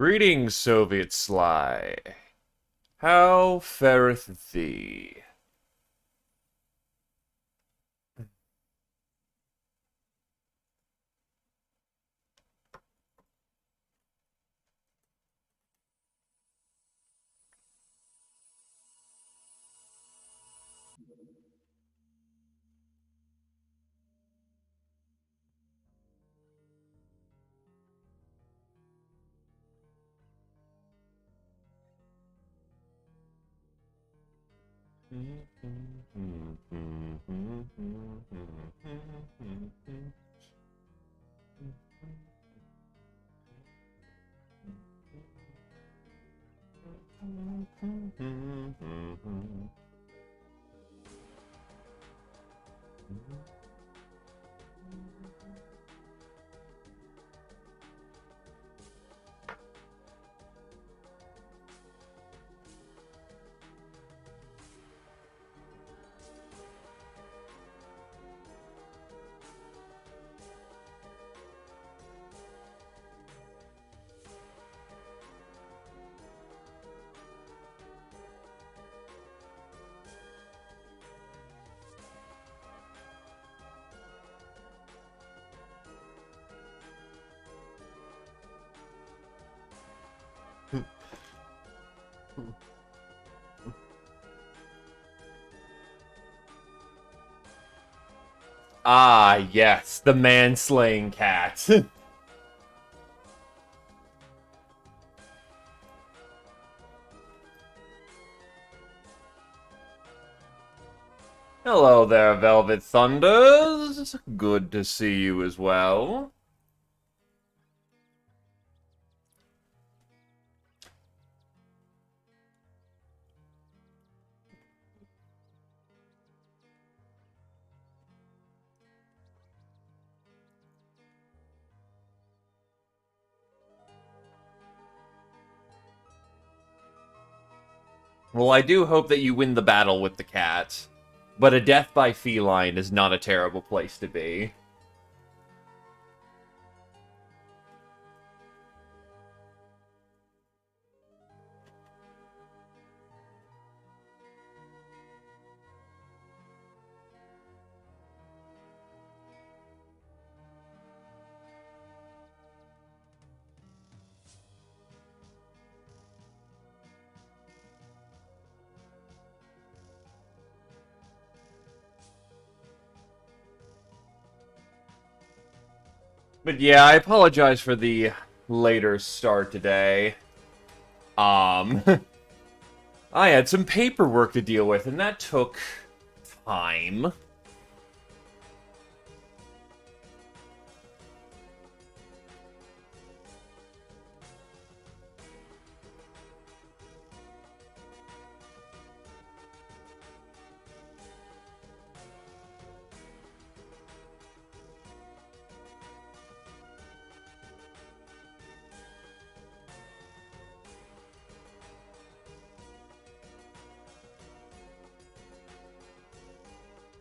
Greetings, Soviet Sly. How fareth thee? Ah, yes, the man-slaying cat. Hello there, Velvet Thunders. Good to see you as well. Well, I do hope that you win the battle with the cat. But a death by feline is not a terrible place to be. But yeah, I apologize for the later start today. Um, I had some paperwork to deal with, and that took time.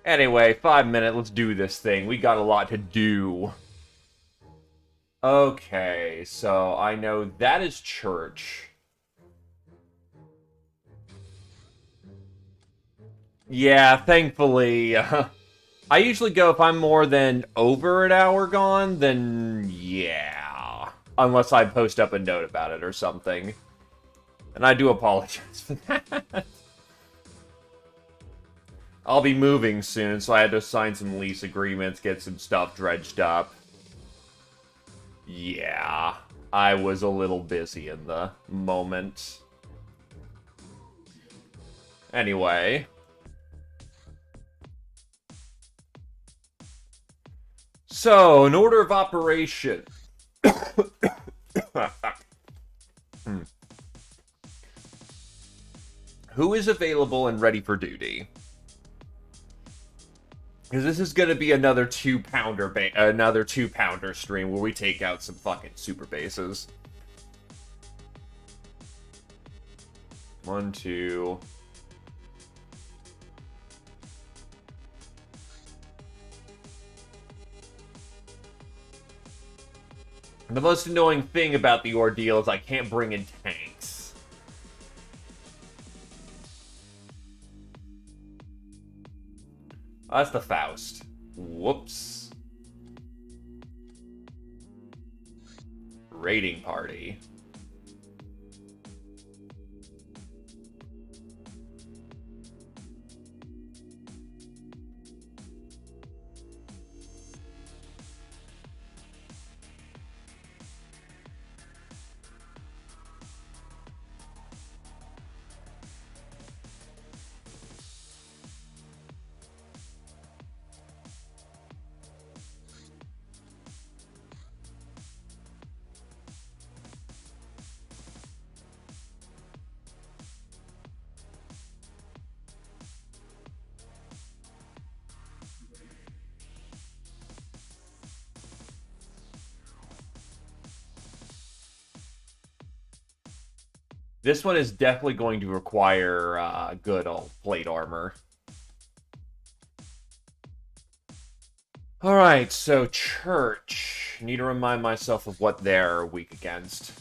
Anyway, 5 minutes, let's do this thing. We got a lot to do. Okay, so I know that is church. Yeah, thankfully, I usually go if I'm more than over an hour gone, then yeah. Unless I post up a note about it or something. And I do apologize for that. I'll be moving soon, so I had to sign some lease agreements, get some stuff dredged up. Yeah, I was a little busy in the moment. Anyway. So, in order of operation. Who is available and ready for duty? Because this is gonna be another another 2-pounder stream where we take out some fucking super bases. 1, 2. The most annoying thing about the ordeal is I can't bring in tanks. Oh, that's the Faust. Whoops. Raiding party. This one is definitely going to require good old plate armor. Alright, so Church. Need to remind myself of what they're weak against.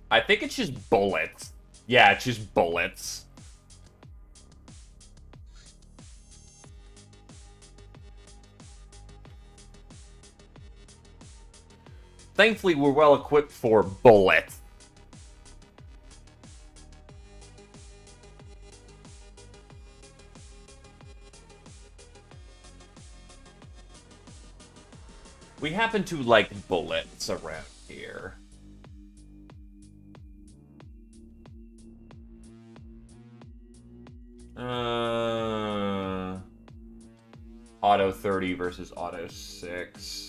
I think it's just bullets. Yeah, it's just bullets. Thankfully, we're well equipped for bullets. We happen to like bullets around here. Auto 30 versus Auto 6.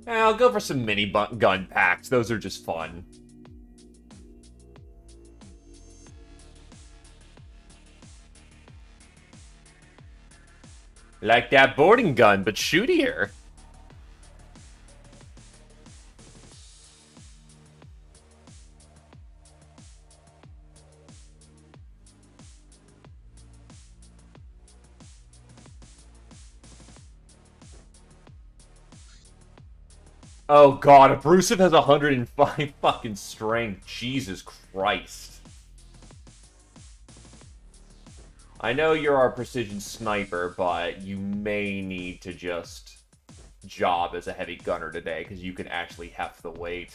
Yeah, I'll go for some mini gun packs. Those are just fun. Like that boarding gun, but shootier. Oh god, Abrasive has 105 fucking strength. Jesus Christ. I know you're our precision sniper, but you may need to just job as a heavy gunner today, because you can actually heft the weight.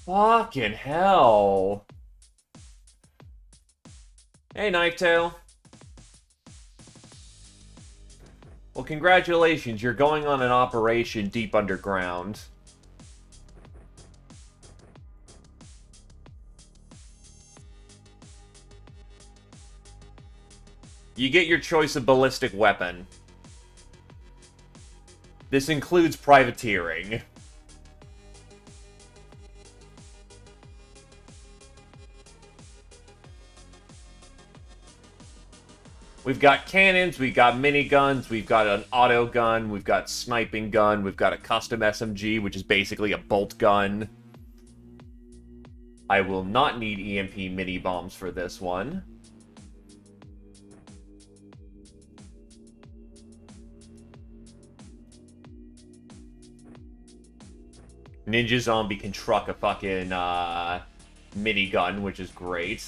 Fucking hell. Hey, Knifetail. Well, congratulations, you're going on an operation deep underground. You get your choice of ballistic weapon. This includes privateering. We've got cannons, we've got miniguns, we've got an auto gun, we've got sniping gun, we've got a custom SMG, which is basically a bolt gun. I will not need EMP mini bombs for this one. Ninja Zombie can truck a fucking minigun, which is great.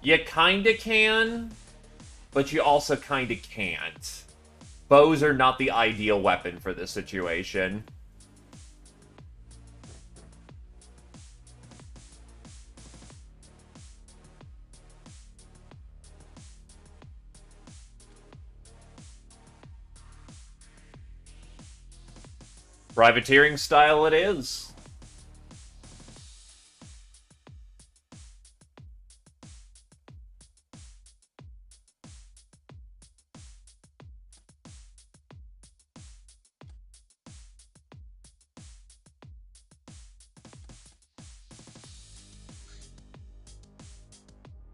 You kinda can, but you also kinda can't. Bows are not the ideal weapon for this situation. Privateering style it is.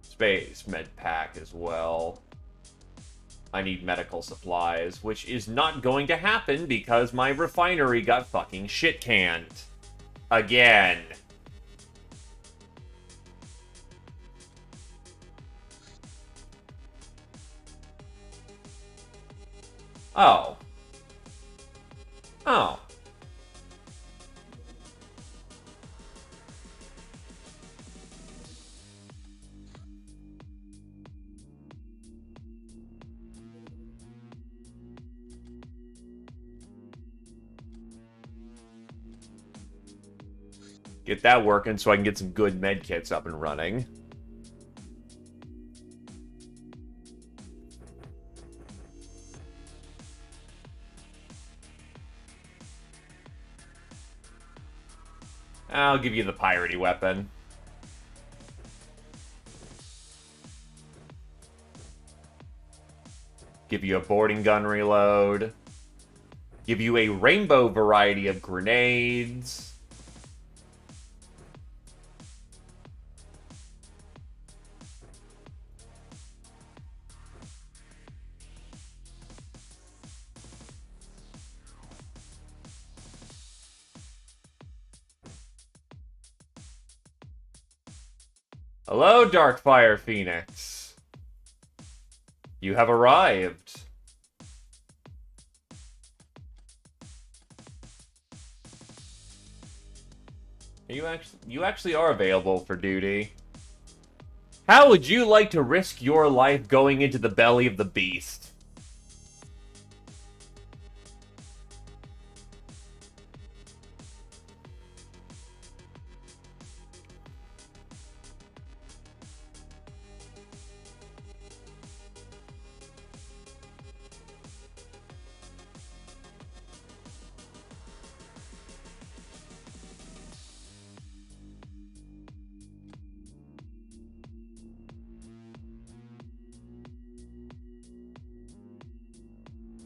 Space med pack as well. I need medical supplies, which is not going to happen because my refinery got fucking shit canned. Again. Oh. Oh. Get that working so I can get some good med kits up and running. I'll give you the piratey weapon. Give you a boarding gun reload. Give you a rainbow variety of grenades. Hello, Darkfire Phoenix. You have arrived. You actually are available for duty. How would you like to risk your life going into the belly of the beast?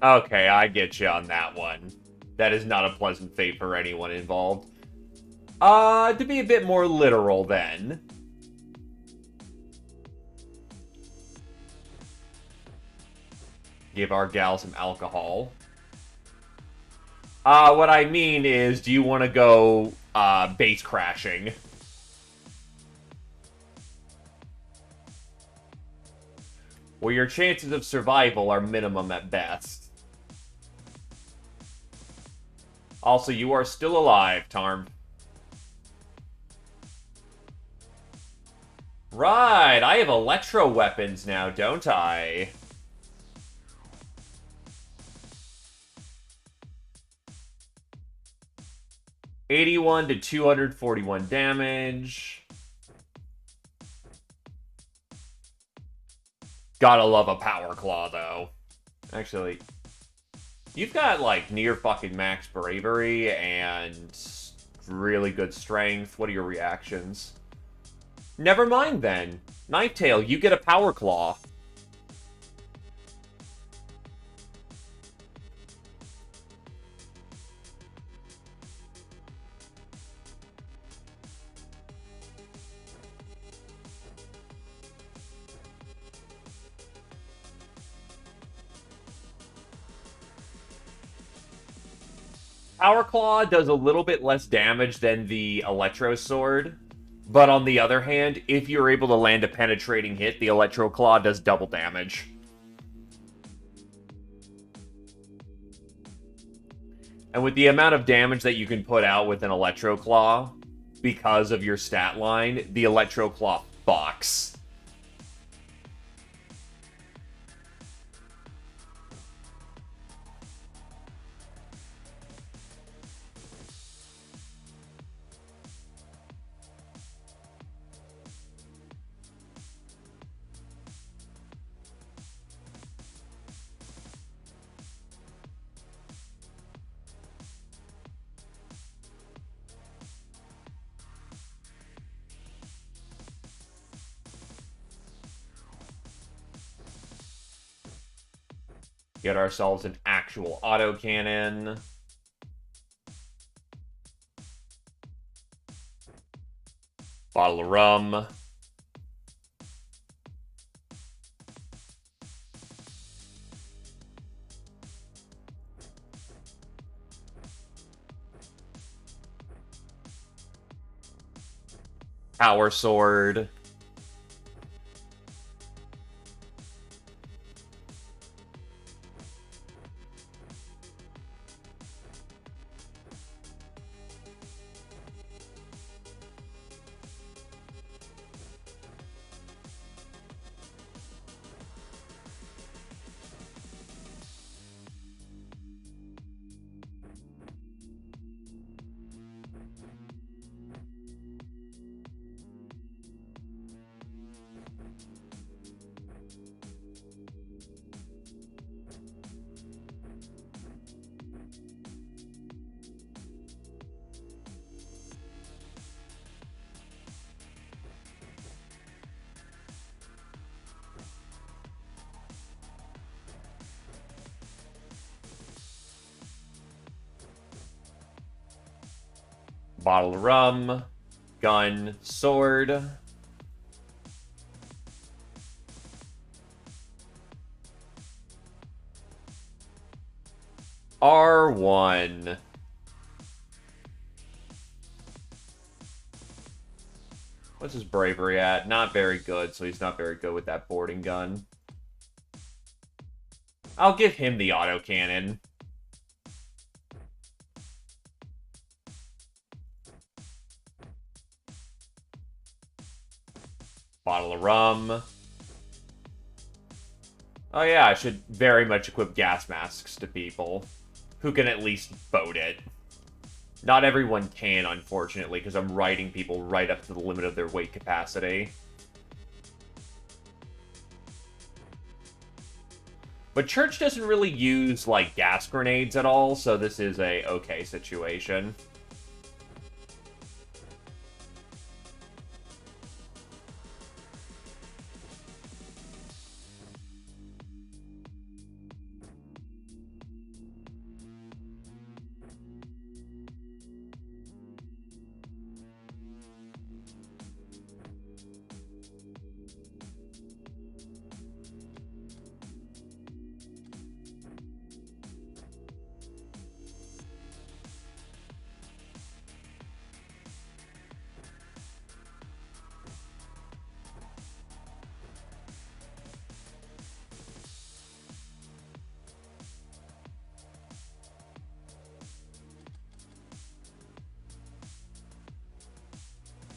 Okay, I get you on that one. That is not a pleasant fate for anyone involved. To be a bit more literal then. Give our gal some alcohol. What I mean is, do you want to go, base crashing? Where your chances of survival are minimum at best. Also, you are still alive, Tarm. Right, I have electro weapons now, don't I? $81 to $241 damage. Gotta love a power claw, though. Actually, you've got, like, near fucking max bravery and really good strength. What are your reactions? Never mind, then. Ninetail, you get a power claw. Power Claw does a little bit less damage than the Electro Sword, but on the other hand, if you're able to land a penetrating hit, the Electro Claw does double damage. And with the amount of damage that you can put out with an Electro Claw, because of your stat line, the Electro Claw fucks. Get ourselves an actual autocannon. Bottle of rum. Power sword. Bottle of rum, gun, sword. R1. What's his bravery at? Not very good, so he's not very good with that boarding gun. I'll give him the autocannon. Bottle of rum. Oh yeah, I should very much equip gas masks to people who can at least boat it. Not everyone can, unfortunately, because I'm riding people right up to the limit of their weight capacity. But Church doesn't really use, like, gas grenades at all, so this is a okay situation.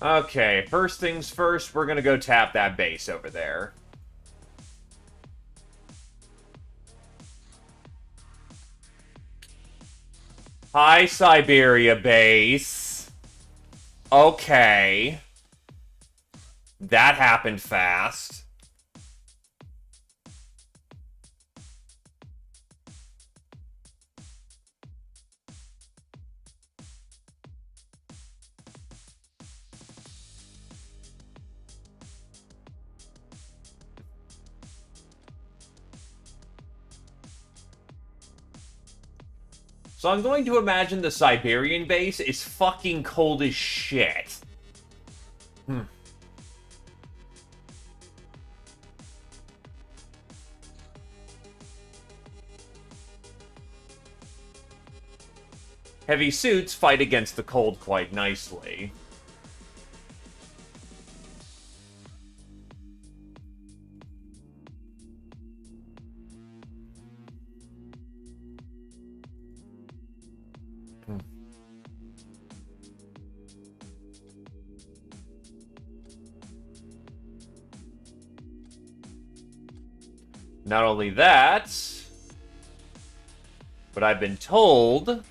Okay, first things first, we're gonna go tap that base over there. Hi, Siberia base. Okay. That happened fast. So I'm going to imagine the Siberian base is fucking cold as shit. Heavy suits fight against the cold quite nicely. Not only that, but I've been told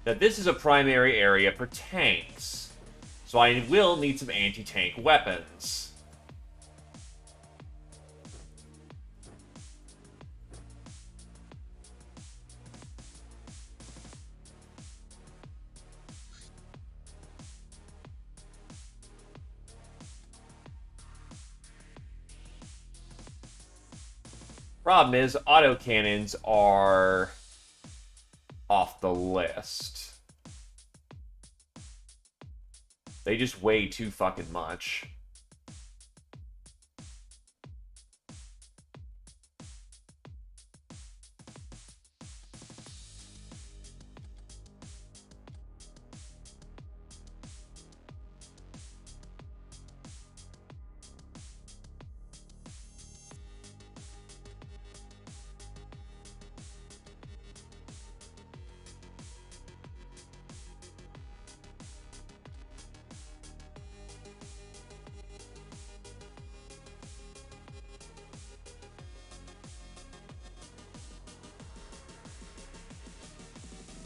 that this is a primary area for tanks, so I will need some anti-tank weapons. Problem is, autocannons are off the list. They just weigh too fucking much.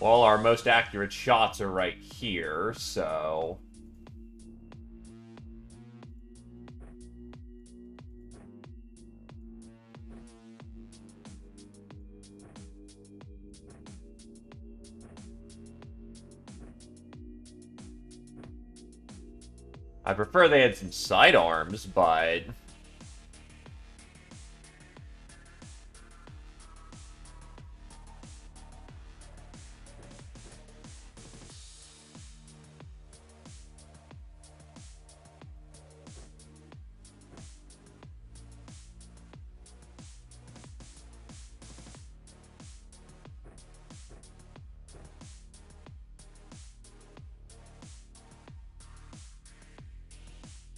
Well, our most accurate shots are right here, so... I prefer they had some sidearms, but...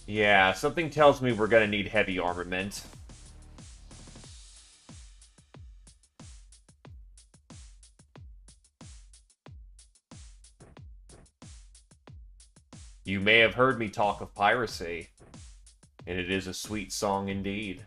Yeah, something tells me we're gonna need heavy armament. You may have heard me talk of piracy, and it is a sweet song indeed.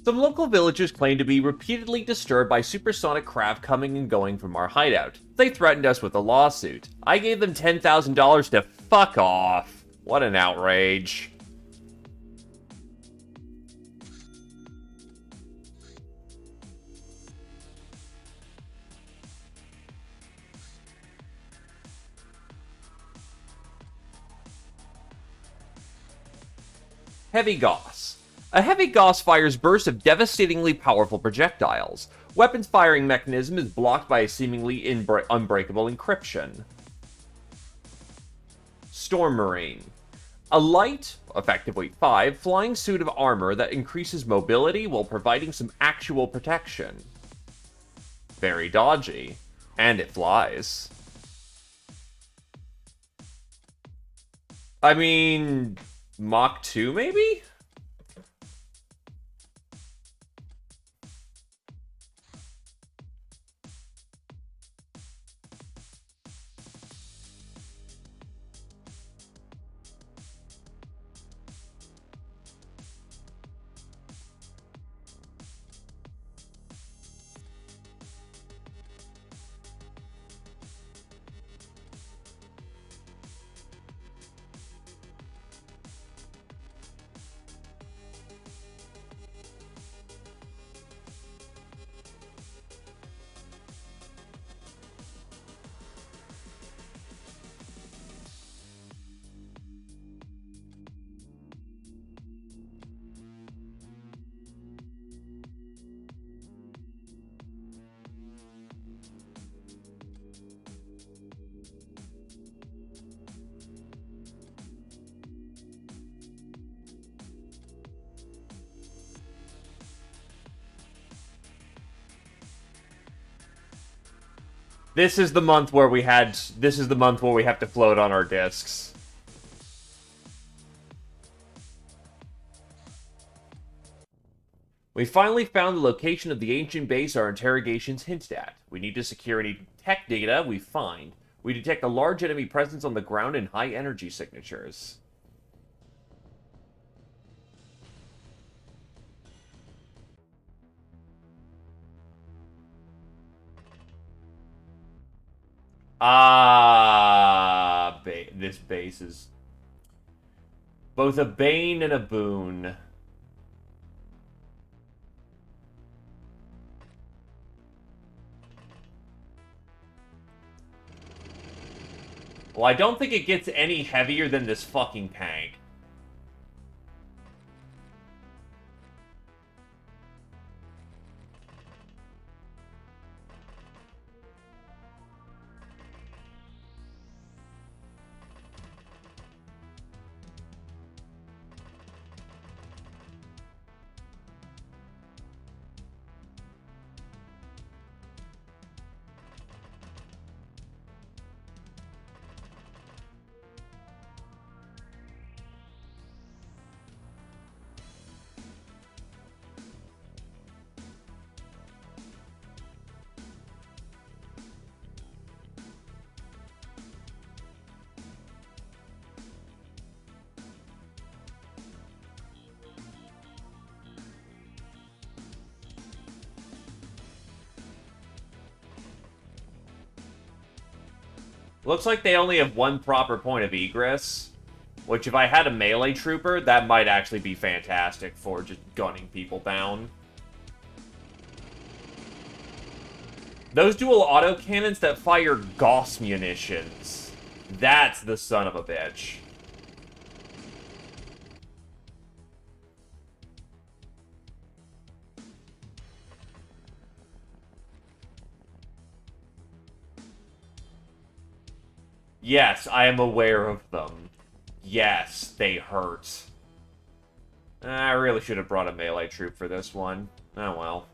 Some local villagers claim to be repeatedly disturbed by supersonic craft coming and going from our hideout. They threatened us with a lawsuit. I gave them $10,000 to fuck off. What an outrage. Heavy Gauss. A heavy Gauss fires bursts of devastatingly powerful projectiles. Weapon's firing mechanism is blocked by a seemingly unbreakable encryption. Storm Marine. A light, effective weight 5, flying suit of armor that increases mobility while providing some actual protection. Very dodgy. And it flies. I mean, Mach 2 maybe? This is the month where we have to float on our discs. We finally found the location of the ancient base our interrogations hinted at. We need to secure any tech data we find. We detect a large enemy presence on the ground and high energy signatures. This base is both a bane and a boon. Well, I don't think it gets any heavier than this fucking tank. Looks like they only have one proper point of egress, which if I had a melee trooper, that might actually be fantastic for just gunning people down. Those dual autocannons that fire Gauss munitions. That's the son of a bitch. Yes, I am aware of them. Yes, they hurt. I really should have brought a melee troop for this one. Oh well.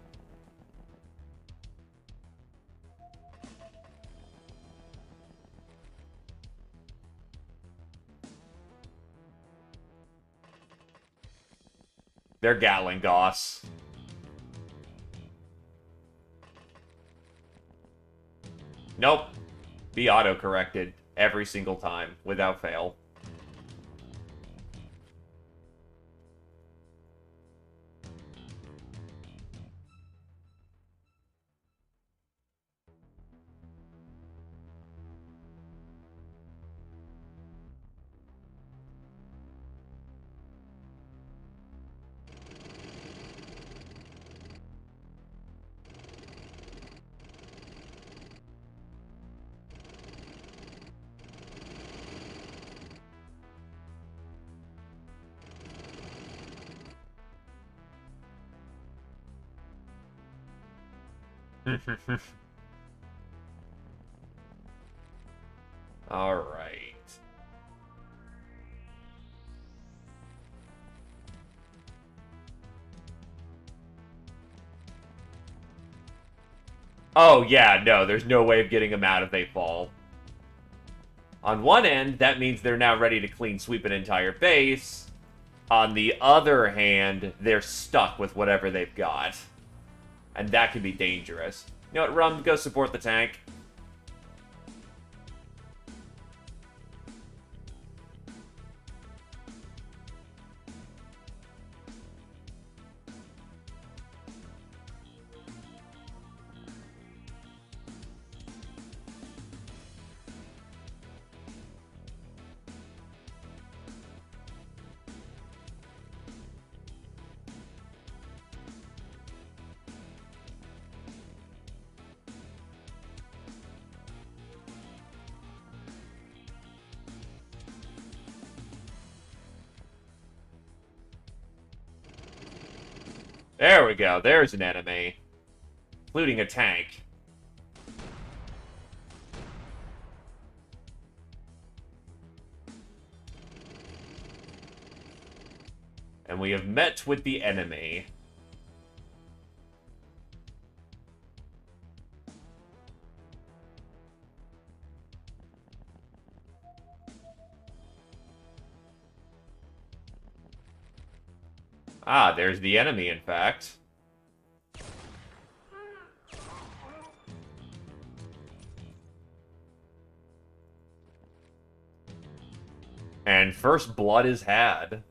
They're Gatling Gauss. Nope. Be auto-corrected every single time, without fail. Alright. Oh, yeah, no, there's no way of getting them out if they fall. On one end, that means they're now ready to clean sweep an entire base. On the other hand, they're stuck with whatever they've got. And that can be dangerous. You know what, Rum, go support the tank. There we go, there's an enemy. Including a tank. And we have met with the enemy. Ah, there's the enemy, in fact. And first blood is had.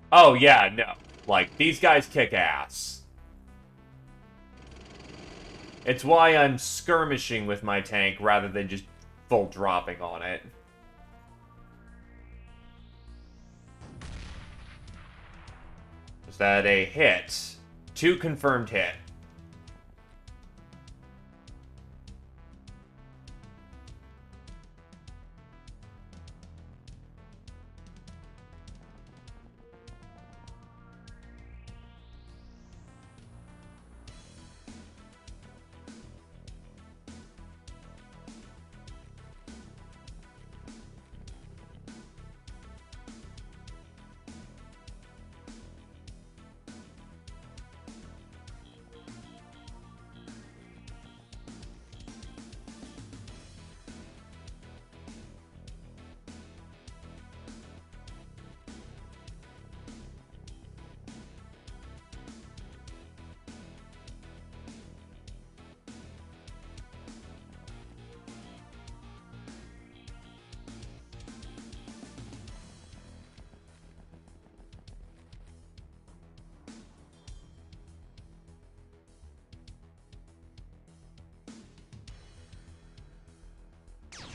Oh, yeah, no. Like, these guys kick ass. It's why I'm skirmishing with my tank rather than just full dropping on it. Is that a hit? 2 confirmed hit.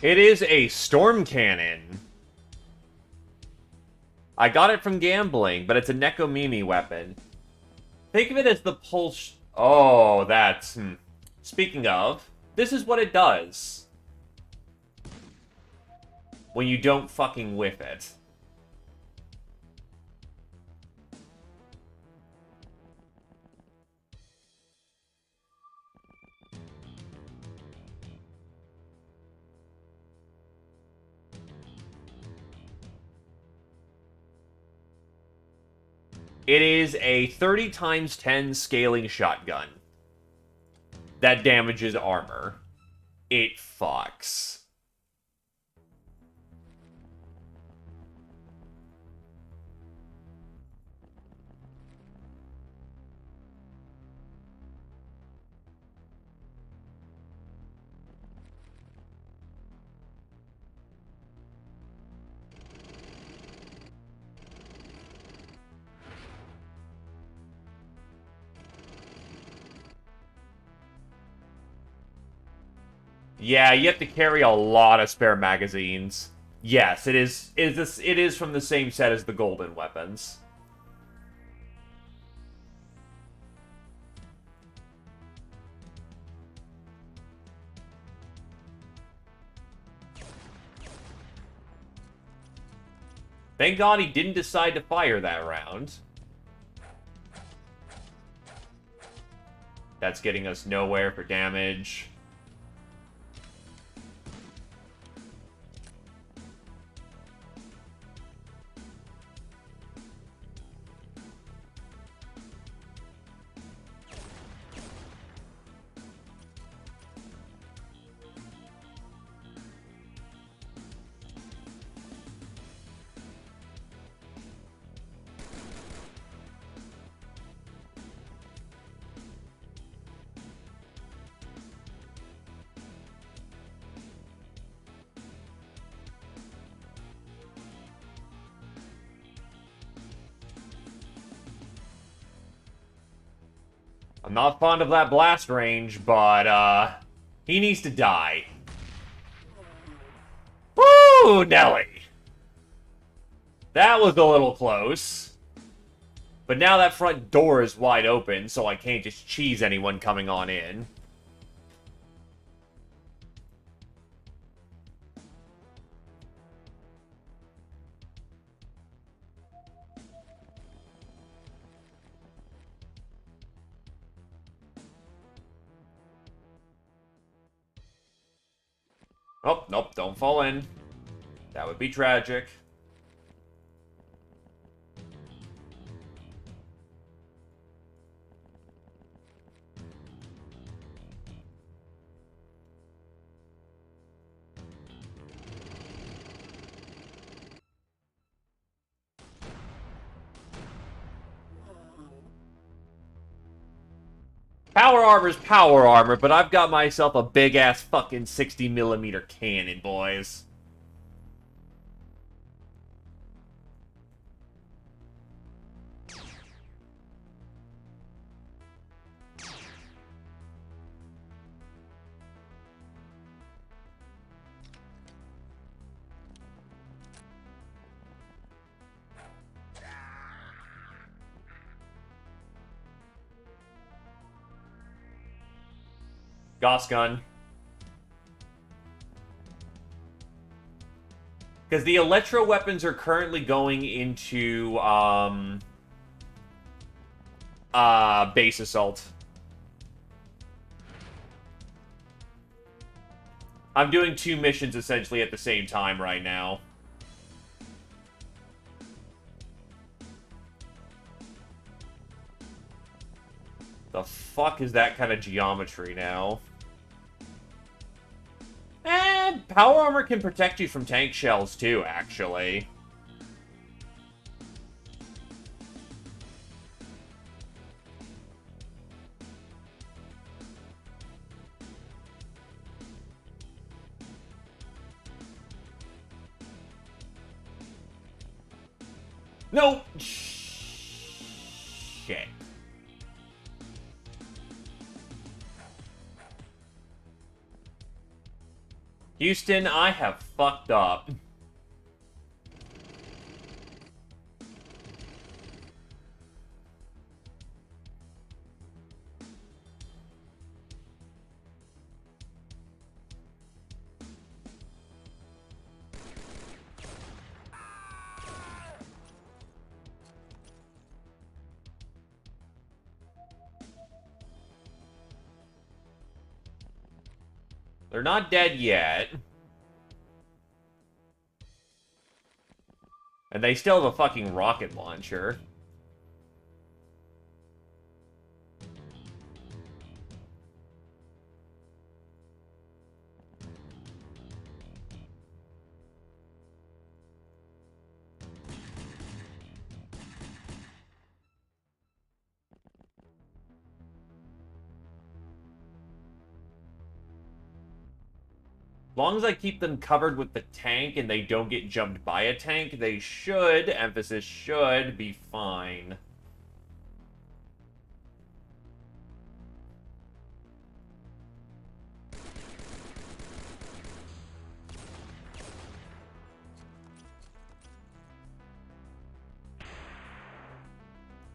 It is a storm cannon. I got it from gambling, but it's a Nekomimi weapon. Think of it as the pulse... Oh, that's... Speaking of, this is what it does. When you don't fucking whiff it. It is a 30 times 10 scaling shotgun that damages armor. It fucks. Yeah, you have to carry a lot of spare magazines. Yes, it is. It is from the same set as the golden weapons. Thank God he didn't decide to fire that round. That's getting us nowhere for damage. I'm not fond of that blast range, but, he needs to die. Woo, Nelly! That was a little close. But now that front door is wide open, so I can't just cheese anyone coming on in. Oh, nope, don't fall in. That would be tragic. Power armor's power armor, but I've got myself a big-ass fucking 60mm cannon, boys. Gauss gun. Because the electro weapons are currently going into, base assault. I'm doing 2 missions essentially at the same time right now. The fuck is that kind of geometry now? Power armor can protect you from tank shells too, actually. No! Shit. Houston, I have fucked up. They're not dead yet. And they still have a fucking rocket launcher. As long as I keep them covered with the tank and they don't get jumped by a tank, they should, emphasis should, be fine.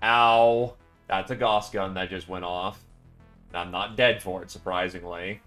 Ow. That's a Gauss gun that just went off. I'm not dead for it, surprisingly.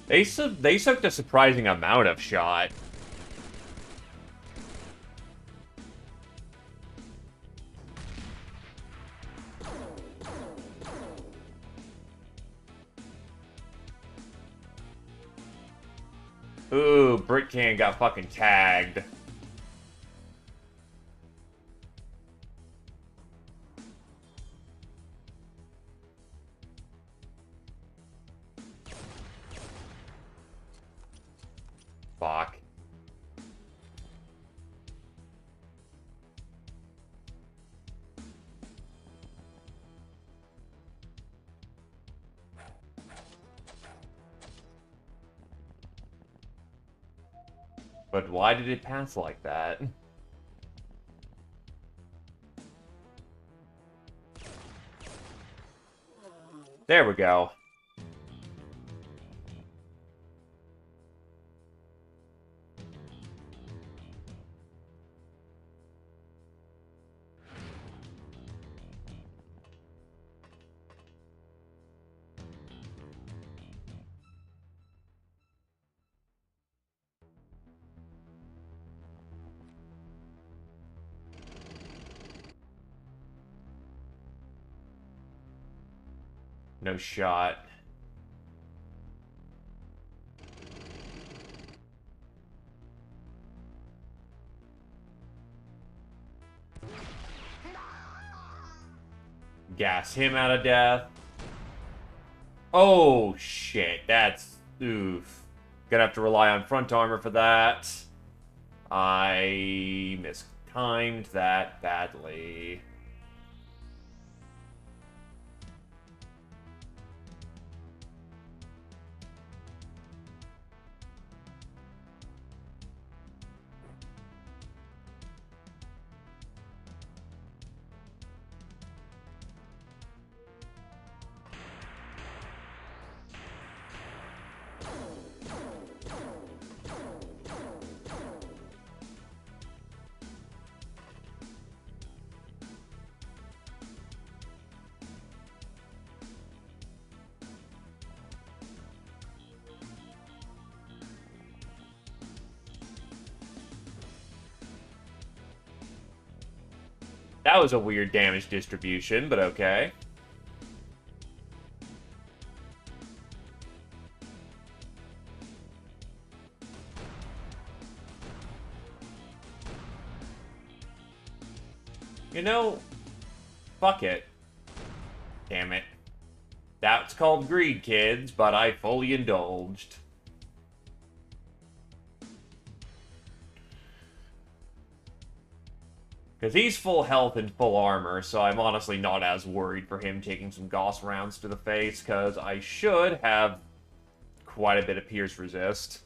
They soaked a surprising amount of shot. Ooh, Britcan got fucking tagged. Fuck. But why did it pass like that? There we go. No shot. Gas him out of death. Oh, shit. That's... oof. Gonna have to rely on front armor for that. I mistimed that badly. That was a weird damage distribution, but okay. You know, fuck it. Damn it. That's called greed, kids, but I fully indulged. Because he's full health and full armor, so I'm honestly not as worried for him taking some Gauss rounds to the face, because I should have quite a bit of pierce resist.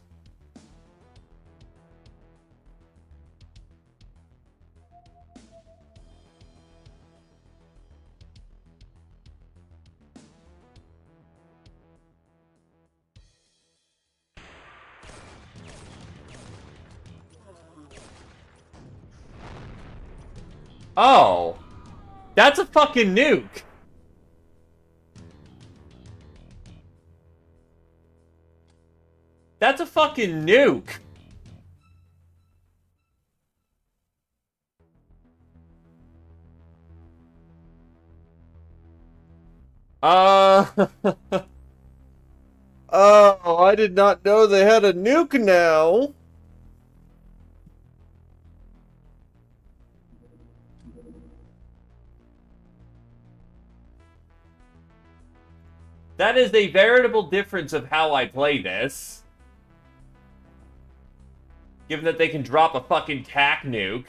Oh! That's a fucking nuke! That's a fucking nuke! Oh, I did not know they had a nuke now. That is a veritable difference of how I play this. Given that they can drop a fucking tac nuke.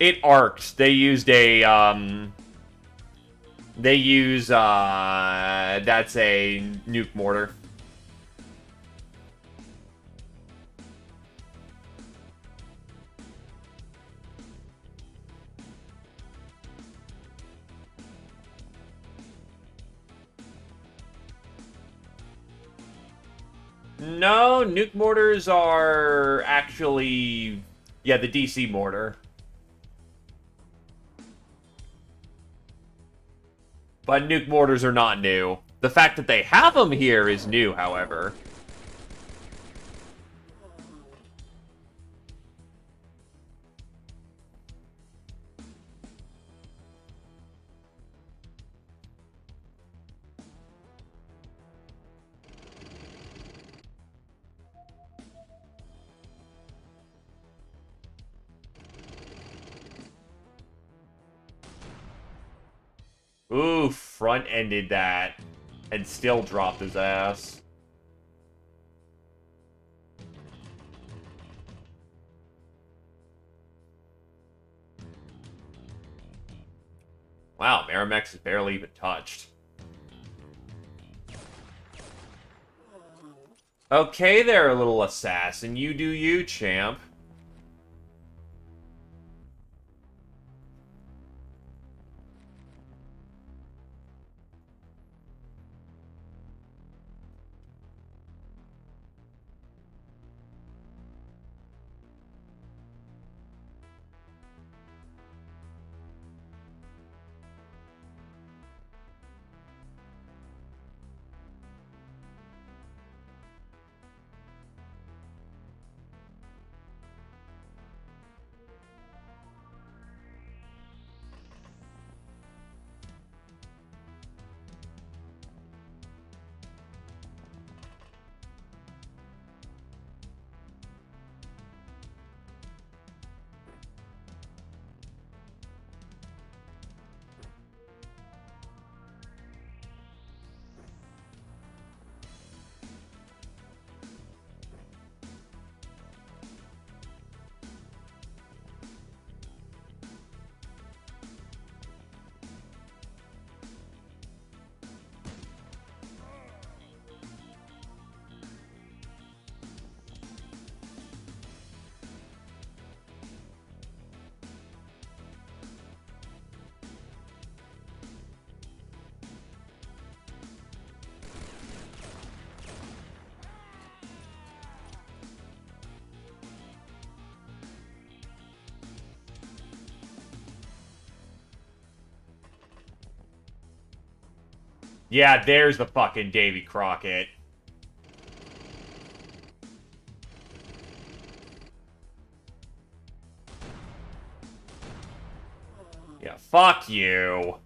It arced. They used a, that's a nuke mortar. No, nuke mortars are actually, yeah, the DC mortar. But nuke mortars are not new. The fact that they have them here is new, however. Ooh, front-ended that. And still dropped his ass. Wow, Maramex is barely even touched. Okay there, little assassin. You do you, champ. Yeah, there's the fucking Davy Crockett. Yeah, fuck you.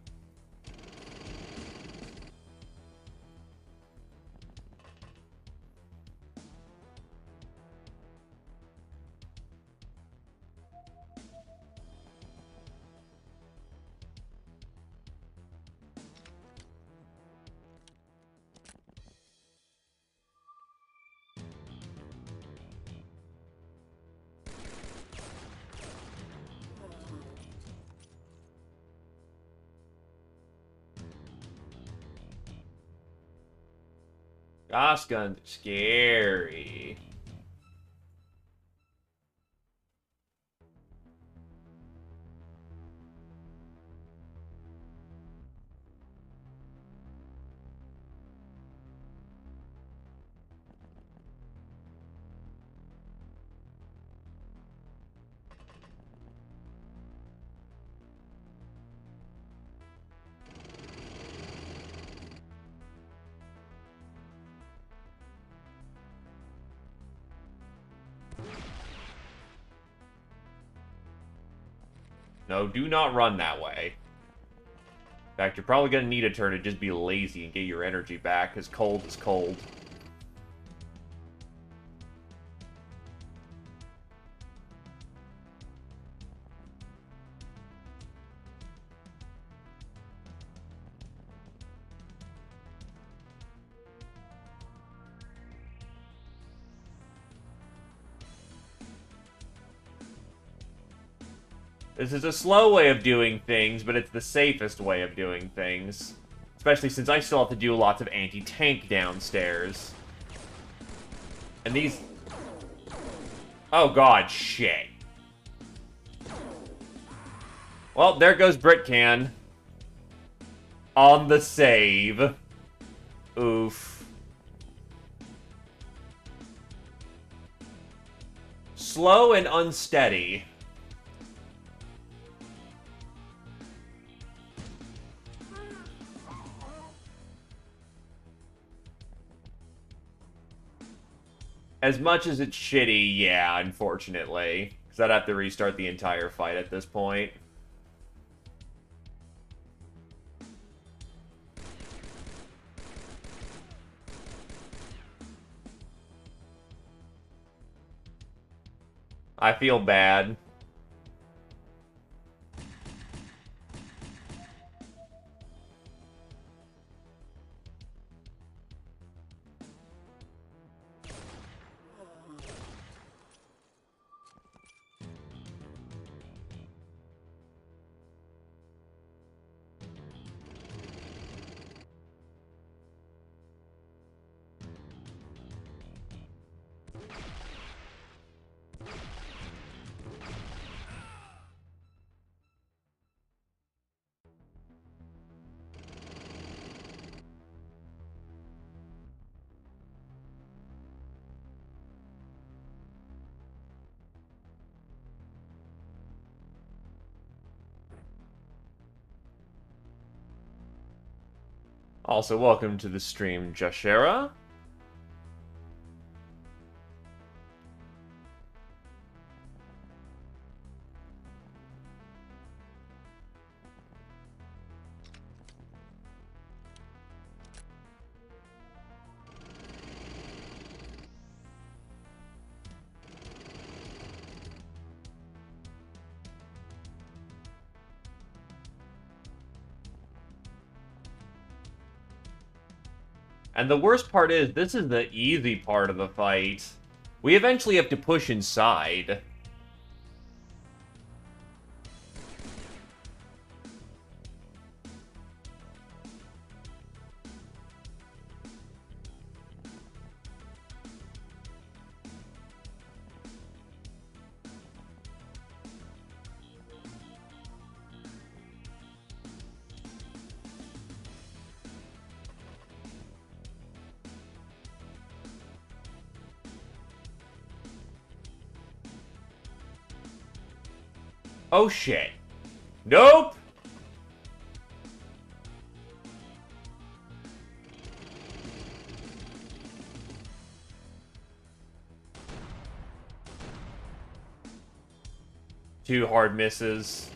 Gas gun, scary. No, do not run that way. In fact, you're probably gonna need a turn to just be lazy and get your energy back, because cold is cold. This is a slow way of doing things, but it's the safest way of doing things. Especially since I still have to do lots of anti-tank downstairs. And these... Oh god, shit. Well, there goes Britcan. On the save. Oof. Slow and unsteady. As much as it's shitty, yeah, unfortunately. Because I'd have to restart the entire fight at this point. I feel bad. Also, welcome to the stream, Jashera. And the worst part is, this is the easy part of the fight. We eventually have to push inside. Oh shit. Nope! 2 hard misses.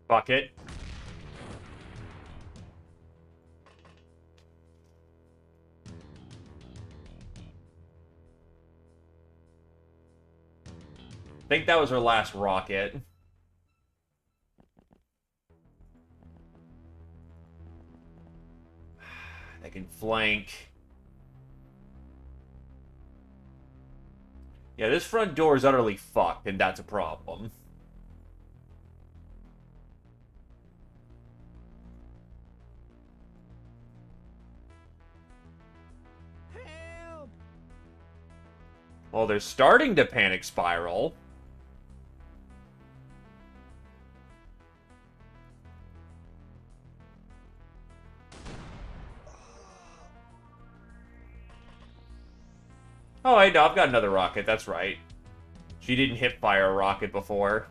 Fuck it. I think that was her last rocket. They can flank. Yeah, this front door is utterly fucked, and that's a problem. Help! Well, they're starting to panic spiral. Oh, wait, no, I've got another rocket, that's right. She didn't hip fire a rocket before.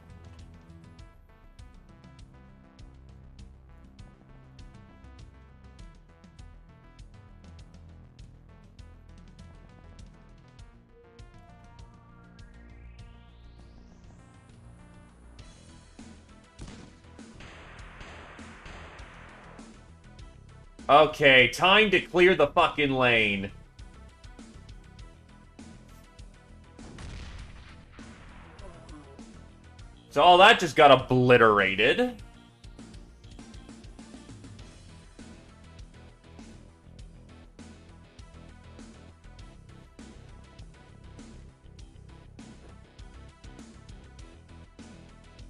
Okay, time to clear the fucking lane. So all that just got obliterated.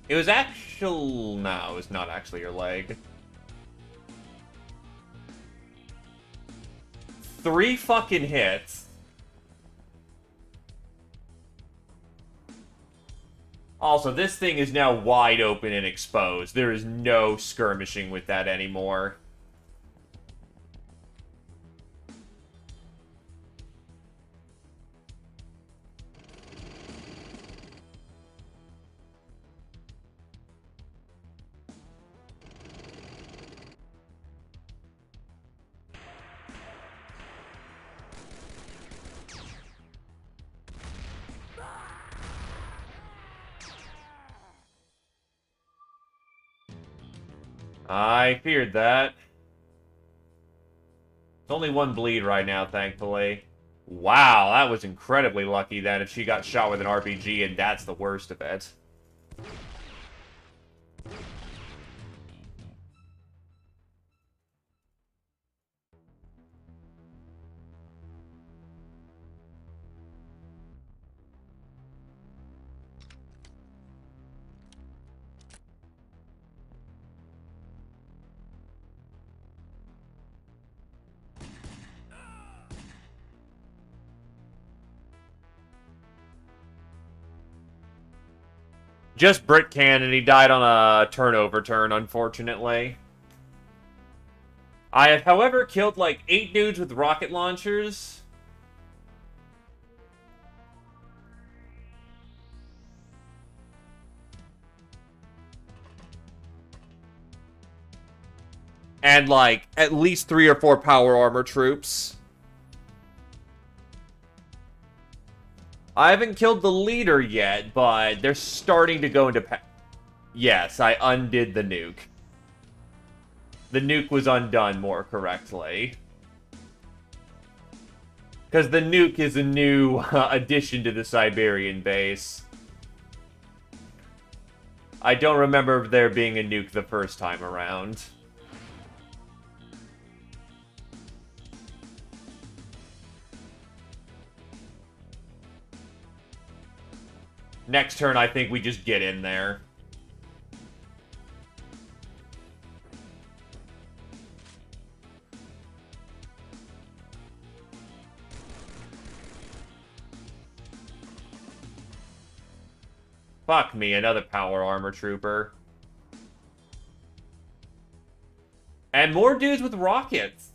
It was actual... No, it was not actually your leg. 3 fucking hits. Also, this thing is now wide open and exposed. There is no skirmishing with that anymore. I feared that. It's only 1 bleed right now, thankfully. Wow, that was incredibly lucky then if she got shot with an RPG, and that's the worst of it. Just Brit Cannon, he died on a turnover turn, unfortunately. I have, however, killed like 8 dudes with rocket launchers. And like, at least 3 or 4 power armor troops. I haven't killed the leader yet, but they're starting to go into... Yes, I undid the nuke. The nuke was undone, more correctly. Because the nuke is a new addition to the Siberian base. I don't remember there being a nuke the first time around. Next turn, I think we just get in there. Fuck me, another power armor trooper. And more dudes with rockets.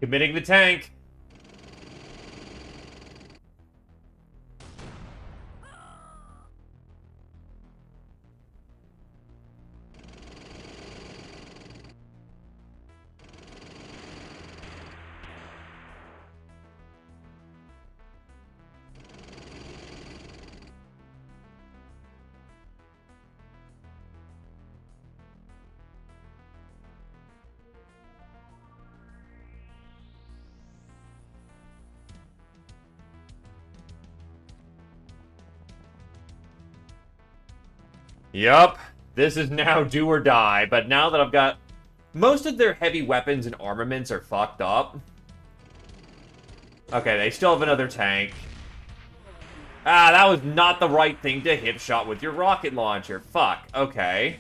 Committing the tank. Yup. This is now do or die, but now that I've got... Most of their heavy weapons and armaments are fucked up. Okay, they still have another tank. Ah, that was not the right thing to hip shot with your rocket launcher. Fuck, okay.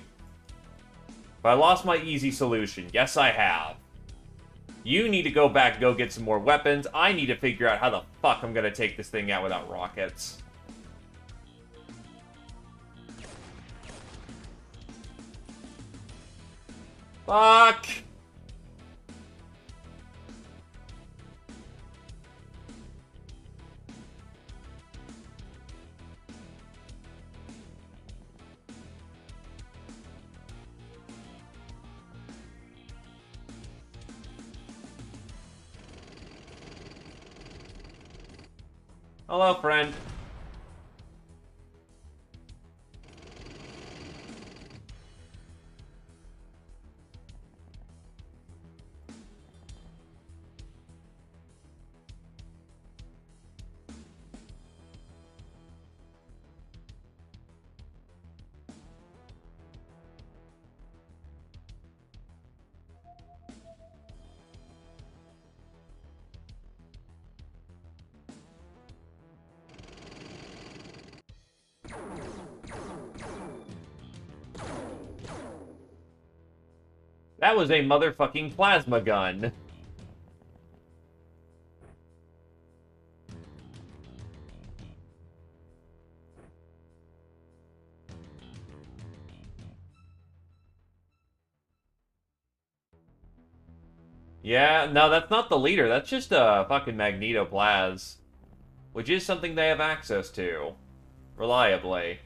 But I lost my easy solution. Yes, I have. You need to go back and go get some more weapons. I need to figure out how the fuck I'm gonna take this thing out without rockets. Fuck! Hello, friend. That was a motherfucking plasma gun. Yeah, no, that's not the leader. That's just a fucking magnetoplaz. Which is something they have access to. Reliably.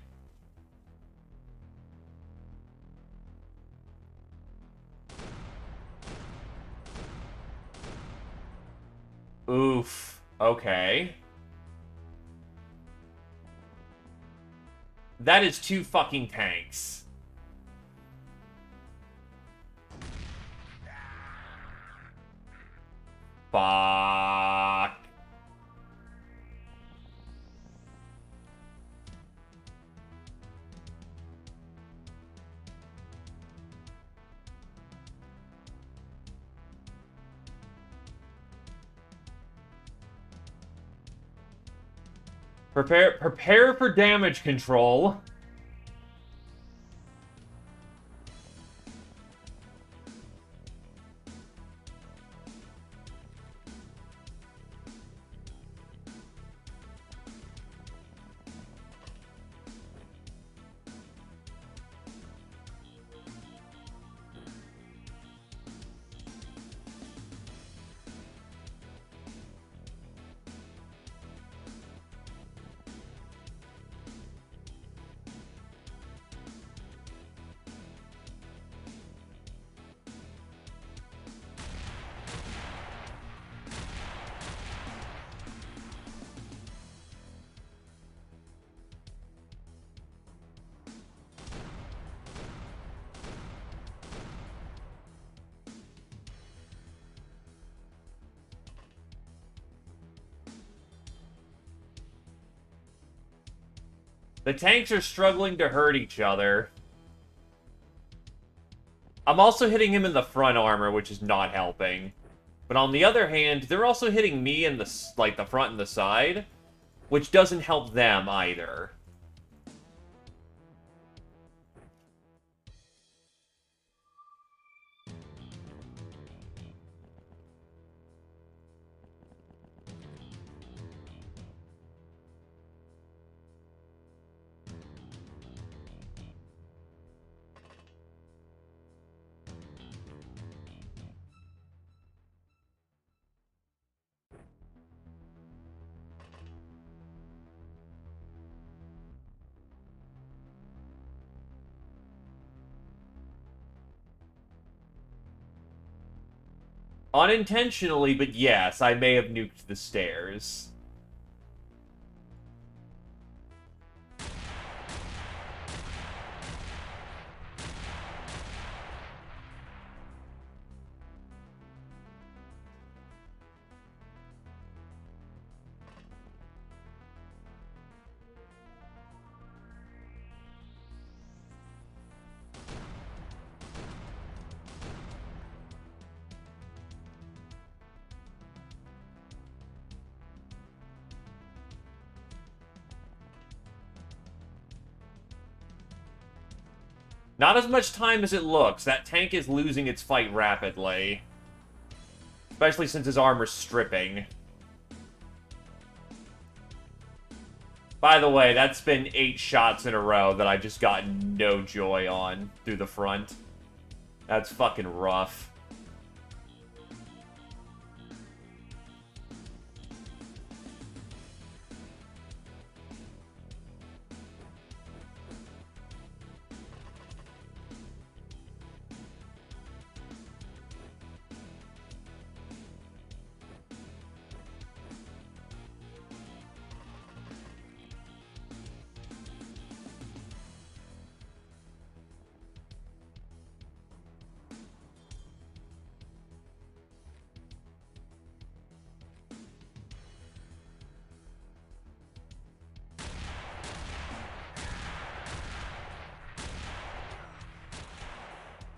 Oof. Okay. That is 2 fucking tanks. Fuck. Prepare for damage control. The tanks are struggling to hurt each other. I'm also hitting him in the front armor, which is not helping. But on the other hand, they're also hitting me in the, like, the front and the side, which doesn't help them either. Unintentionally, but yes, I may have nuked the stairs. Not as much time as it looks. That tank is losing its fight rapidly. Especially since his armor's stripping. By the way, that's been 8 shots in a row that I just got no joy on through the front. That's fucking rough.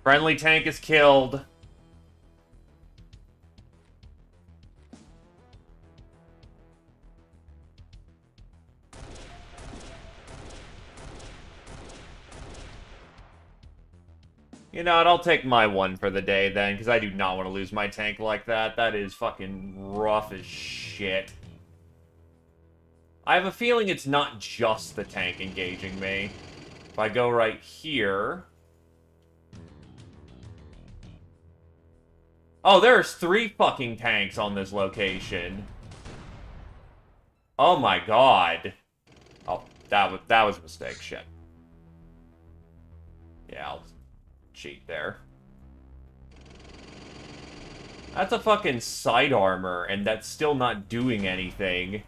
Friendly tank is killed. You know what, I'll take my one for the day then, because I do not want to lose my tank like that. That is fucking rough as shit. I have a feeling it's not just the tank engaging me. If I go right here... Oh, there's 3 fucking tanks on this location. Oh my god. Oh, that was a mistake. Shit. Yeah, I'll cheat there. That's a fucking side armor, and that's still not doing anything.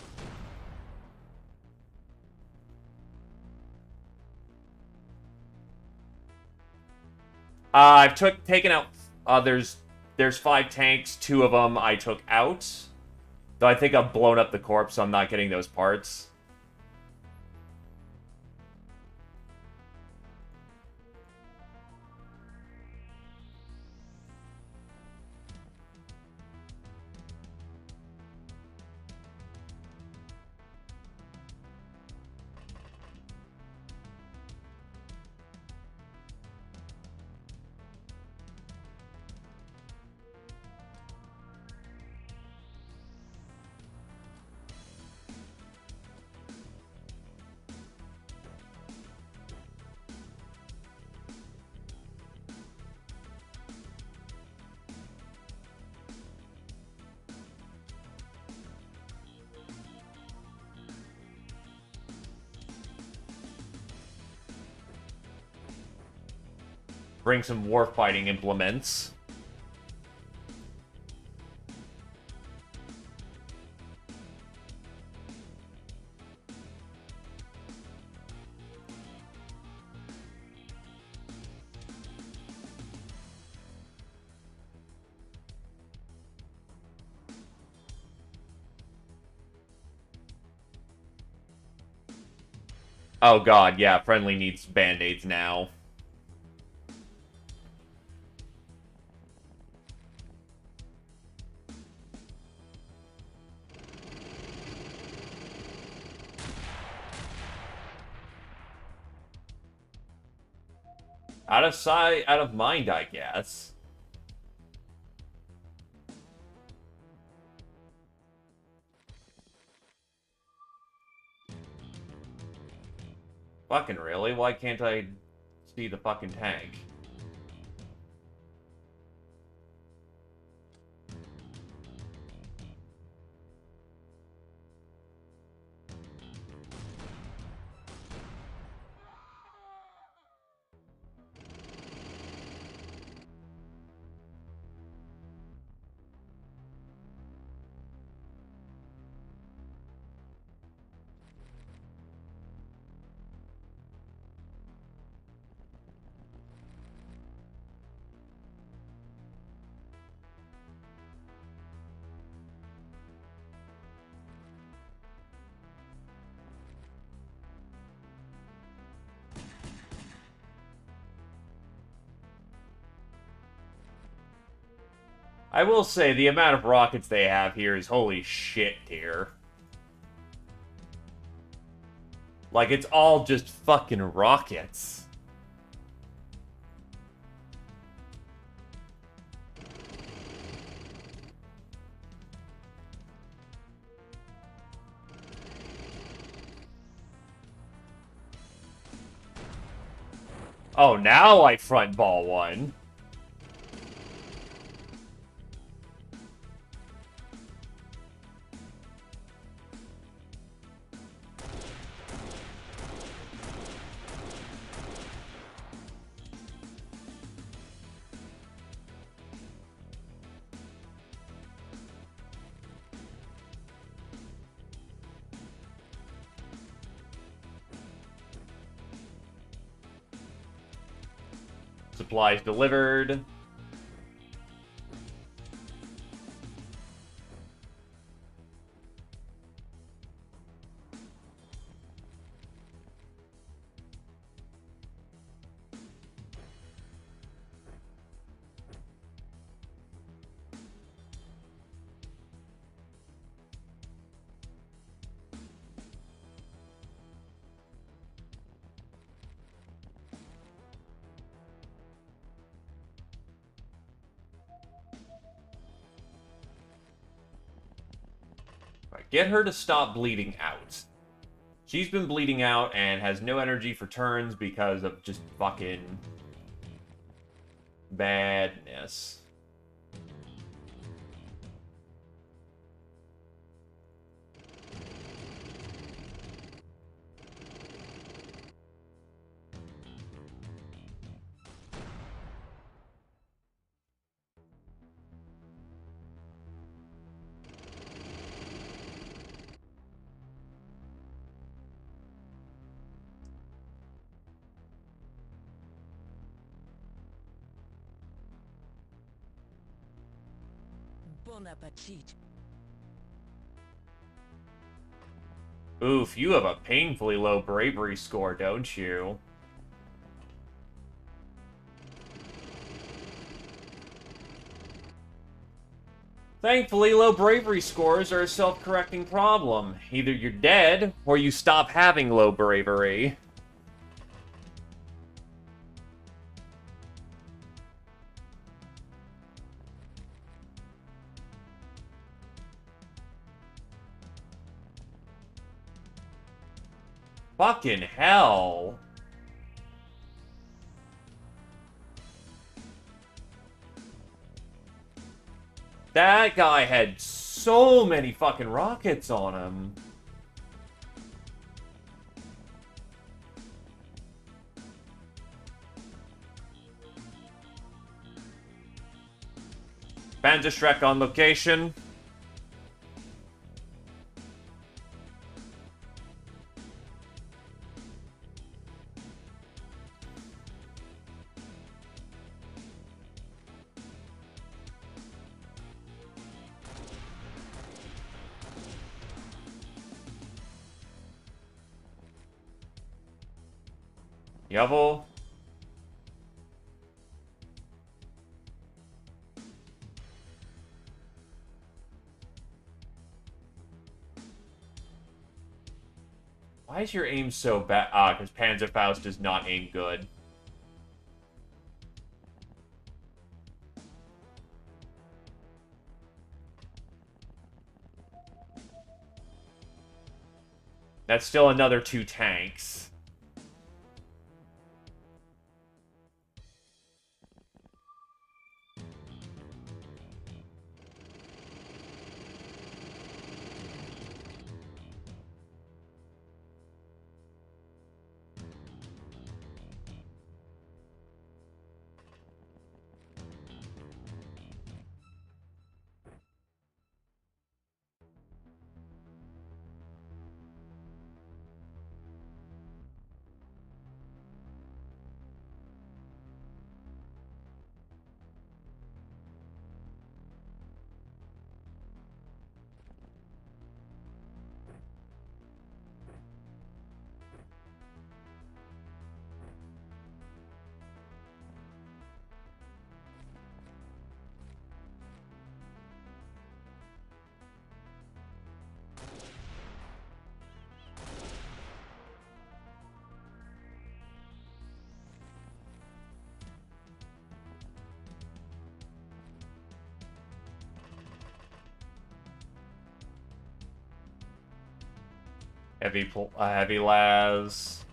I've taken out... there's 5 tanks, 2 of them I took out. Though I think I've blown up the corpse, so I'm not getting those parts. Bring some warfighting implements. Oh god, yeah, friendly needs band-aids now. Out of sight, out of mind, I guess. Fucking really? Why can't I see the fucking tank? I will say, the amount of rockets they have here is holy shit tier. Like, it's all just fucking rockets. Oh, now I front ball one. Supplies delivered. Right, get her to stop bleeding out. She's been bleeding out and has no energy for turns because of just fucking badness. Bon appetit. Oof, you have a painfully low bravery score, don't you? Thankfully, low bravery scores are a self-correcting problem. Either you're dead, or you stop having low bravery. Fucking hell. That guy had so many fucking rockets on him. Bandershrek on location. Jawohl. Why is your aim so bad? Ah, because Panzerfaust does not aim good. That's still another 2 tanks. Heavy las.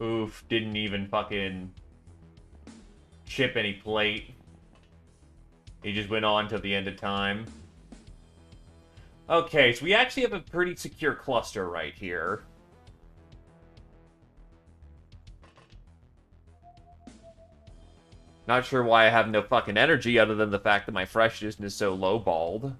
Oof, didn't even fucking chip any plate. He just went on till the end of time. Okay, so we actually have a pretty secure cluster right here. Not sure why I have no fucking energy other than the fact that my freshness is so lowballed.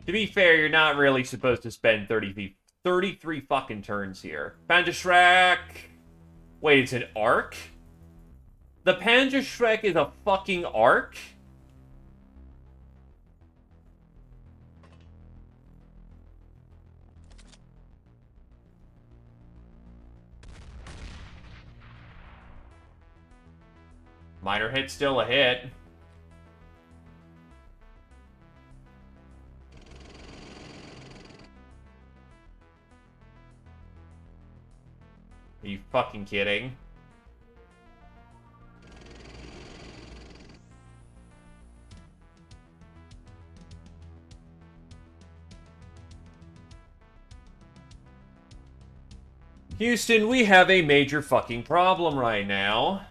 To be fair, you're not really supposed to spend 33 fucking turns here. Panzerschreck! Wait, it's an arc? The Panzerschreck is a fucking arc? Minor hit, still a hit. Are you fucking kidding? Houston, we have a major fucking problem right now.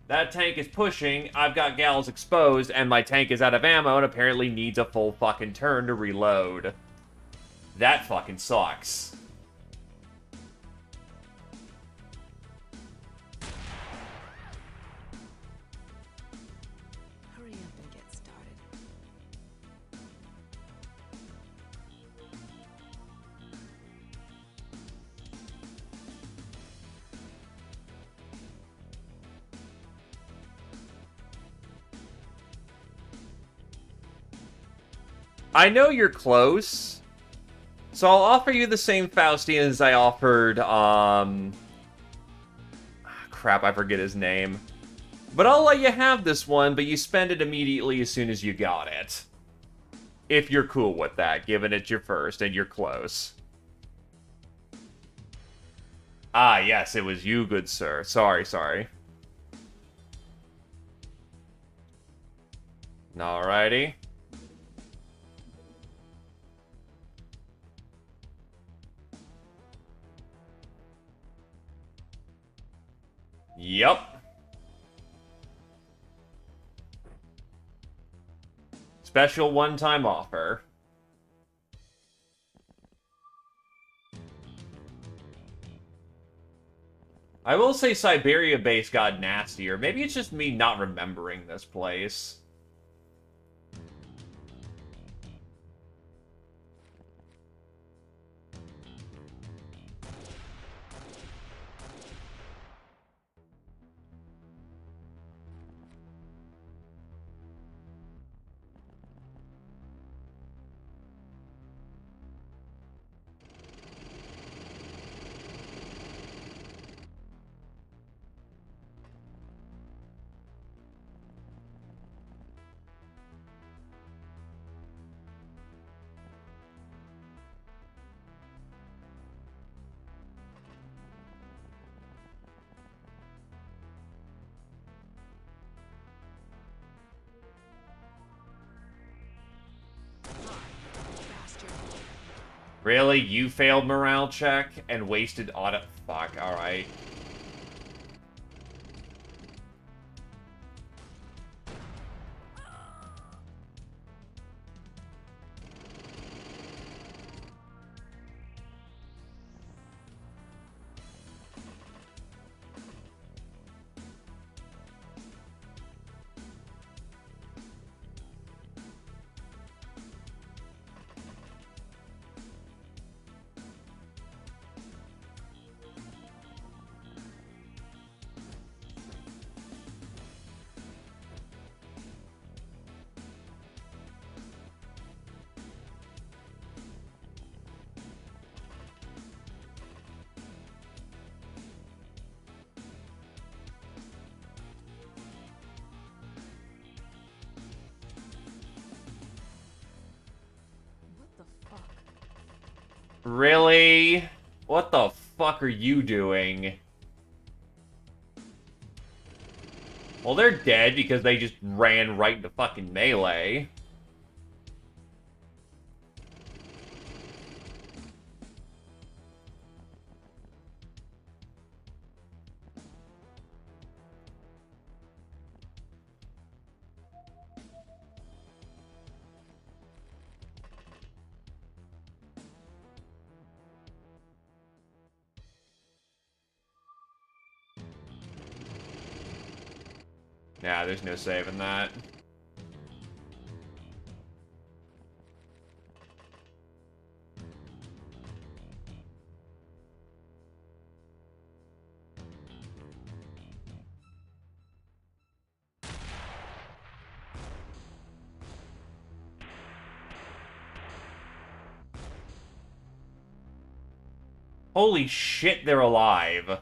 That tank is pushing, I've got gals exposed, and my tank is out of ammo and apparently needs a full fucking turn to reload. That fucking sucks. Hurry up and get started. I know you're close, so I'll offer you the same Faustian as I offered, crap, I forget his name. But I'll let you have this one, but you spend it immediately as soon as you got it. If you're cool with that, given it's your first and you're close. Ah, yes, it was you, good sir. Sorry. Alrighty. Yup. Special one-time offer. I will say Siberia base got nastier. Maybe it's just me not remembering this place. Really? You failed morale check and wasted auto... Fuck, alright. Really? What the fuck are you doing? Well, they're dead because they just ran right into fucking melee. Nah, there's no saving that. Holy shit, they're alive.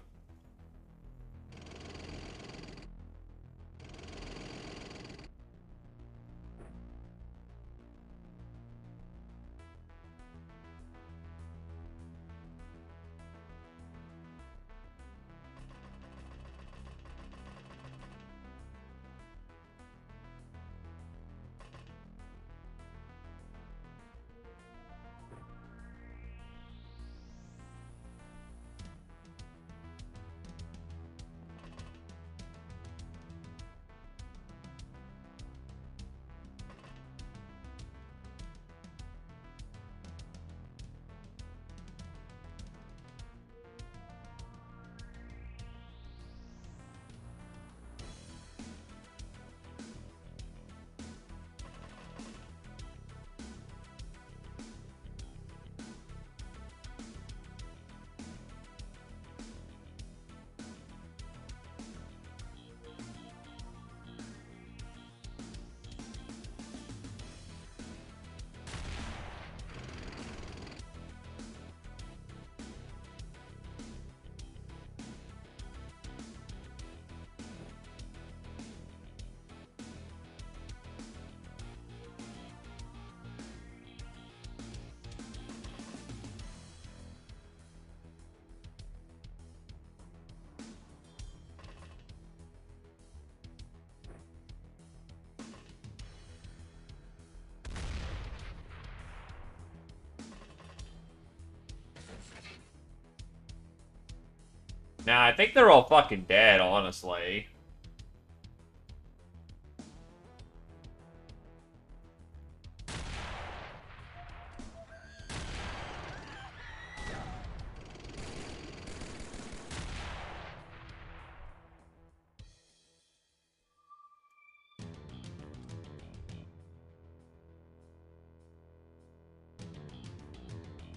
Nah, I think they're all fucking dead, honestly.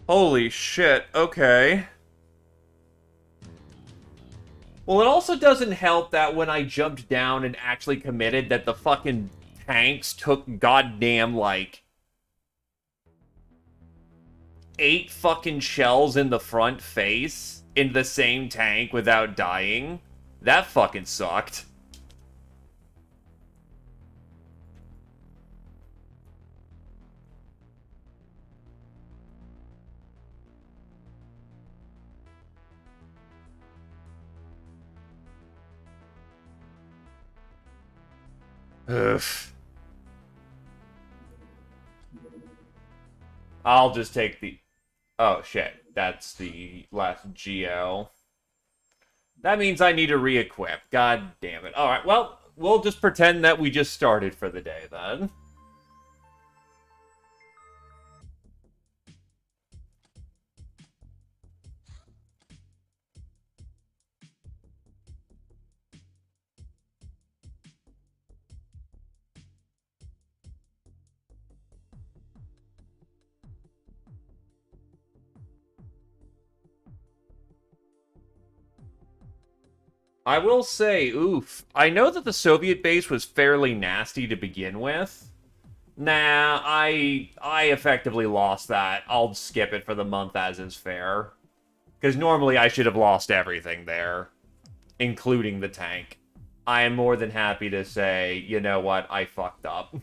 Holy shit, okay. Well, it also doesn't help that when I jumped down and actually committed that the fucking tanks took goddamn, like, 8 fucking shells in the front face in the same tank without dying. That fucking sucked. Ugh. I'll just take the... Oh, shit. That's the last GL. That means I need to re-equip. God damn it. Alright, well, we'll just pretend that we just started for the day, then. I will say, oof. I know that the Soviet base was fairly nasty to begin with. Nah, I effectively lost that. I'll skip it for the month as is fair. Because normally I should have lost everything there, including the tank. I am more than happy to say, you know what, I fucked up.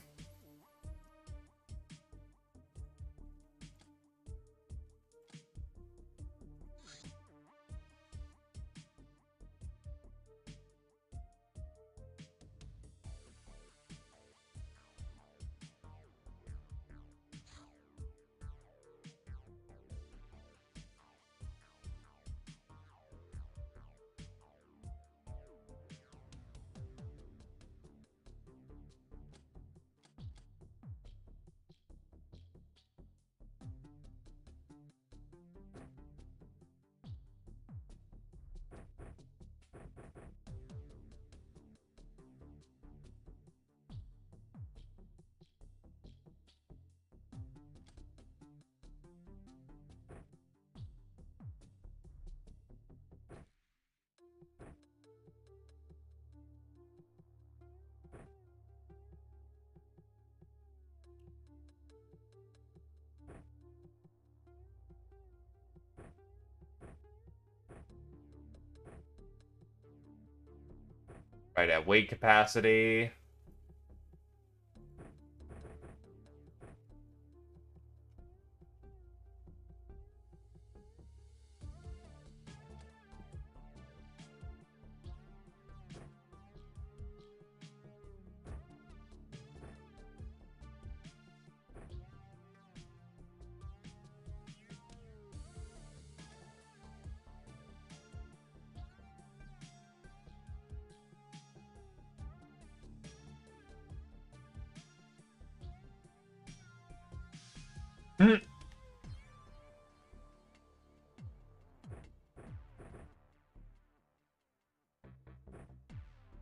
Right at weight capacity.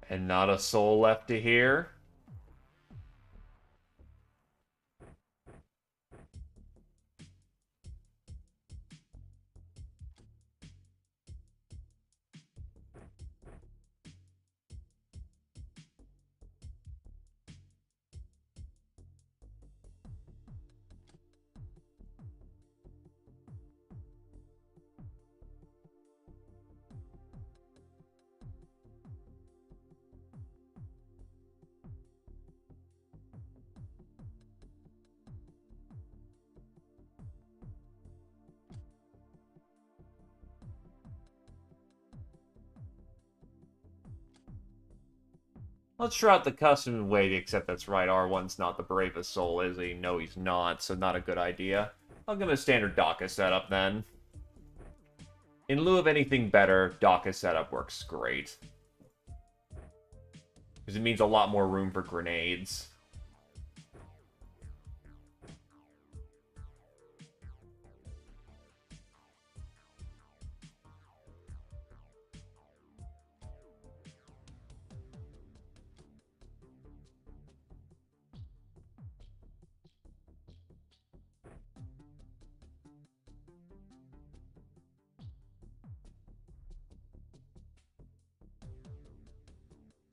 And not a soul left to hear. Let's try out the custom weight, except that's right, R1's not the bravest soul, is he? No, he's not, so not a good idea. I'll give him a standard DACA setup, then. In lieu of anything better, Daka's setup works great. Because it means a lot more room for grenades.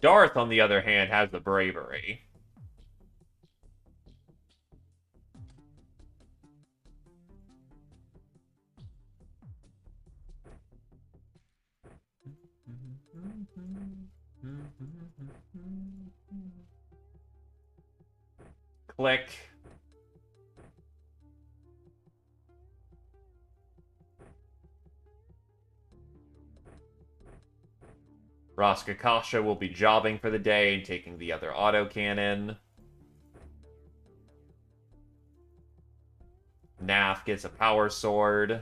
Darth, on the other hand, has the bravery. Click. Raskakasha will be jobbing for the day and taking the other autocannon. Naf gets a power sword.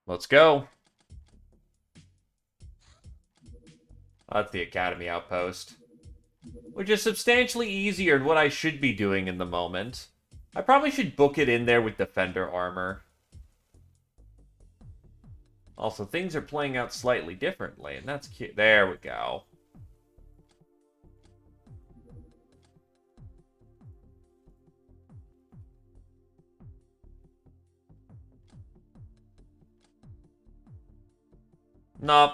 Let's go. That's the Academy outpost. Which is substantially easier than what I should be doing in the moment. I probably should book it in there with Defender armor. Also, things are playing out slightly differently, and that's cute. There we go. Nope.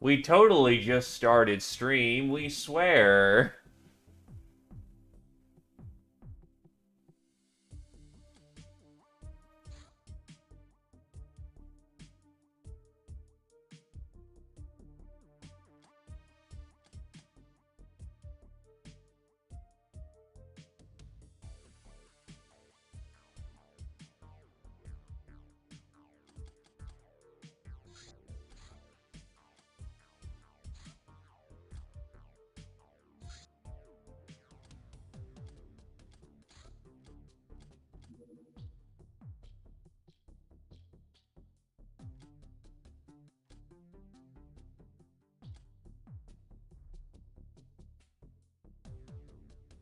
We totally just started stream, we swear.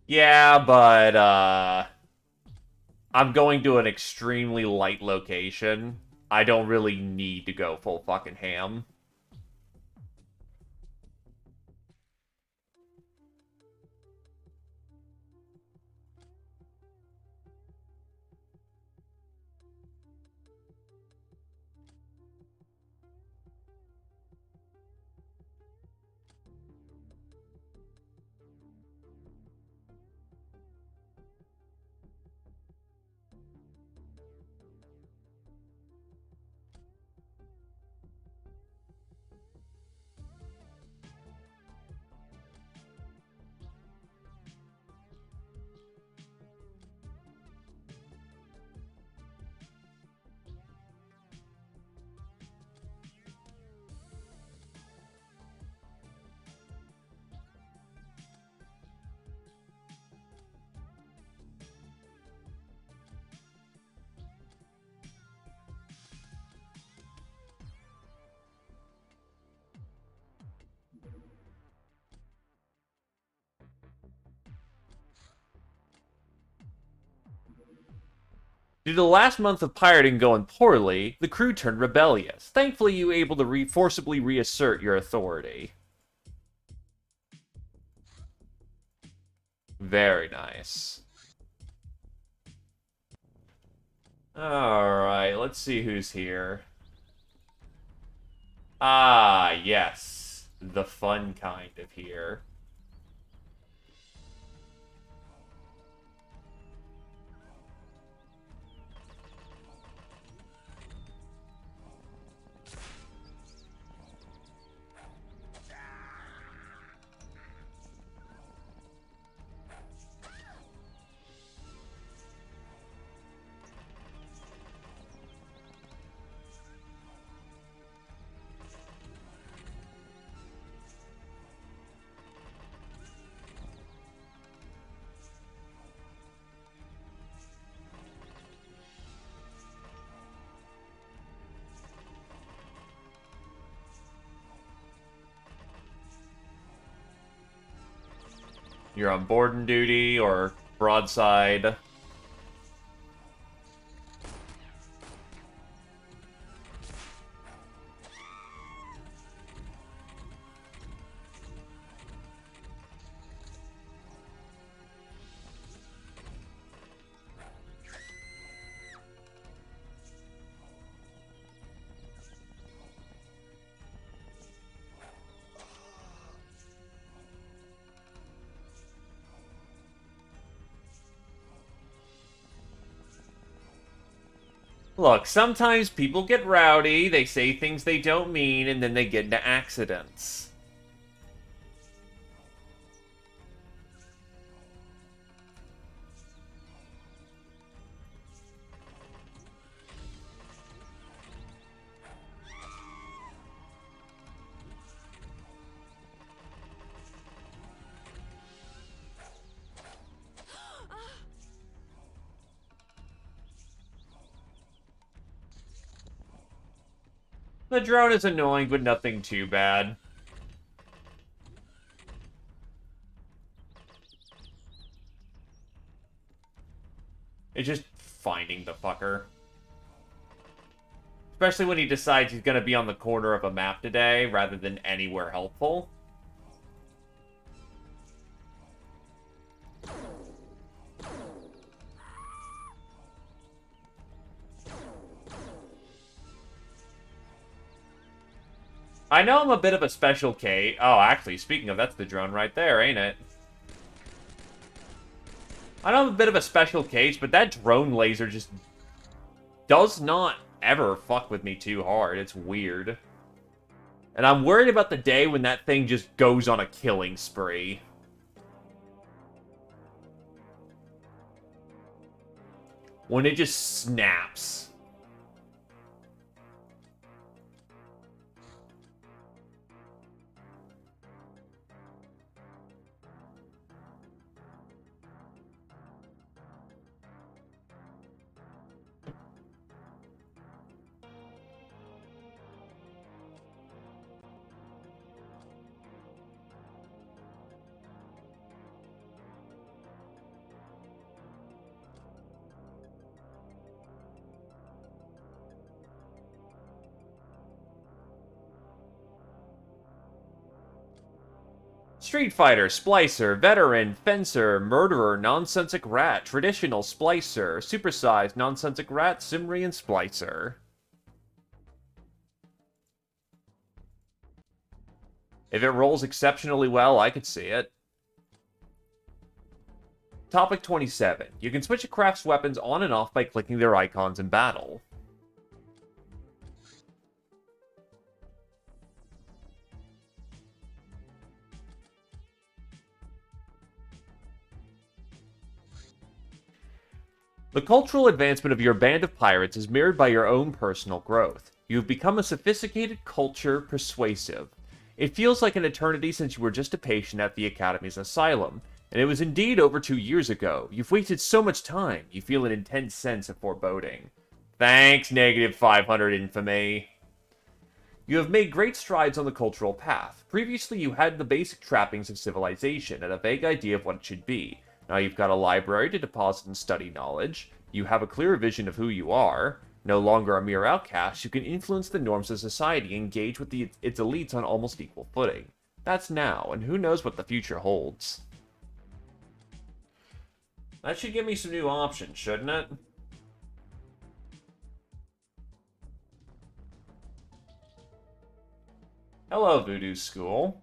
Yeah, but, I'm going to an extremely light location. I don't really need to go full fucking ham. Due to the last month of pirating going poorly, the crew turned rebellious. Thankfully, you were able to forcibly reassert your authority. Very nice. Alright, let's see who's here. Ah, yes. the fun kind of here. You're on boarding duty or broadside. Look, sometimes people get rowdy, they say things they don't mean, and then they get into accidents. The drone is annoying, but nothing too bad. It's just finding the fucker. Especially when he decides he's gonna be on the corner of a map today, rather than anywhere helpful. I know I'm a bit of a special case. Oh, actually, speaking of, that's the drone right there, ain't it? I know I'm a bit of a special case, but that drone laser just does not ever fuck with me too hard. It's weird. And I'm worried about the day when that thing just goes on a killing spree. When it just snaps. Street Fighter, Splicer, Veteran, Fencer, Murderer, Nonsensic Rat, Traditional, Splicer, Supersized, Nonsensic Rat, Simri, and Splicer. If it rolls exceptionally well, I could see it. Topic 27. You can switch a craft's weapons on and off by clicking their icons in battle. The cultural advancement of your band of pirates is mirrored by your own personal growth. You have become a sophisticated culture persuasive. It feels like an eternity since you were just a patient at the Academy's asylum, and it was indeed over 2 years ago. You've wasted so much time, you feel an intense sense of foreboding. Thanks, negative 500 infamy. You have made great strides on the cultural path. Previously, you had the basic trappings of civilization and a vague idea of what it should be. Now you've got a library to deposit and study knowledge. You have a clearer vision of who you are. No longer a mere outcast, you can influence the norms of society and engage with its elites on almost equal footing. That's now, and who knows what the future holds. That should give me some new options, shouldn't it? Hello, Voodoo School.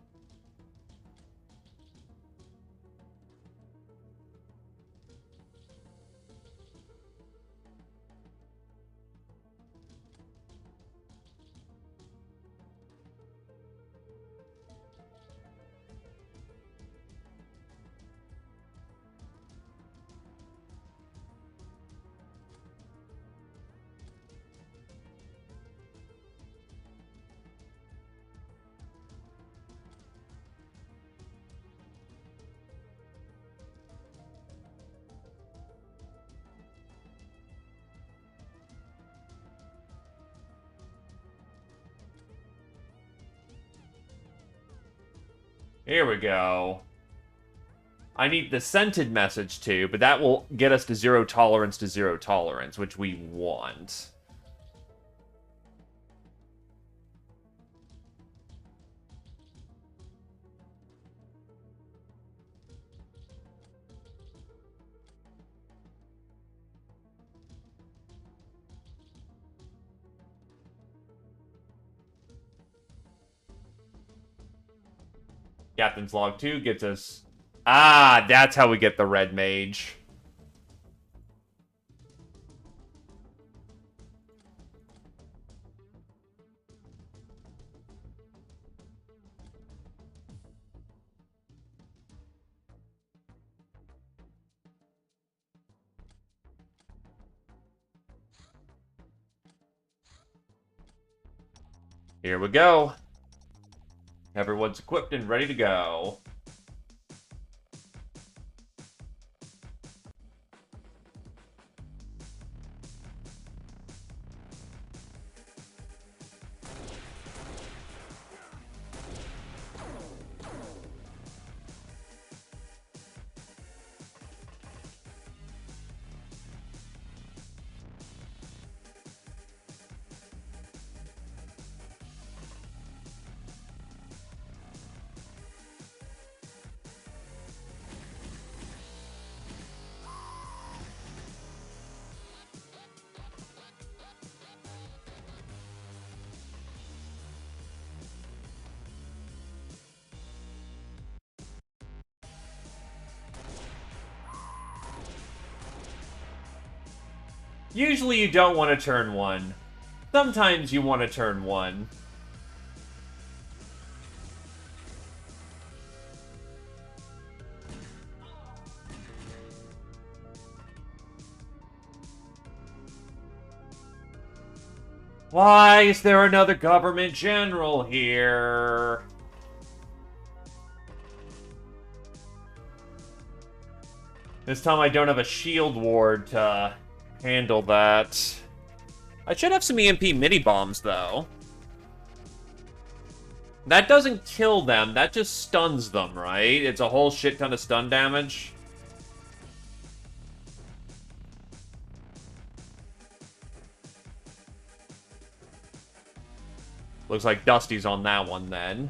Here we go. I need the scented message too, but that will get us to zero tolerance, which we want. Captain's Log 2 gets us... Ah, that's how we get the red mage. Here we go. Everyone's equipped and ready to go. Usually you don't want to turn one. Sometimes you want to turn one. Why is there another government general here? This time I don't have a shield ward to handle that. I should have some EMP mini-bombs, though. That doesn't kill them, that just stuns them, right? It's a whole shit ton of stun damage. Looks like Dusty's on that one, then.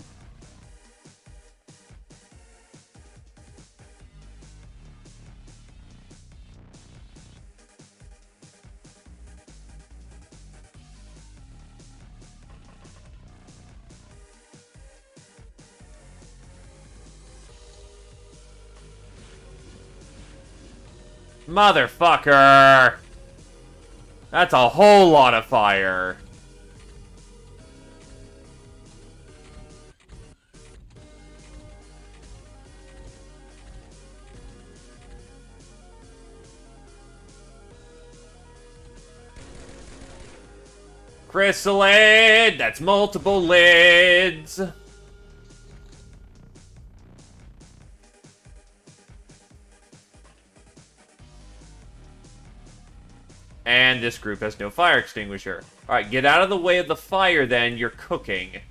Motherfucker! That's a whole lot of fire. Chrysalid! That's multiple lids! And this group has no fire extinguisher. Alright, get out of the way of the fire then, you're cooking.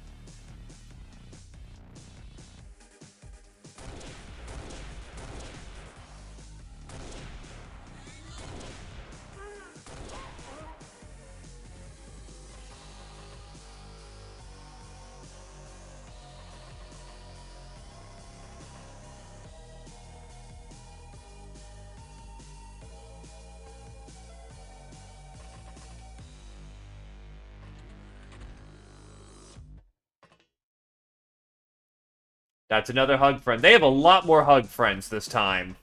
That's another hug friend. They have a lot more hug friends this time.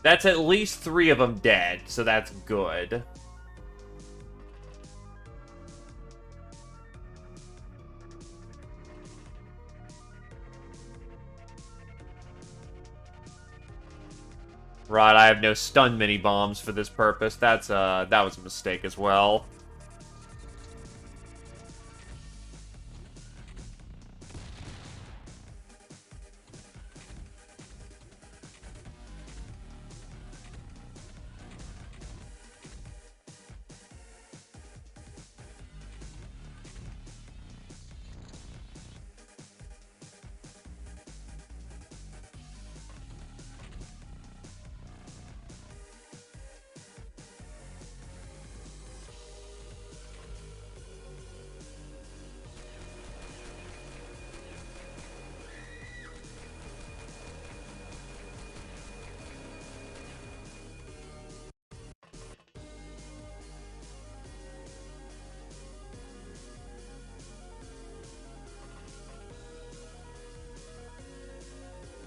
That's at least 3 of them dead, so that's good. Right, I have no stun mini bombs for this purpose. That was a mistake as well.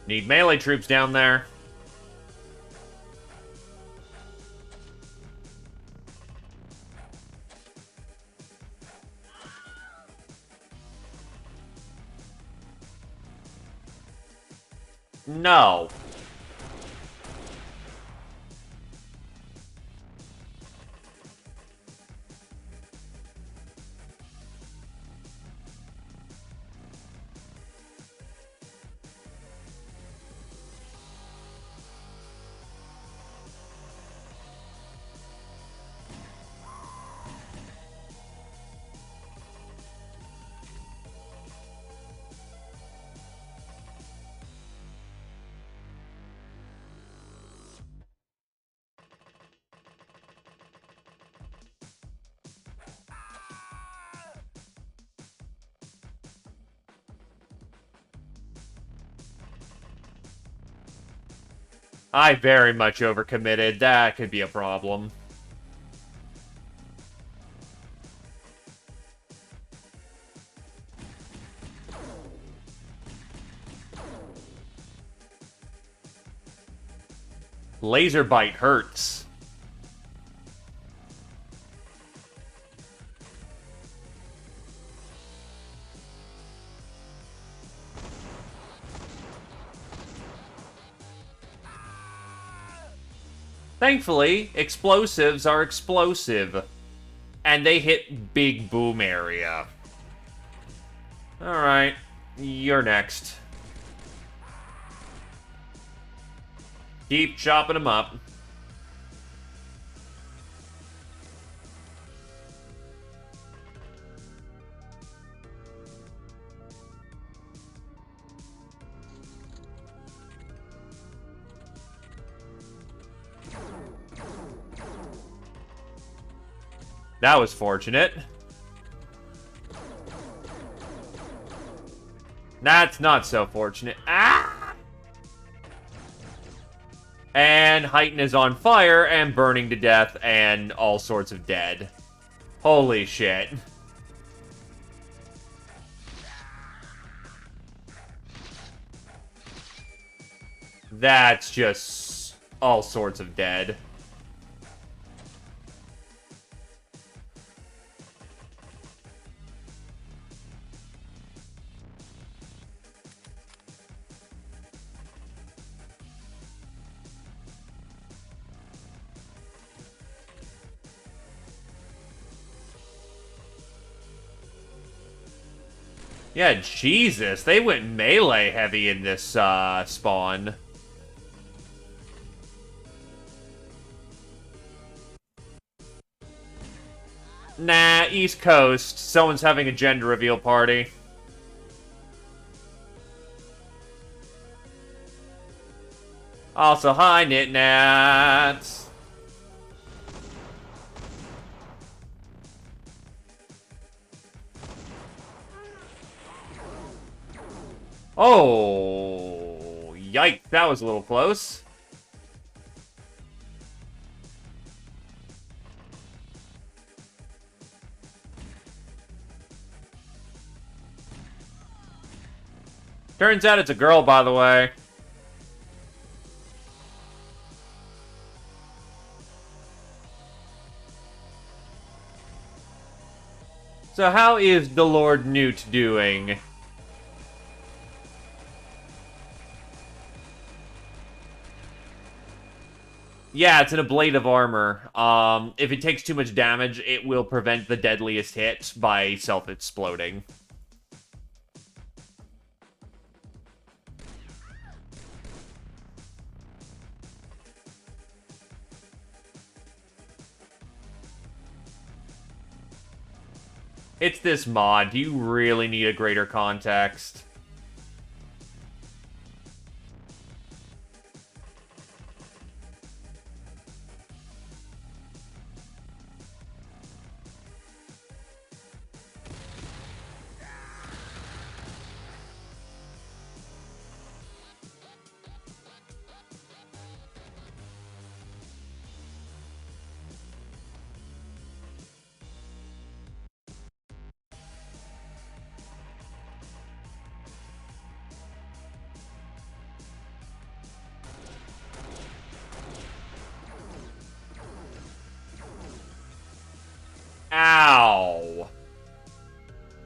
Need melee troops down there. No. I very much overcommitted. That could be a problem. Laser bite hurts. Thankfully, explosives are explosive. And they hit big boom area. Alright, you're next. Keep chopping them up. That was fortunate. That's not so fortunate. Ah! And Heighten is on fire and burning to death and all sorts of dead. Holy shit. That's just all sorts of dead. Yeah, Jesus, they went melee heavy in this spawn. Nah, East Coast. Someone's having a gender reveal party. Also, hi, Knit-Nats. Oh, yikes, that was a little close. Turns out it's a girl, by the way. So how is the Lord Newt doing? Yeah, it's in a blade of armor. If it takes too much damage, it will prevent the deadliest hit by self-exploding. It's this mod. Do you really need a greater context? Ow.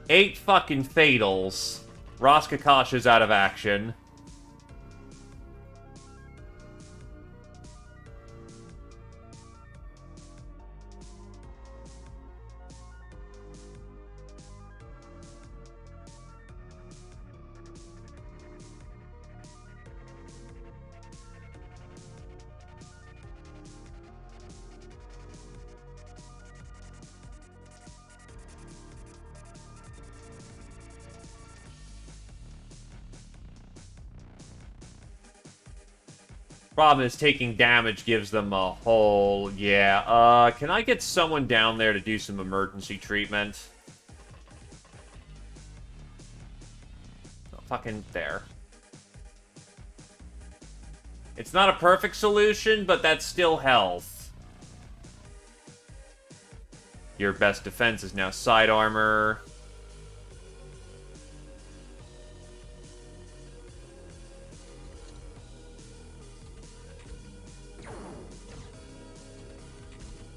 8 fucking fatals. Roskakasha's out of action. Problem is, taking damage gives them a whole... Yeah, can I get someone down there to do some emergency treatment? Oh, fucking there. It's not a perfect solution, but that's still health. Your best defense is now side armor.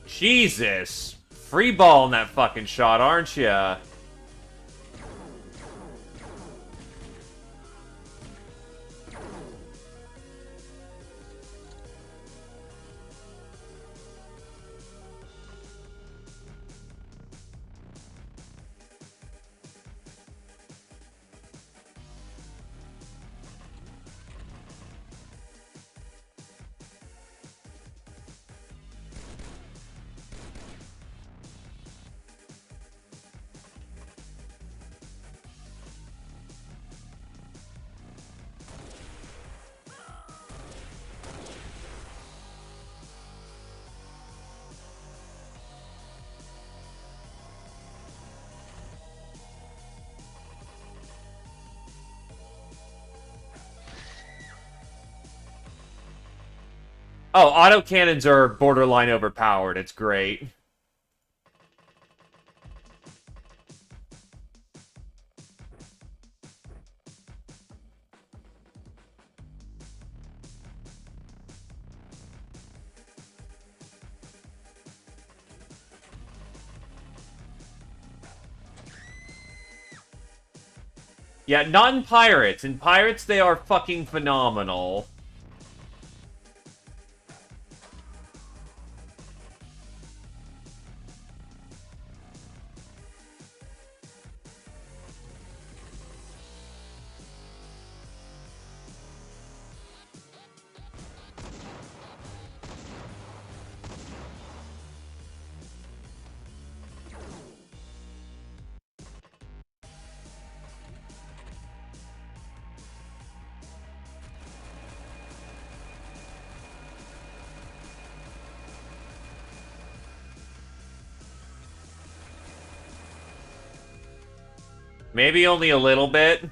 Jesus! Free ball in that fucking shot, aren't ya? Oh, autocannons are borderline overpowered. It's great. Yeah, not in Pirates. In Pirates, they are fucking phenomenal. Maybe only a little bit.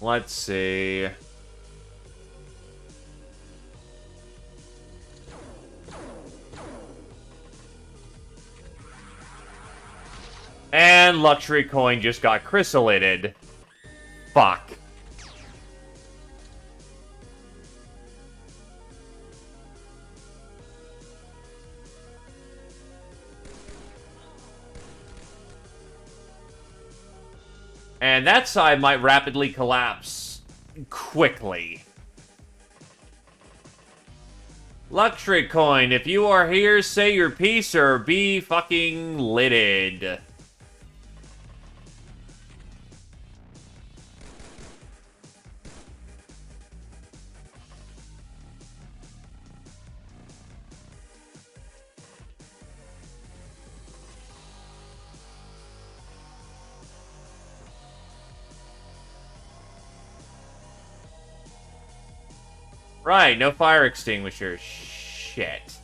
Let's see. And Luxury Coin just got chrysalidated. Fuck. And that side might rapidly collapse quickly. Luxury Coin, if you are here, say your piece or be fucking lidded. Right, no fire extinguisher. Shit.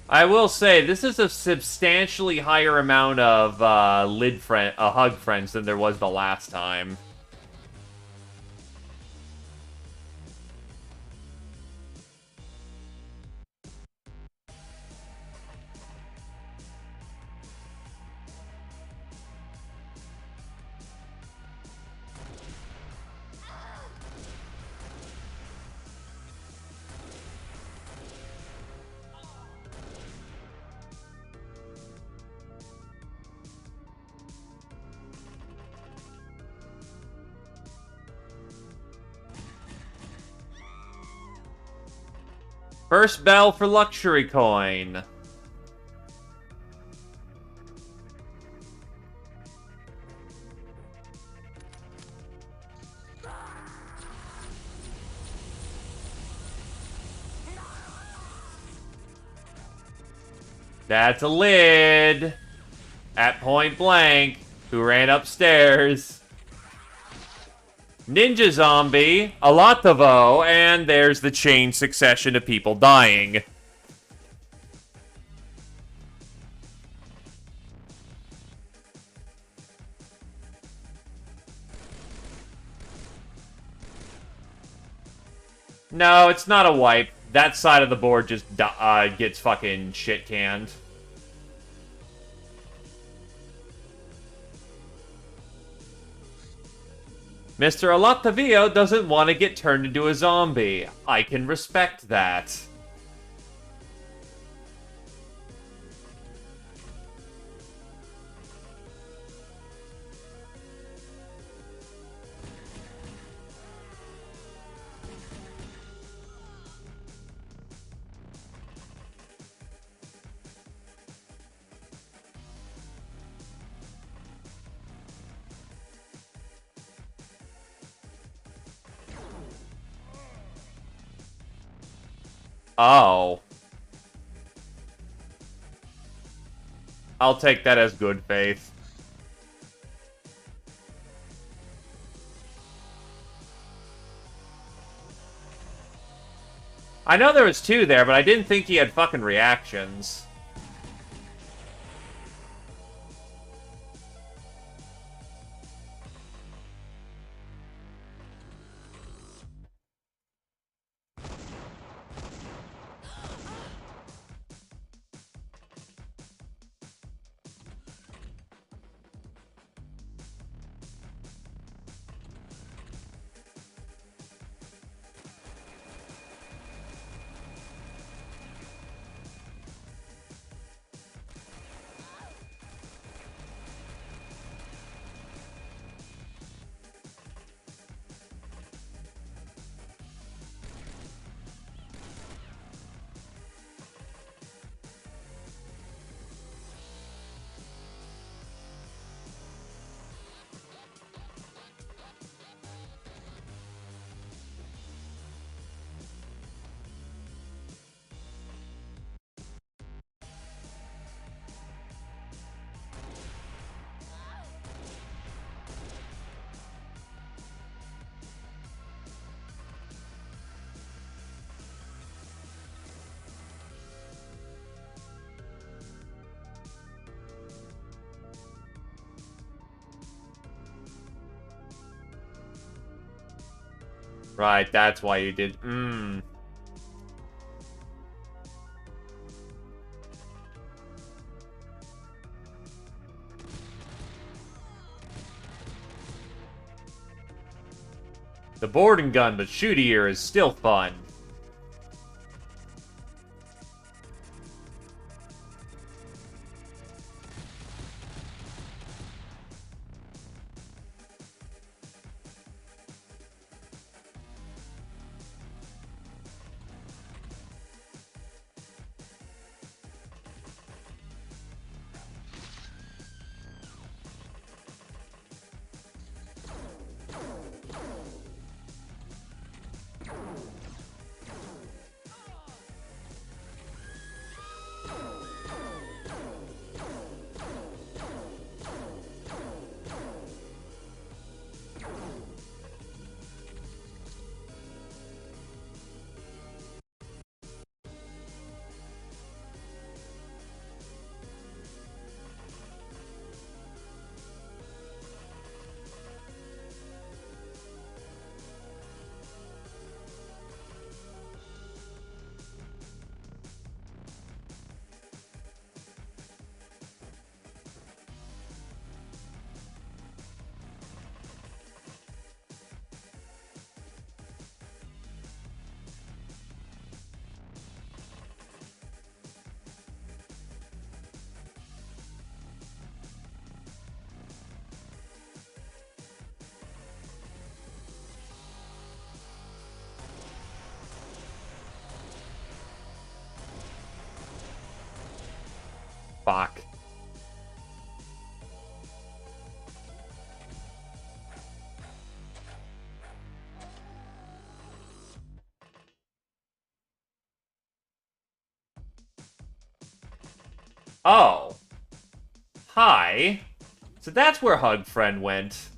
I will say, this is a substantially higher amount of hug friends than there was the last time. First bell for Luxury Coin. That's a lid. At point blank. Who ran upstairs? Ninja Zombie, Alatovo, and there's the chain succession of people dying. No, it's not a wipe. That side of the board just gets fucking shit canned. Mr. Alatavio doesn't want to get turned into a zombie. I can respect that. Oh. I'll take that as good faith. I know there was 2 there, but I didn't think he had fucking reactions. Right, that's why you did. The boarding gun, but shootier is still fun. Fuck. Oh. Hi. So that's where Hug Friend went.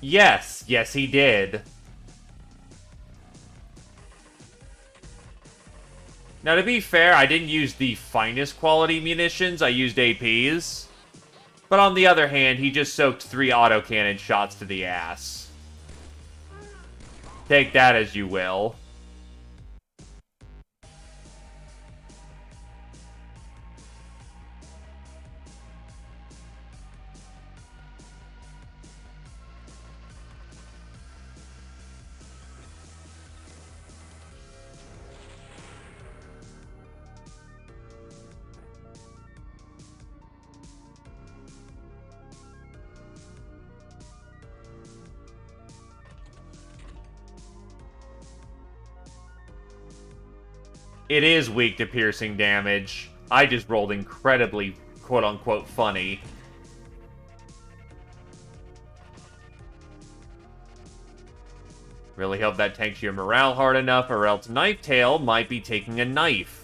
Yes, yes he did. Now to be fair, I didn't use the finest quality munitions, I used APs. But on the other hand, he just soaked 3 autocannon shots to the ass. Take that as you will. It is weak to piercing damage. I just rolled incredibly, quote-unquote, funny. Really hope that tanks your morale hard enough, or else Knife Tail might be taking a knife.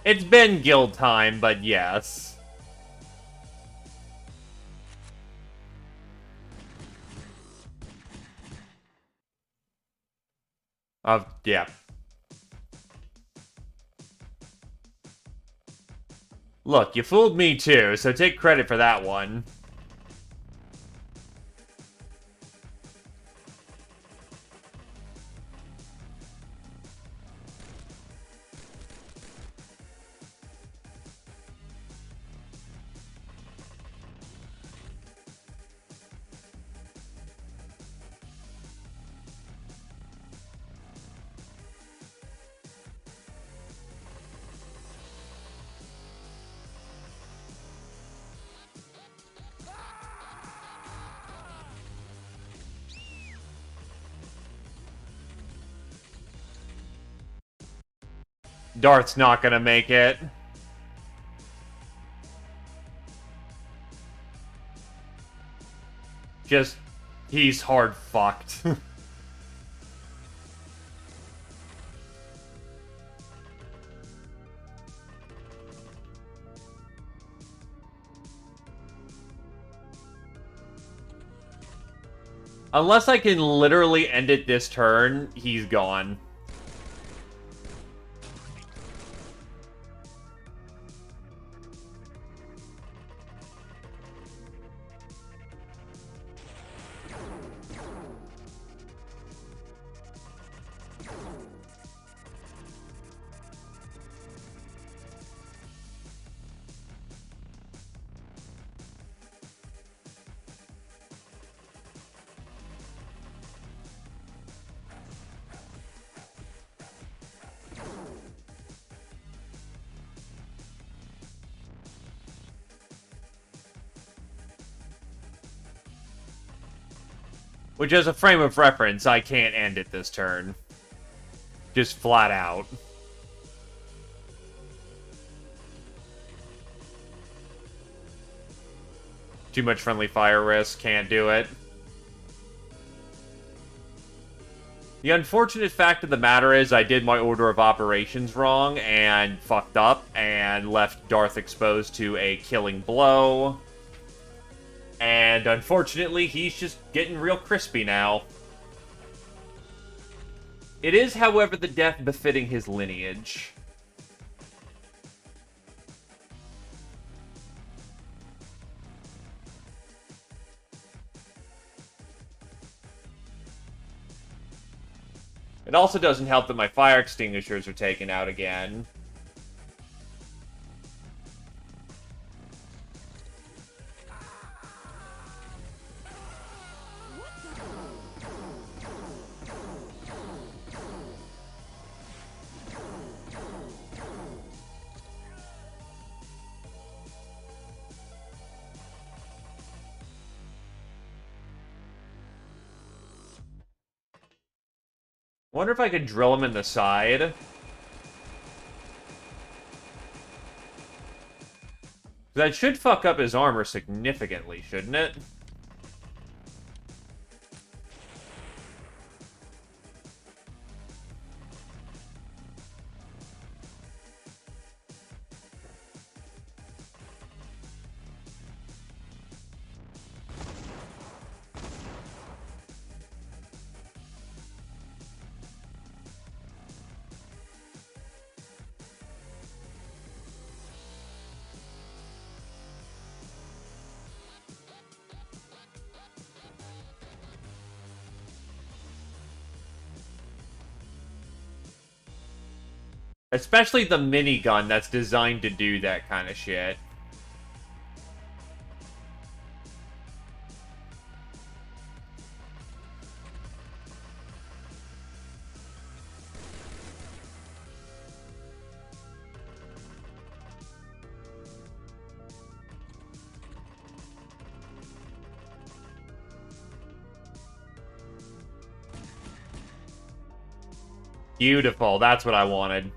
It's been guild time, but yes. Yeah. Look, you fooled me too, so take credit for that one. Darth's not gonna make it. Just, he's hard fucked. Unless I can literally end it this turn, he's gone. Which, as a frame of reference, I can't end it this turn. Just flat out. Too much friendly fire risk, can't do it. The unfortunate fact of the matter is I did my order of operations wrong and fucked up and left Darth exposed to a killing blow. And unfortunately, he's just getting real crispy now. It is, however, the death befitting his lineage. It also doesn't help that my fire extinguishers are taken out again. Wonder if I could drill him in the side. That should fuck up his armor significantly, shouldn't it? Especially the minigun that's designed to do that kind of shit. Beautiful, that's what I wanted.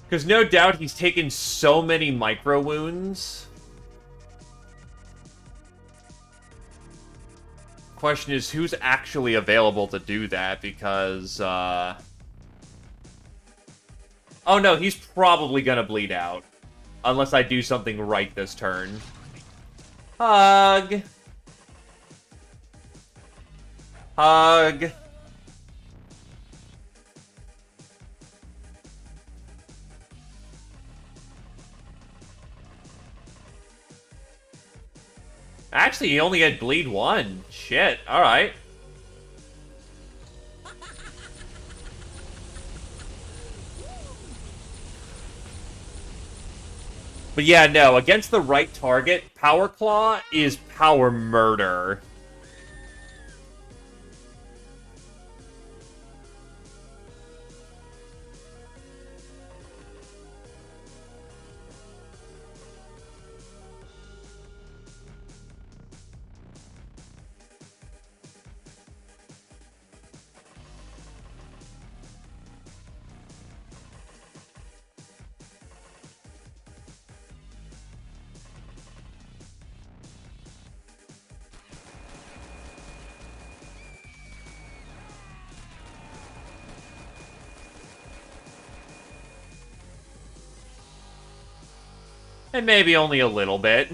Because no doubt he's taken so many micro wounds. Question is, who's actually available to do that? Because, oh no, he's probably gonna bleed out. Unless I do something right this turn. Hug! Hug! Actually, he only had bleed 1. Shit, alright. But yeah, no, against the right target, Power Claw is power murder. And maybe only a little bit.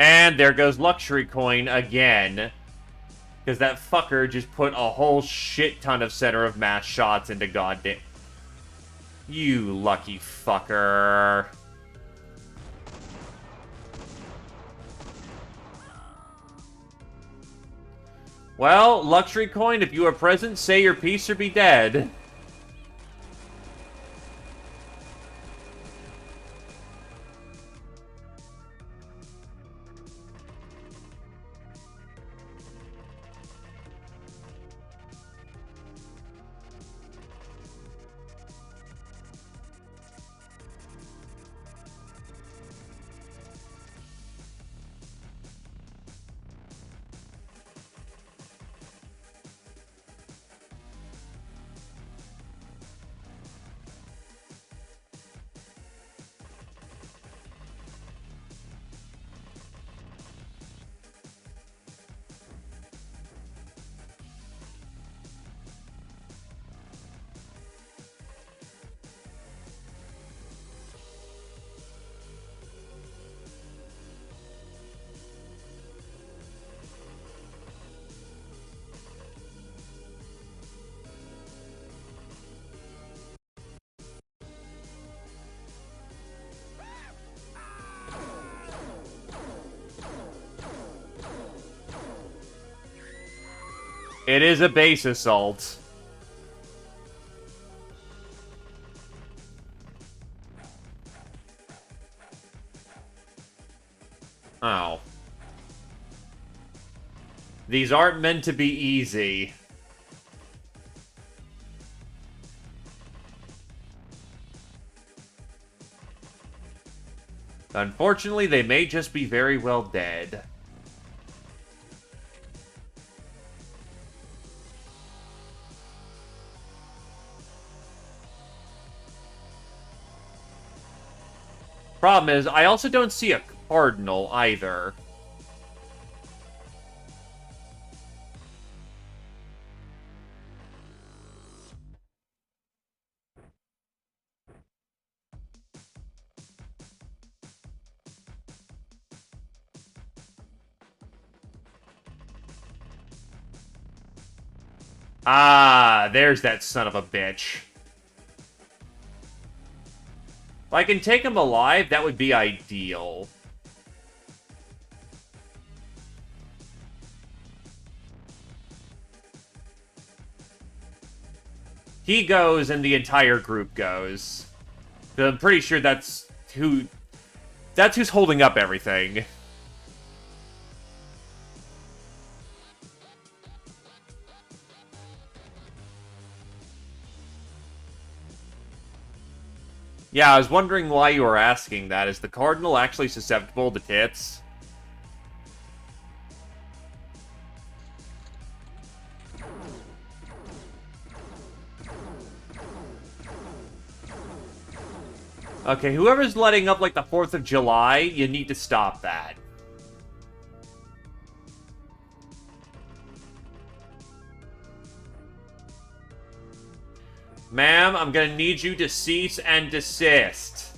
And there goes Luxury Coin again. Because that fucker just put a whole shit ton of center of mass shots into goddamn... You lucky fucker. Well, Luxury Coin, if you are present, say your piece or be dead. It is a base assault. Oh. These aren't meant to be easy. Unfortunately, they may just be very well dead. Problem is, I also don't see a cardinal either. Ah, there's that son of a bitch. If I can take him alive, that would be ideal. He goes, and the entire group goes. I'm pretty sure that's who's holding up everything. Yeah, I was wondering why you were asking that. Is the Cardinal actually susceptible to tits? Okay, whoever's letting up like the 4th of July, you need to stop that. Ma'am, I'm gonna need you to cease and desist.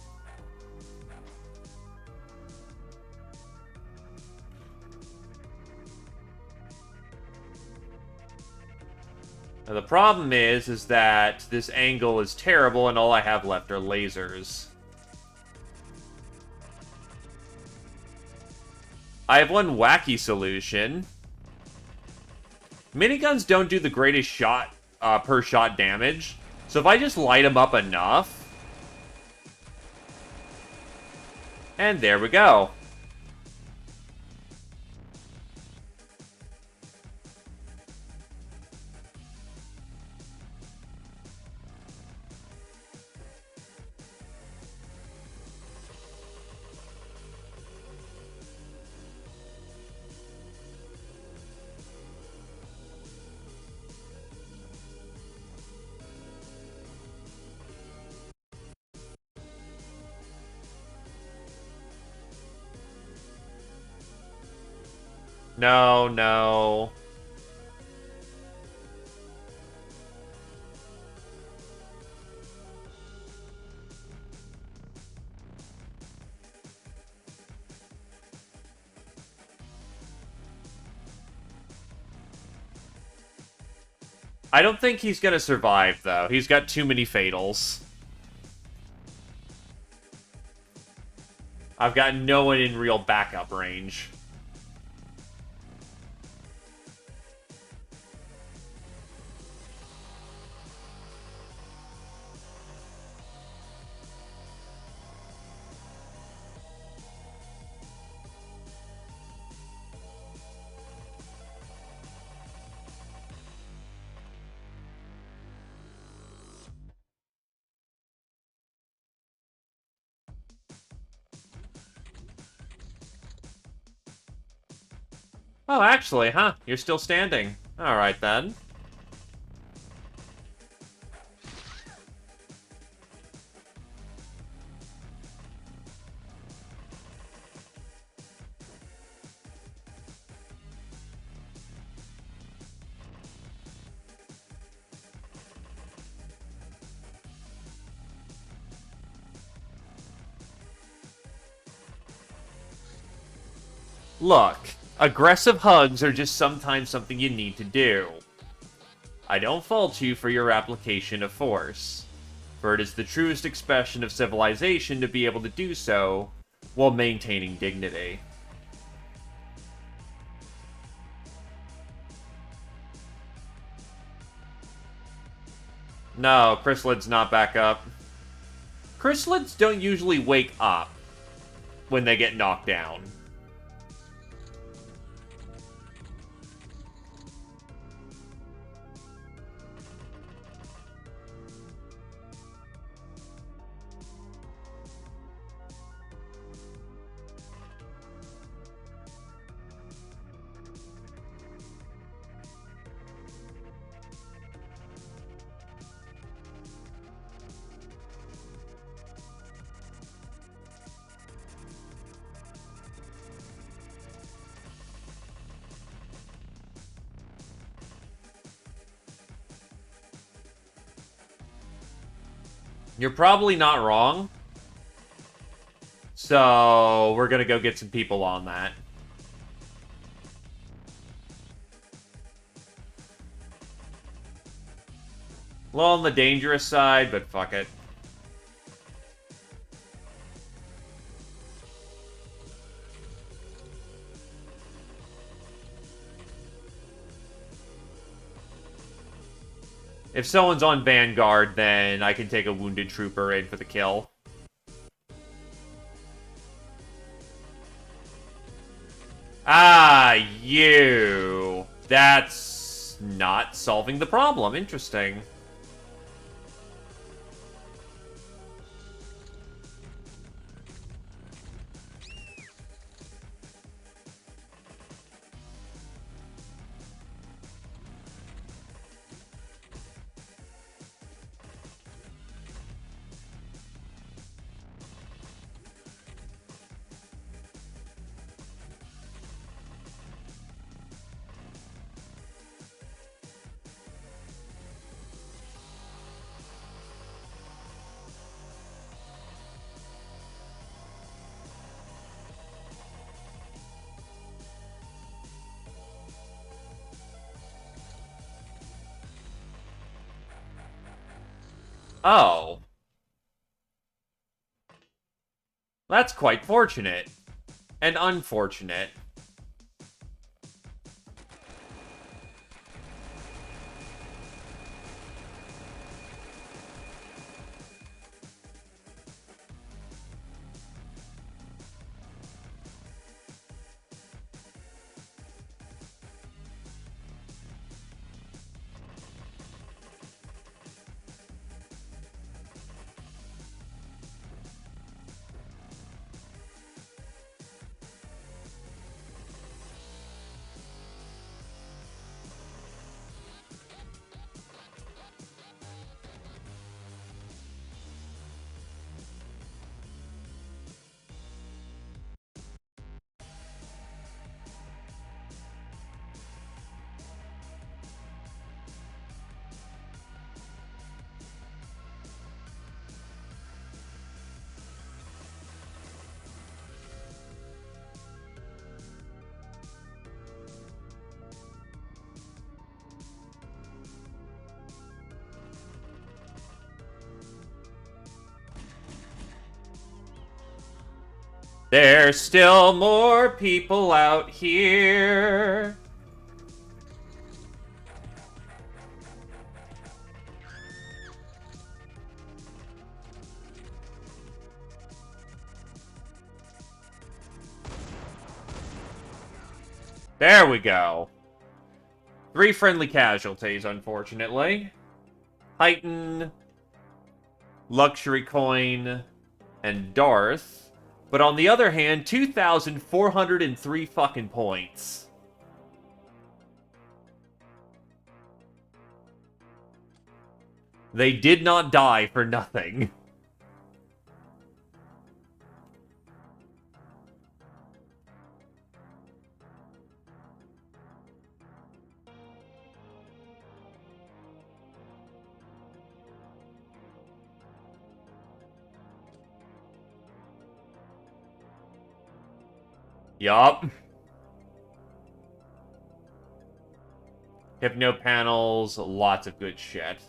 Now, the problem is that this angle is terrible and all I have left are lasers. I have one wacky solution. Miniguns don't do the greatest shot per shot damage, so if I just light them up enough... And there we go. No, no. I don't think he's gonna survive, though. He's got too many fatals. I've got no one in real backup range. Oh, actually, huh? You're still standing. Alright, then. Look, aggressive hugs are just sometimes something you need to do. I don't fault you for your application of force, for it is the truest expression of civilization to be able to do so while maintaining dignity. No, chrysalids not back up. Chrysalids don't usually wake up when they get knocked down. You're probably not wrong. So, we're gonna go get some people on that. A little on the dangerous side, but fuck it. If someone's on Vanguard, then I can take a wounded trooper in for the kill. Ah, you. That's not solving the problem. Interesting. Oh. That's quite fortunate. And unfortunate. There's still more people out here. There we go. 3 friendly casualties, unfortunately. Titan, Luxury Coin, and Darth. But on the other hand, 2,403 fucking points. They did not die for nothing. Yup. Hypno panels, lots of good shit.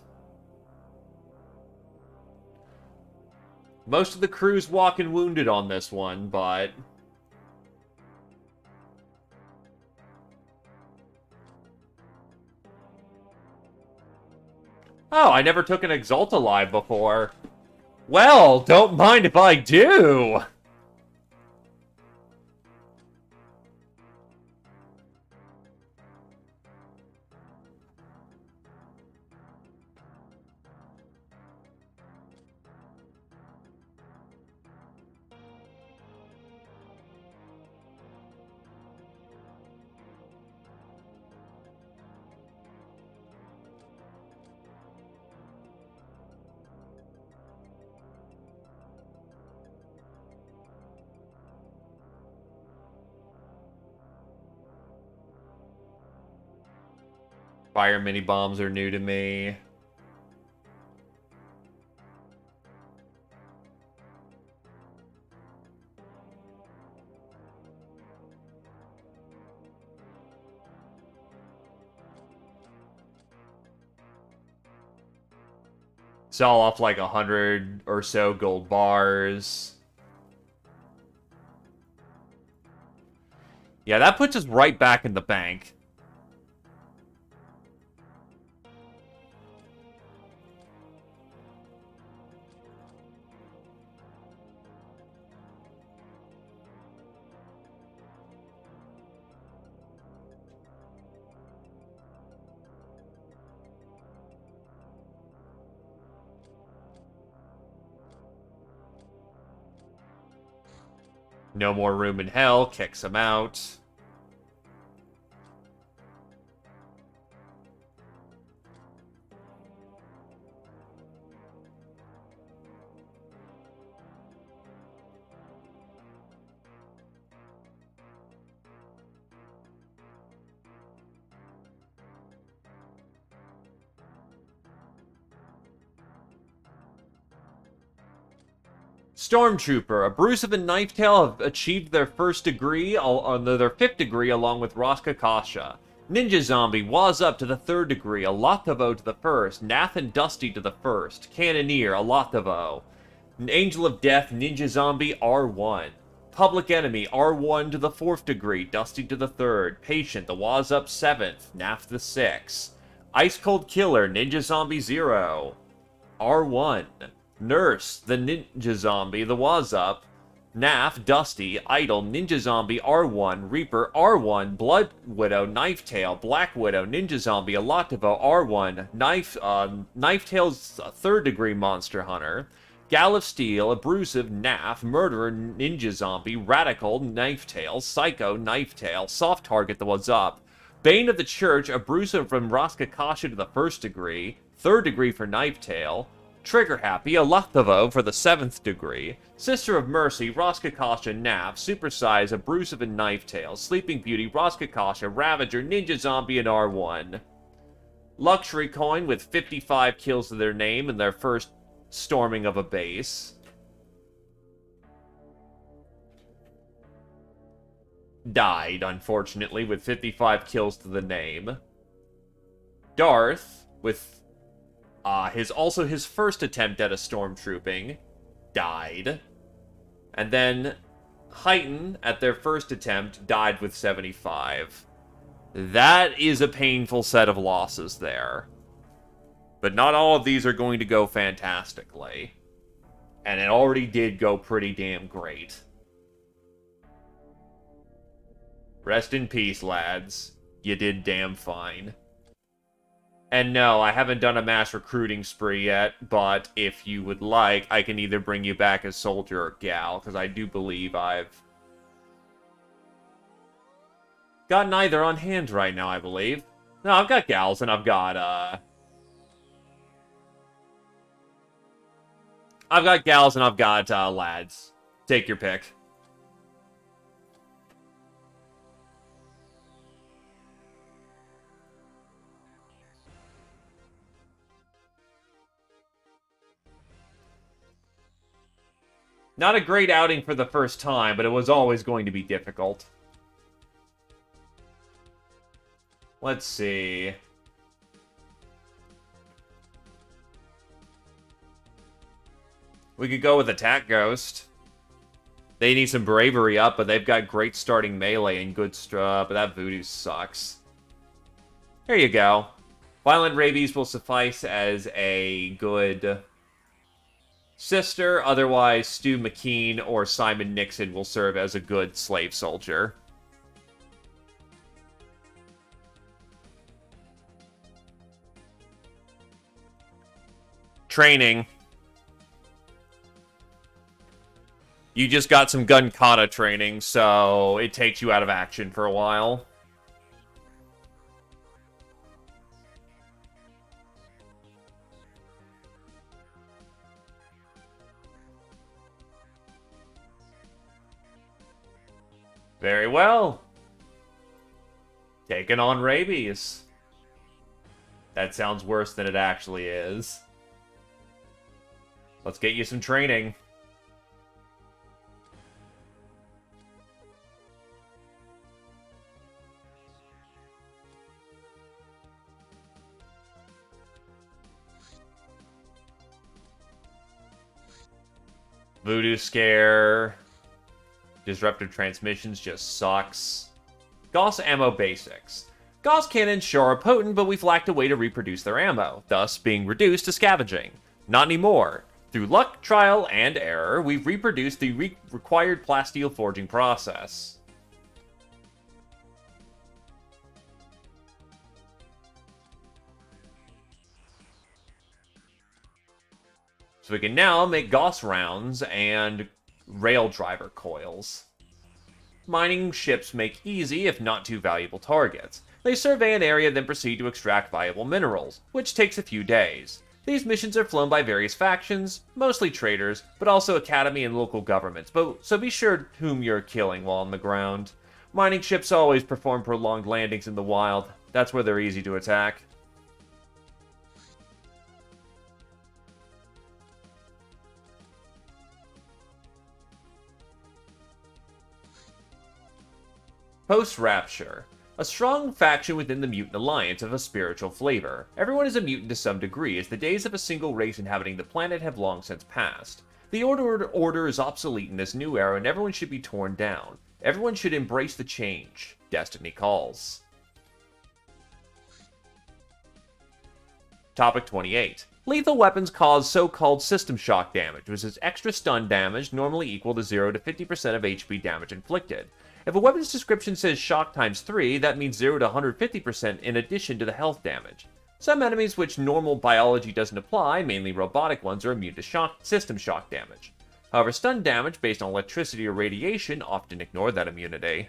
Most of the crew's walking wounded on this one, but... Oh, I never took an Exalt alive before. Well, don't mind if I do! Fire mini bombs are new to me. Sell off like 100 or so gold bars. Yeah, that puts us right back in the bank. No more room in hell, kicks him out. Stormtrooper, Abrasive and Knifetail have achieved their first degree, their fifth degree, along with Roskakasha. Ninja Zombie, Waz up to the third degree, Alatovo to the first, Nath and Dusty to the first, Cannoneer, Alatovo. Angel of Death, Ninja Zombie, R1. Public Enemy, R1 to the fourth degree, Dusty to the third, Patient, the Waz up seventh, Nath the sixth. Ice Cold Killer, Ninja Zombie 0, R1. Nurse, the Ninja Zombie, the Waz up, Nath, Dusty, Idol, Ninja Zombie, R1, Reaper, R1, Blood Widow, Knifetail, Black Widow, Ninja Zombie, Alatovo, R1, Knifetail's third degree Monster Hunter, Gal of Steel, Abrasive, Nath, Murderer, Ninja Zombie, Radical, Knifetail, Psycho, Knifetail, Soft Target, the Waz up, Bane of the Church, Abrasive from Roskakasha to the first degree, third degree for Knifetail, Trigger Happy, Alatovo for the 7th degree, Sister of Mercy, Roskakasha, Nath, Supersize, Abrasive and Knifetail, Sleeping Beauty, Roskakasha, Ravager, Ninja Zombie, and R1. Luxury Coin with 55 kills to their name in their first storming of a base. Died, unfortunately, with 55 kills to the name. Darth, with his first attempt at a stormtrooping, died. And then Heighten, at their first attempt, died with 75. That is a painful set of losses there. But not all of these are going to go fantastically. And it already did go pretty damn great. Rest in peace, lads. You did damn fine. And no, I haven't done a mass recruiting spree yet, but if you would like, I can either bring you back as soldier or gal, because I do believe I've got neither on hand right now, I believe. No, I've got gals, and I've got lads. Take your pick. Not a great outing for the first time, but it was always going to be difficult. Let's see. We could go with Attack Ghost. They need some bravery up, but they've got great starting melee and good stuff, but that voodoo sucks. Here you go. Violent rabies will suffice as a good sister, otherwise Stu McKean or Simon Nixon will serve as a good slave soldier. Training. You just got some gun kata training, so it takes you out of action for a while. Very well. Taking on rabies. That sounds worse than it actually is. Let's get you some training. Voodoo Scare. Disruptive Transmissions just sucks. Gauss Ammo Basics. Gauss cannons sure are potent, but we've lacked a way to reproduce their ammo, thus being reduced to scavenging. Not anymore. Through luck, trial, and error, we've reproduced the required plasteel forging process. So we can now make Gauss rounds and rail driver coils. Mining ships make easy, if not too valuable targets. They survey an area, then proceed to extract valuable minerals, which takes a few days. These missions are flown by various factions, mostly traders, but also academy and local governments, so be sure whom you're killing while on the ground. Mining ships always perform prolonged landings in the wild. That's where they're easy to attack. Post-Rapture. A strong faction within the Mutant Alliance of a spiritual flavor. Everyone is a mutant to some degree, as the days of a single race inhabiting the planet have long since passed. The order is obsolete in this new era, and everyone should be torn down. Everyone should embrace the change. Destiny calls. Topic 28. Lethal weapons cause so-called system shock damage, which is extra stun damage normally equal to 0 to 50% of HP damage inflicted. If a weapon's description says shock times 3, that means 0 to 150% in addition to the health damage. Some enemies which normal biology doesn't apply, mainly robotic ones, are immune to system shock damage. However, stun damage based on electricity or radiation often ignore that immunity.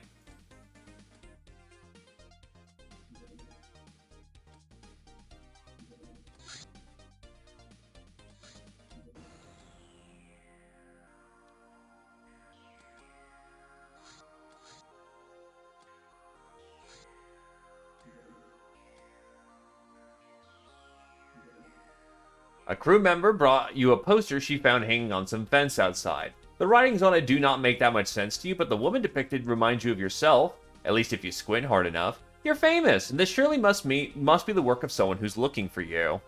A crew member brought you a poster she found hanging on some fence outside. The writings on it do not make that much sense to you, but the woman depicted reminds you of yourself, at least if you squint hard enough. You're famous, and this surely must be the work of someone who's looking for you.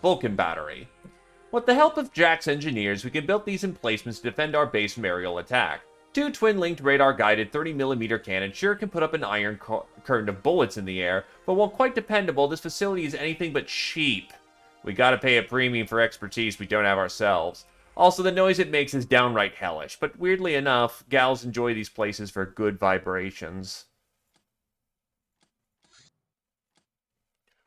Vulcan Battery. With the help of Jack's engineers, we can build these emplacements to defend our base from aerial attack. Two twin-linked radar-guided 30mm cannons sure can put up an iron curtain of bullets in the air, but while quite dependable, this facility is anything but cheap. We gotta pay a premium for expertise we don't have ourselves. Also, the noise it makes is downright hellish, but weirdly enough, gals enjoy these places for good vibrations.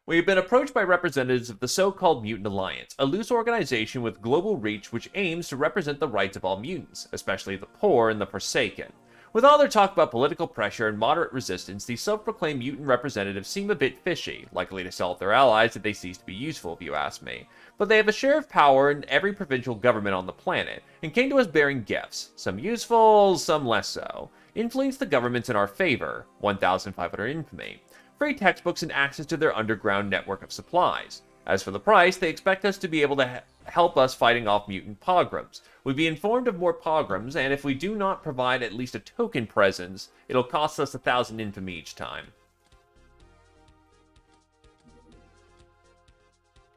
We have been approached by representatives of the so-called Mutant Alliance, a loose organization with global reach which aims to represent the rights of all mutants, especially the poor and the forsaken. With all their talk about political pressure and moderate resistance, these self-proclaimed mutant representatives seem a bit fishy, likely to sell off their allies if they cease to be useful, if you ask me. But they have a share of power in every provincial government on the planet, and came to us bearing gifts, some useful, some less so. Influence the governments in our favor, 1,500 infamy. Free textbooks and access to their underground network of supplies. As for the price, they expect us to be able to help us fighting off mutant pogroms. We'll be informed of more pogroms, and if we do not provide at least a token presence, it'll cost us 1,000 infamy each time.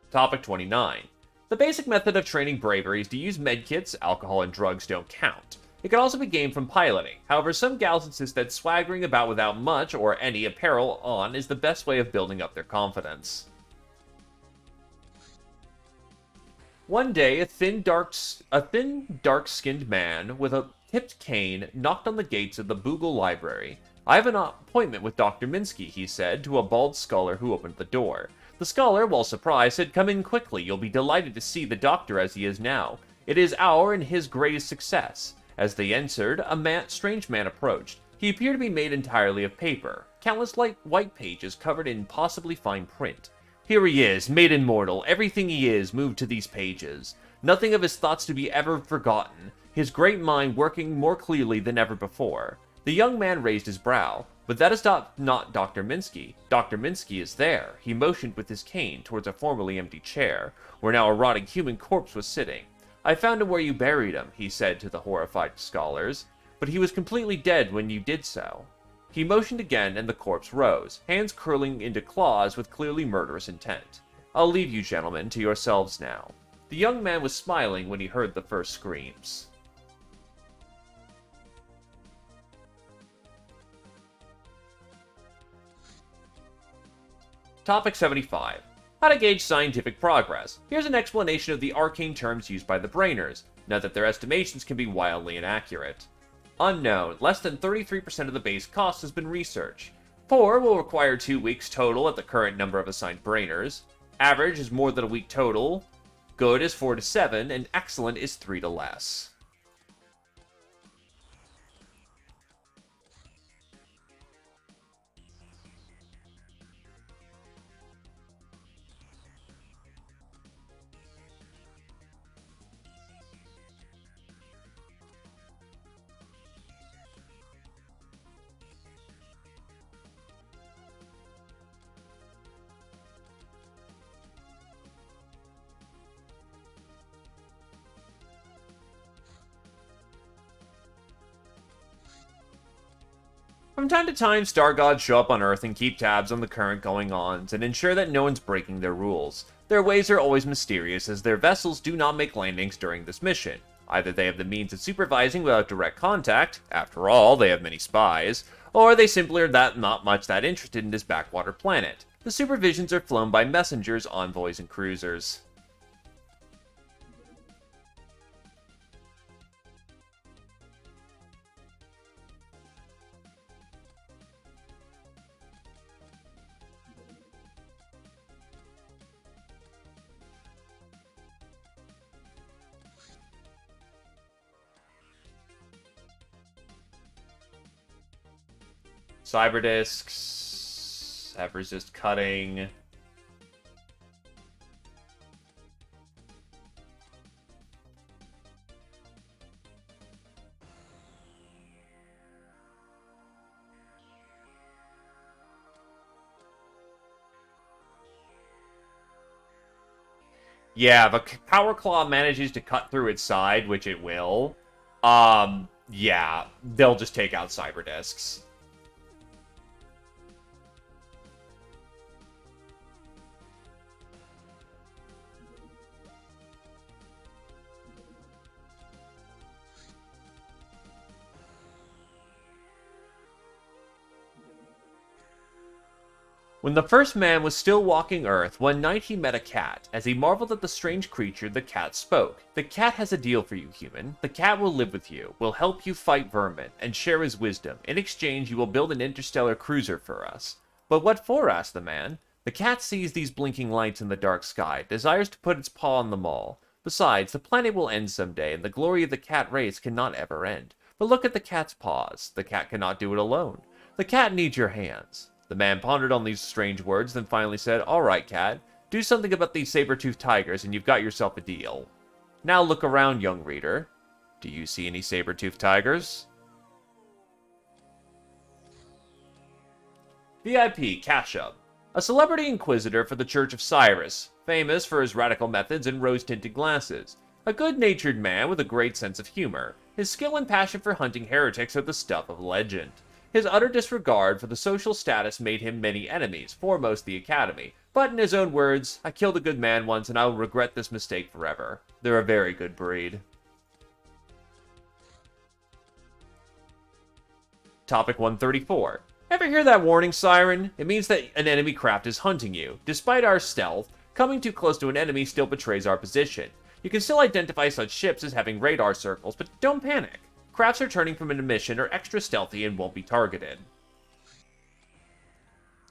Topic 29. The basic method of training bravery is to use medkits. Alcohol and drugs don't count. It can also be gained from piloting. However, some gals insist that swaggering about without much or any apparel on is the best way of building up their confidence. One day, a thin, dark-skinned man with a tipped cane knocked on the gates of the Boogle Library. "I have an appointment with Dr. Minsky," he said to a bald scholar who opened the door. The scholar, while surprised, said, "Come in quickly. You'll be delighted to see the doctor as he is now. It is our and his greatest success." As they entered, a strange man approached. He appeared to be made entirely of paper, countless light white pages covered in impossibly fine print. "Here he is, made immortal, everything he is moved to these pages. Nothing of his thoughts to be ever forgotten, his great mind working more clearly than ever before." The young man raised his brow. "But that is not Dr. Minsky. Dr. Minsky is there." He motioned with his cane towards a formerly empty chair, where now a rotting human corpse was sitting. "I found him where you buried him," he said to the horrified scholars, "but he was completely dead when you did so." He motioned again, and the corpse rose, hands curling into claws with clearly murderous intent. "I'll leave you, gentlemen, to yourselves now." The young man was smiling when he heard the first screams. Topic 75. How to gauge scientific progress. Here's an explanation of the arcane terms used by the brainers. Note that their estimations can be wildly inaccurate. Unknown. Less than 33% of the base cost has been researched. Poor will require 2 weeks total at the current number of assigned brainers. Average is more than a week total. Good is 4 to 7, and excellent is 3 to less. From time to time, star gods show up on Earth and keep tabs on the current going-ons and ensure that no one's breaking their rules. Their ways are always mysterious, as their vessels do not make landings during this mission. Either they have the means of supervising without direct contact, after all, they have many spies, or they simply are not much that interested in this backwater planet. The supervisions are flown by messengers, envoys, and cruisers. Cyber disks, have resist cutting. Yeah, if a power claw manages to cut through its side, which it will, yeah, they'll just take out cyber disks. When the first man was still walking Earth, one night he met a cat. As he marveled at the strange creature, the cat spoke. "The cat has a deal for you, human. The cat will live with you, will help you fight vermin, and share his wisdom. In exchange, you will build an interstellar cruiser for us." "But what for?" asked the man. "The cat sees these blinking lights in the dark sky, desires to put its paw on them all. Besides, the planet will end someday, and the glory of the cat race cannot ever end. But look at the cat's paws. The cat cannot do it alone. The cat needs your hands." The man pondered on these strange words, then finally said, "All right, cat. Do something about these saber-toothed tigers, and you've got yourself a deal." Now look around, young reader. Do you see any saber-toothed tigers? VIP Kashyap, a celebrity inquisitor for the Church of Cyrus, famous for his radical methods and rose-tinted glasses. A good-natured man with a great sense of humor. His skill and passion for hunting heretics are the stuff of legend. His utter disregard for the social status made him many enemies, foremost the Academy. But in his own words, "I killed a good man once and I will regret this mistake forever." They're a very good breed. Topic 134. Ever hear that warning siren? It means that an enemy craft is hunting you. Despite our stealth, coming too close to an enemy still betrays our position. You can still identify such ships as having radar circles, but don't panic. Crafts returning from an mission are extra stealthy and won't be targeted.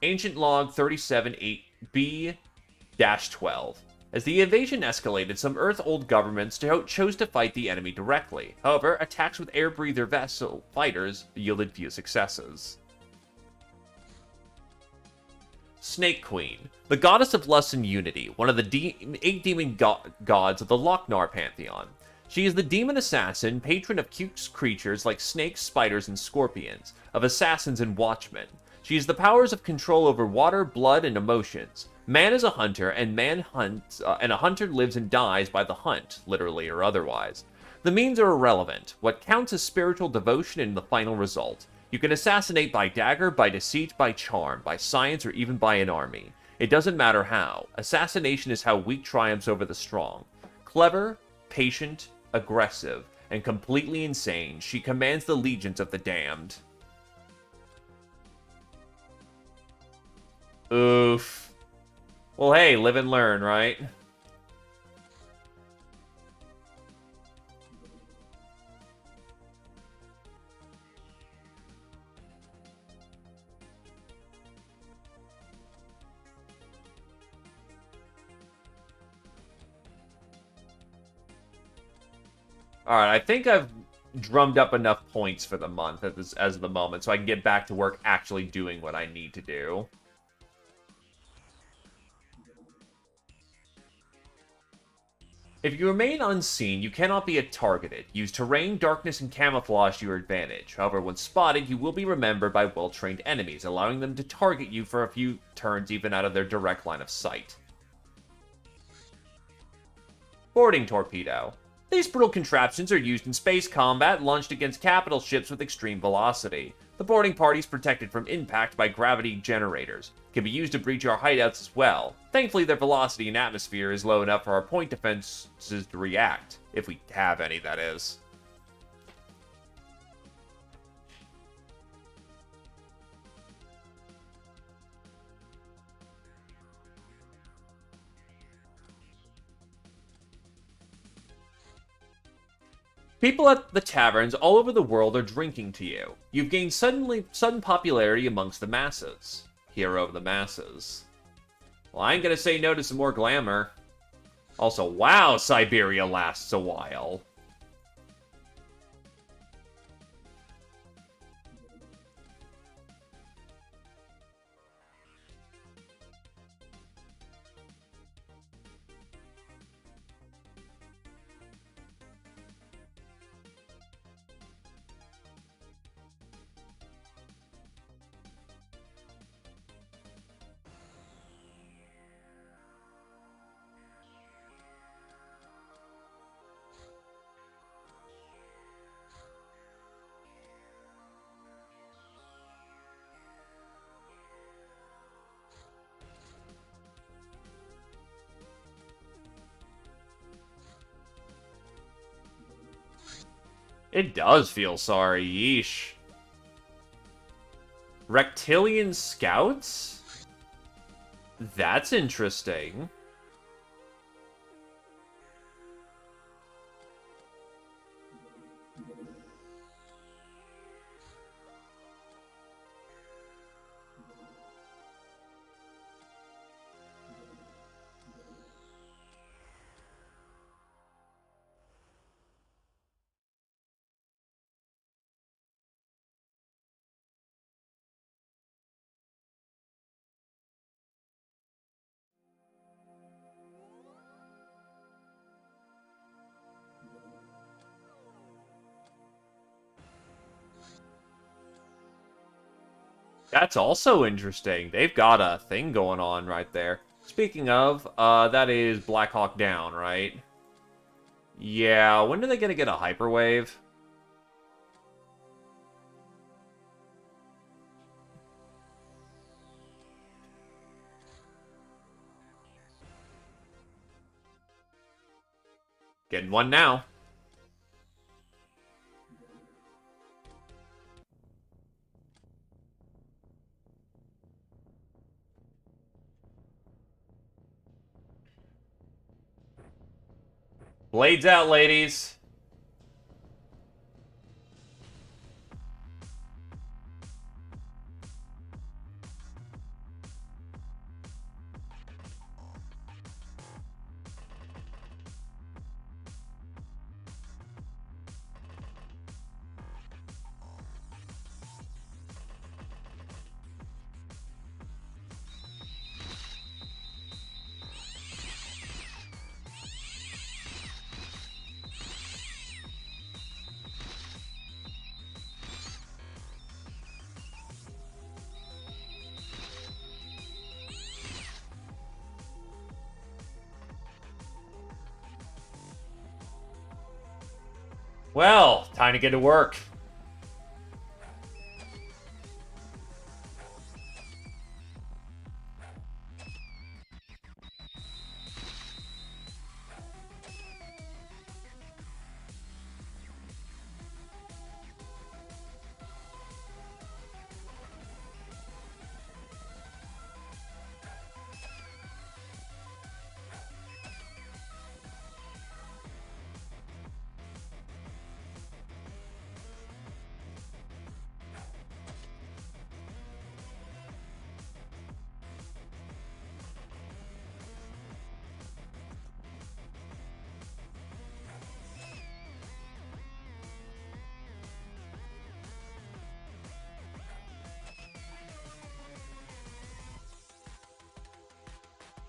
Ancient Log 378B-12. As the invasion escalated, some Earth-old governments chose to fight the enemy directly. However, attacks with air-breather vessel fighters yielded few successes. Snake Queen, the goddess of lust and unity, one of the 8 demon gods of the Lochnar pantheon. She is the demon assassin, patron of cute creatures like snakes, spiders, and scorpions, of assassins and watchmen. She has the powers of control over water, blood, and emotions. Man is a hunter, and a hunter lives and dies by the hunt, literally or otherwise. The means are irrelevant. What counts is spiritual devotion and the final result. You can assassinate by dagger, by deceit, by charm, by science, or even by an army. It doesn't matter how. Assassination is how weak triumphs over the strong. Clever, patient, aggressive, and completely insane, she commands the legions of the damned. Oof. Well, hey, live and learn, right? Alright, I think I've drummed up enough points for the month as of the moment, so I can get back to work actually doing what I need to do. If you remain unseen, you cannot be targeted. Use terrain, darkness, and camouflage to your advantage. However, when spotted, you will be remembered by well-trained enemies, allowing them to target you for a few turns even out of their direct line of sight. Boarding Torpedo. These brutal contraptions are used in space combat, launched against capital ships with extreme velocity. The boarding party is protected from impact by gravity generators. Can be used to breach our hideouts as well. Thankfully, their velocity and atmosphere is low enough for our point defenses to react. If we have any, that is. People at the taverns all over the world are drinking to you. You've gained sudden popularity amongst the masses. Hero of the masses. Well, I ain't gonna say no to some more glamour. Also, wow, Siberia lasts a while. It does feel sorry, yeesh. Reptilian scouts? That's interesting. That's also interesting. They've got a thing going on right there. Speaking of, that is Black Hawk Down, right? Yeah, when are they gonna get a hyperwave? Getting one now. Blades out, ladies. Well, time to get to work.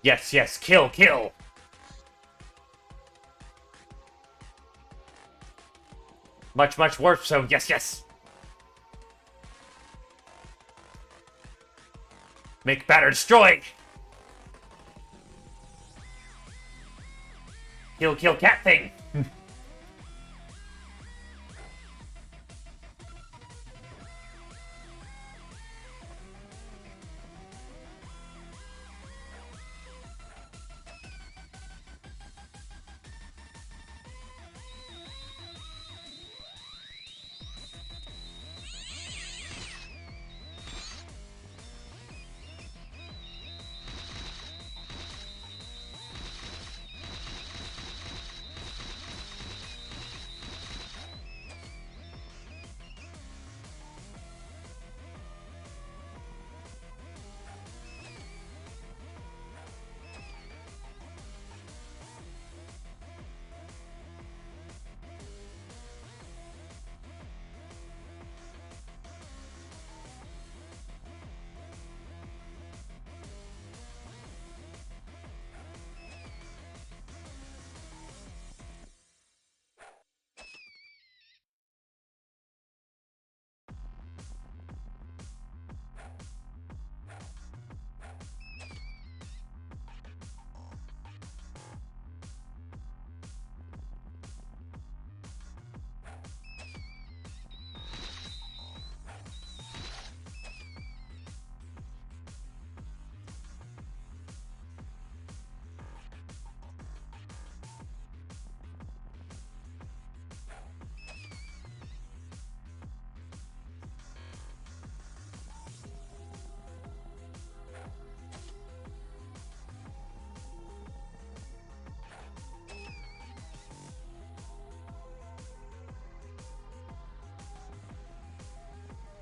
Yes, yes, kill, kill. Much, much worse, so yes, yes. Make, batter, destroy. Kill, kill, cat thing.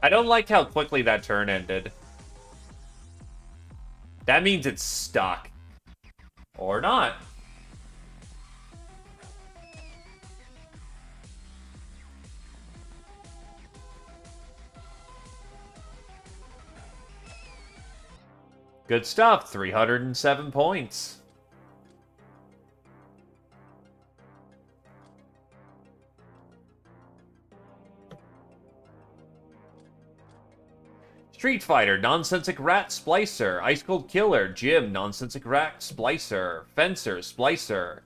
I don't like how quickly that turn ended. That means it's stuck. Or not. Good stuff. 307 points. Street Fighter, Nonsensic Rat, Splicer. Ice Cold Killer, Jim, Nonsensic Rat, Splicer. Fencer, Splicer.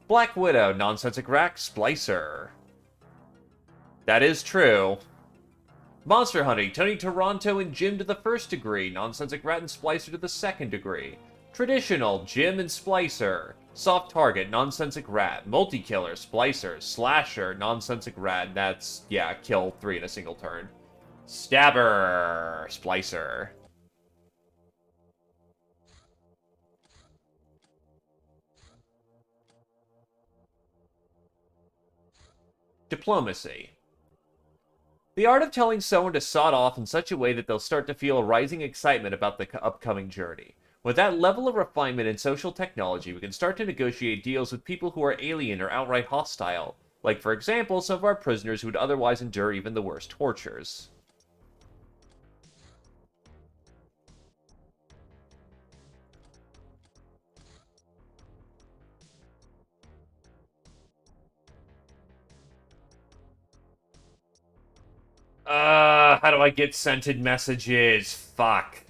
Black Widow, Nonsensic Rat, Splicer. That is true. Monster Hunting, Tony Toronto and Jim to the first degree. Nonsensic Rat and Splicer to the second degree. Traditional, Jim and Splicer. Soft Target, Nonsensic Rat. Multi-Killer, Splicer. Slasher, Nonsensic Rat. That's, yeah, kill 3 in a single turn. Stabber, Splicer. Diplomacy. The art of telling someone to sod off in such a way that they'll start to feel a rising excitement about the upcoming journey. With that level of refinement in social technology, we can start to negotiate deals with people who are alien or outright hostile. Like, for example, some of our prisoners who would otherwise endure even the worst tortures. How do I get scented messages? Fuck.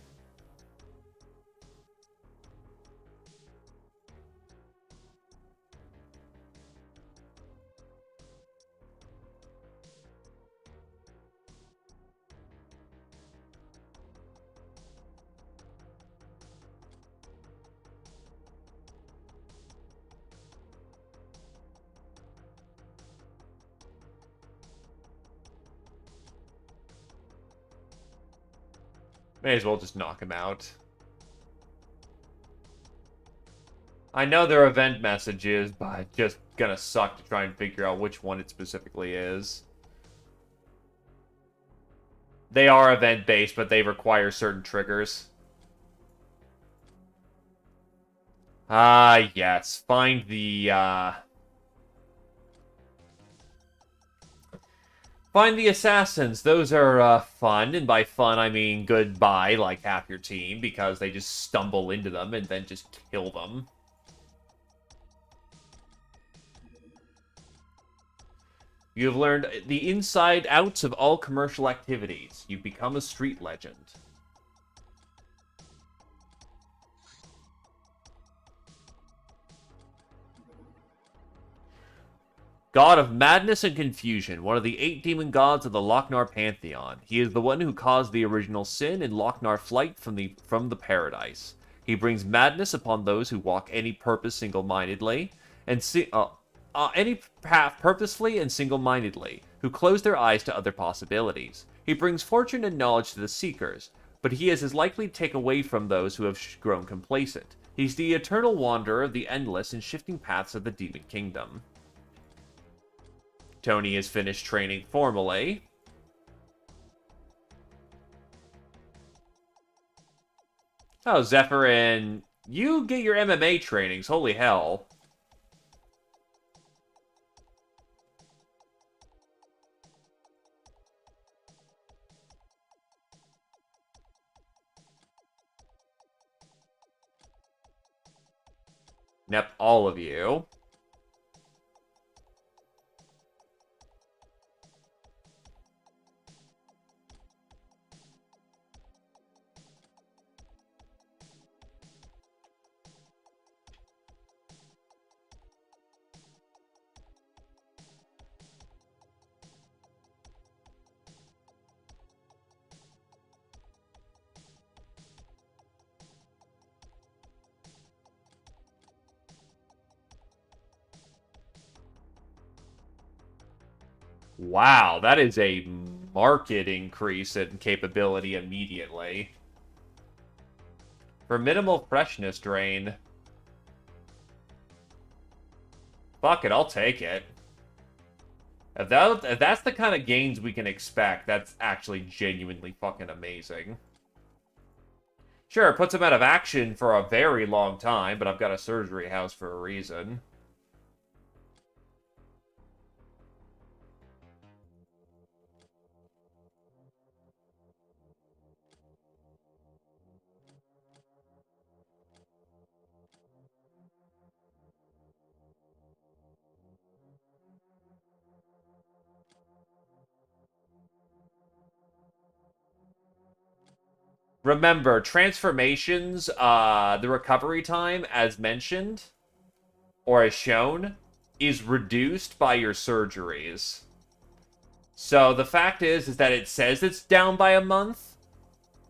May as well just knock him out. I know they're event messages, but it's just gonna suck to try and figure out which one it specifically is. They are event-based, but they require certain triggers. Ah, yes. Find the assassins. Those are, fun, and by fun, I mean goodbye, like half your team, because they just stumble into them and then just kill them. You have learned the inside outs of all commercial activities. You've become a street legend. God of madness and confusion, one of the 8 demon gods of the Lochnar pantheon. He is the one who caused the original sin in Lochnar flight from the paradise. He brings madness upon those who walk any purpose single-mindedly, and any path purposefully and single-mindedly, who close their eyes to other possibilities. He brings fortune and knowledge to the seekers, but he is as likely to take away from those who have grown complacent. He's the eternal wanderer of the endless and shifting paths of the demon kingdom. Tony has finished training formally. Oh, Zephyrin, you get your MMA trainings, holy hell. Nep, all of you. Wow, that is a marked increase in capability immediately. For minimal freshness drain. Fuck it, I'll take it. If that's the kind of gains we can expect, that's actually genuinely fucking amazing. Sure, it puts him out of action for a very long time, but I've got a surgery house for a reason. Remember, transformations, the recovery time, as mentioned, or as shown, is reduced by your surgeries. So the fact is that it says it's down by a month,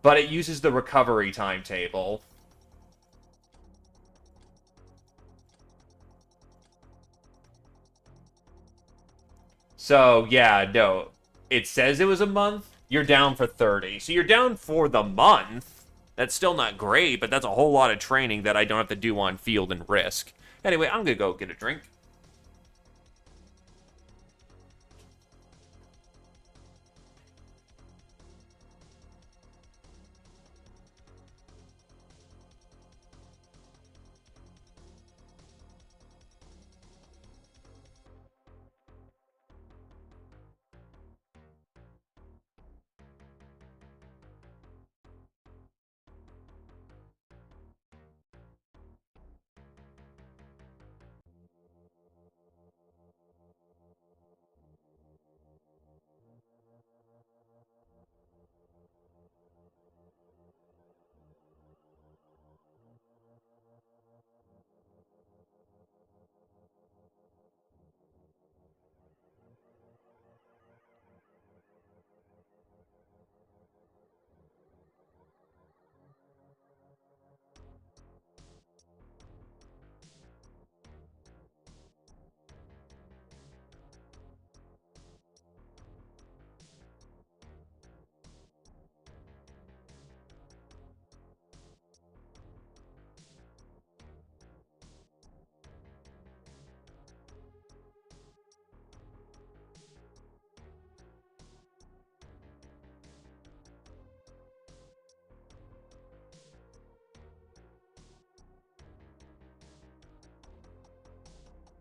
but it uses the recovery timetable. So, yeah, no. It says it was a month, you're down for 30. So you're down for the month. That's still not great, but that's a whole lot of training that I don't have to do on field and risk. Anyway, I'm gonna go get a drink.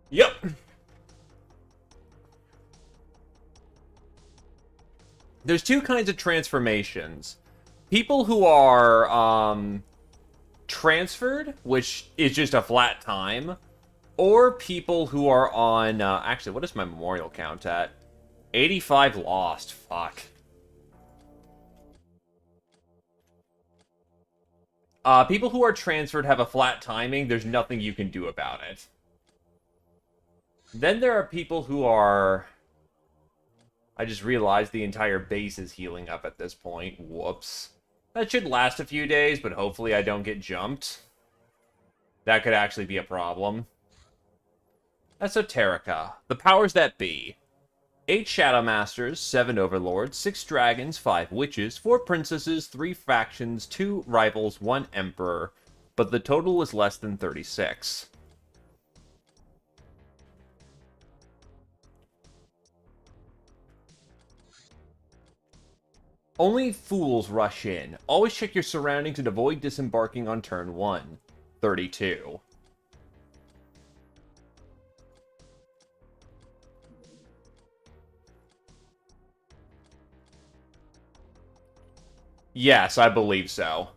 Yep. There's two kinds of transformations. People who are transferred, which is just a flat time, or people who are on... actually, what is my memorial count at? 85 lost. Fuck. People who are transferred have a flat timing. There's nothing you can do about it. Then there are people who are... I just realized the entire base is healing up at this point. Whoops. That should last a few days, but hopefully I don't get jumped. That could actually be a problem. Esoterica. The powers that be. 8 Shadow Masters, 7 Overlords, 6 Dragons, 5 Witches, 4 Princesses, 3 Factions, 2 Rivals, 1 Emperor. But the total is less than 36. Only fools rush in. Always check your surroundings and avoid disembarking on turn 1. 32. Yes, I believe so.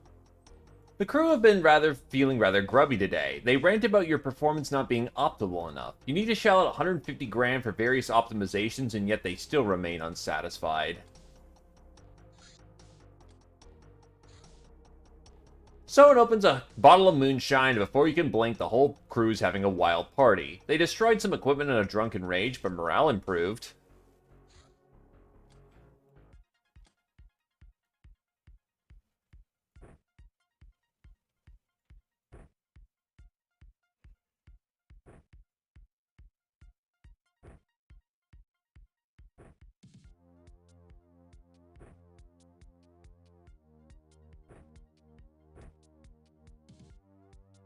The crew have been feeling rather grubby today. They rant about your performance not being optimal enough. You need to shell out 150 grand for various optimizations, and yet they still remain unsatisfied. Someone opens a bottle of moonshine, and before you can blink, the whole crew's having a wild party. They destroyed some equipment in a drunken rage, but morale improved.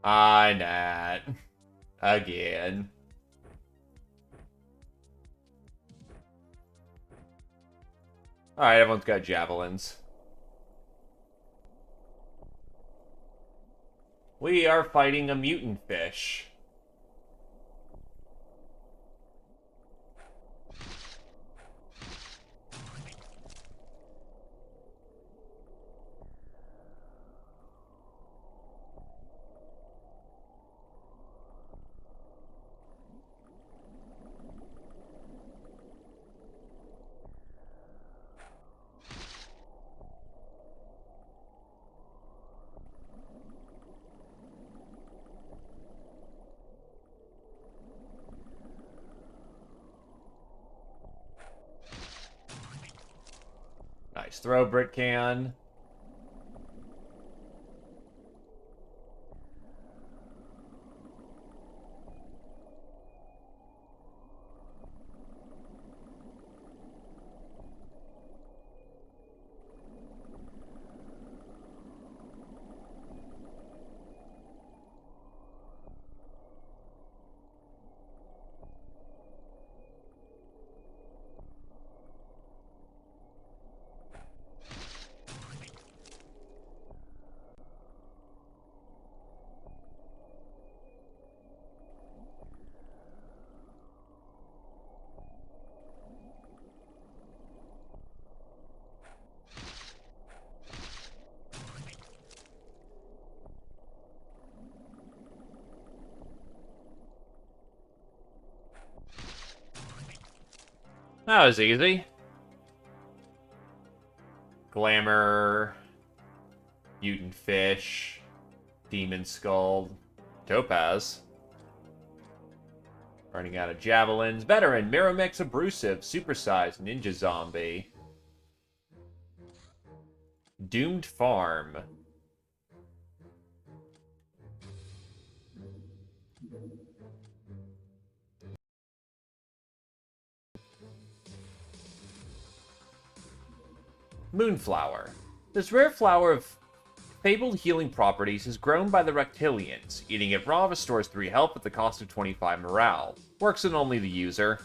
Ah, Nat. Again. Alright, everyone's got javelins. We are fighting a mutant fish. Nice throw, Brit can. That was easy. Glamour, mutant fish, demon skull, topaz. Running out of javelins. Veteran, Miromix abrasive, supersized ninja zombie. Doomed farm. Moonflower. This rare flower of fabled healing properties is grown by the reptilians. Eating it raw restores 3 health at the cost of 25 morale. Works on only the user.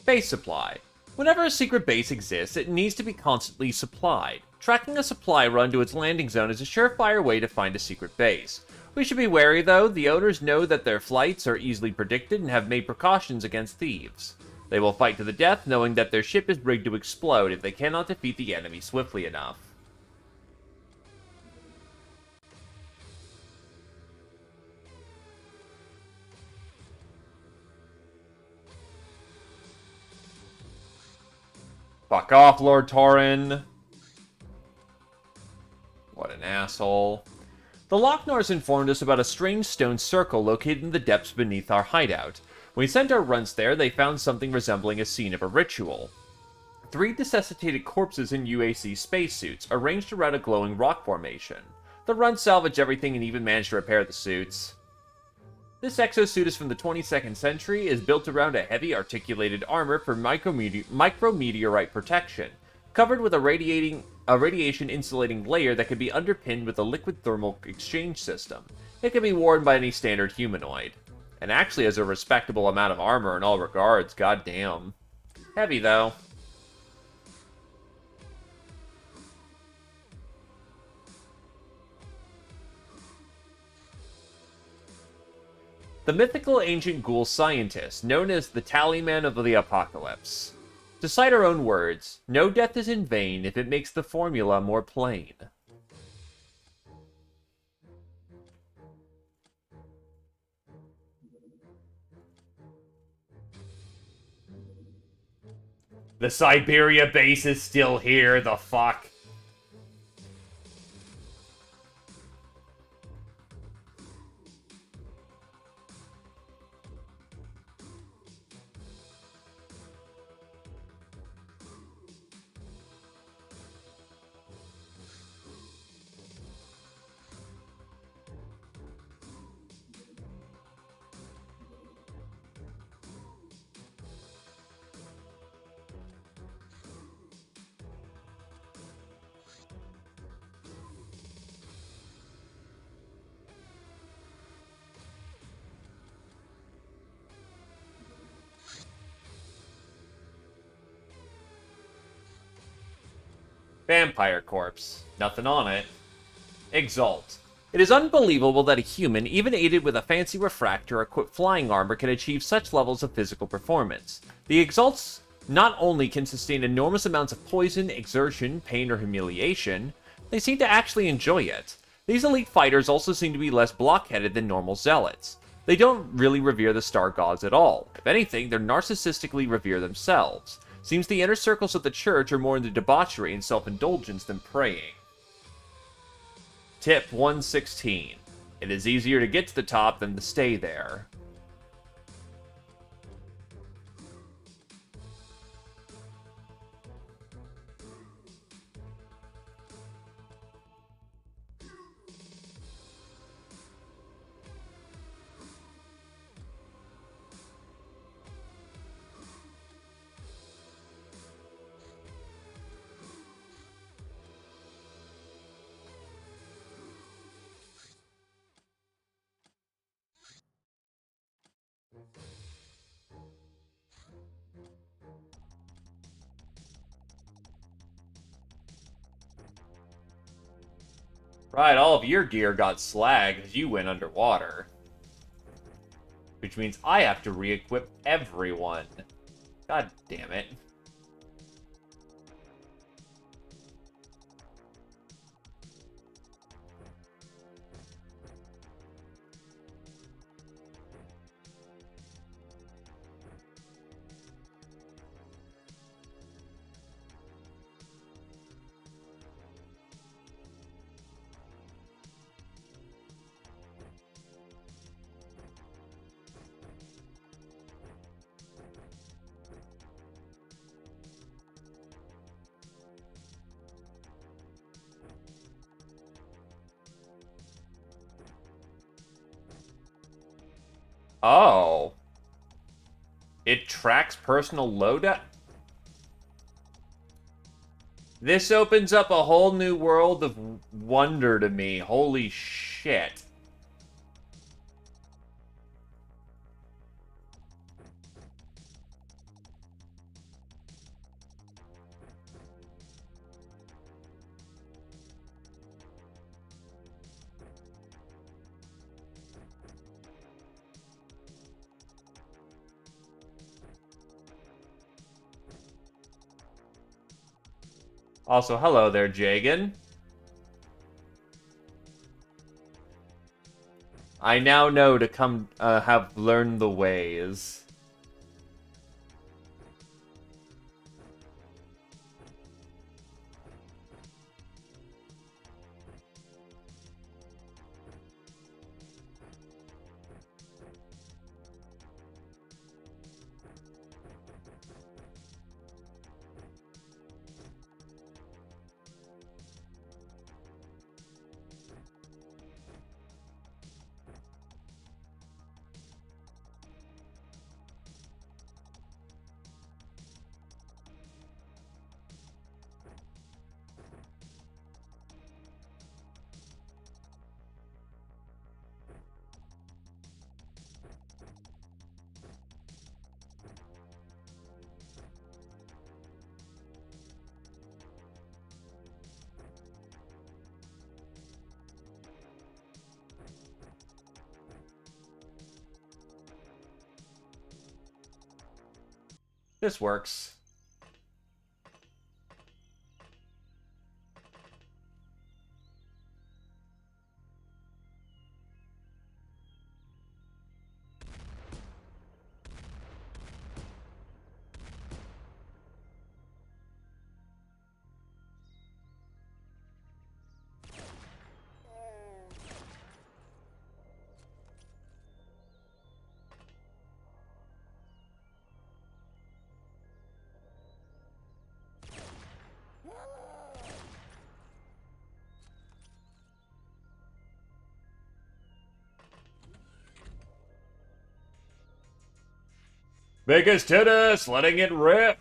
Base supply. Whenever a secret base exists, it needs to be constantly supplied. Tracking a supply run to its landing zone is a surefire way to find a secret base. We should be wary, though. The owners know that their flights are easily predicted and have made precautions against thieves. They will fight to the death, knowing that their ship is rigged to explode if they cannot defeat the enemy swiftly enough. Fuck off, Lord Tauren. What an asshole. The Lochnaars informed us about a strange stone circle located in the depths beneath our hideout. When we sent our runts there, they found something resembling a scene of a ritual. 3 desiccated corpses in UAC spacesuits, arranged around a glowing rock formation. The runts salvaged everything and even managed to repair the suits. This exosuit is from the 22nd century, is built around a heavy articulated armor for micrometeorite protection, covered with a radiation-insulating layer that can be underpinned with a liquid thermal exchange system. It can be worn by any standard humanoid. And actually has a respectable amount of armor in all regards, goddamn. Heavy, though. The mythical ancient ghoul scientist, known as the Tallyman of the Apocalypse. To cite our own words, no death is in vain if it makes the formula more plain. The Siberia base is still here, the fuck? Vampire corpse. Nothing on it. Exalt. It is unbelievable that a human, even aided with a fancy refractor or equipped flying armor, can achieve such levels of physical performance. The Exalts not only can sustain enormous amounts of poison, exertion, pain, or humiliation, they seem to actually enjoy it. These elite fighters also seem to be less blockheaded than normal zealots. They don't really revere the star gods at all. If anything, they're narcissistically revere themselves. Seems the inner circles of the church are more into debauchery and self-indulgence than praying. Tip 116. It is easier to get to the top than to stay there. Right, all of your gear got slag because you went underwater. Which means I have to re-equip everyone. God damn it. Oh. It tracks personal loadout? This opens up a whole new world of wonder to me. Holy shit. Also, hello there, Jagan. I now know to come have learned the ways. This works. Biggest tennis, letting it rip.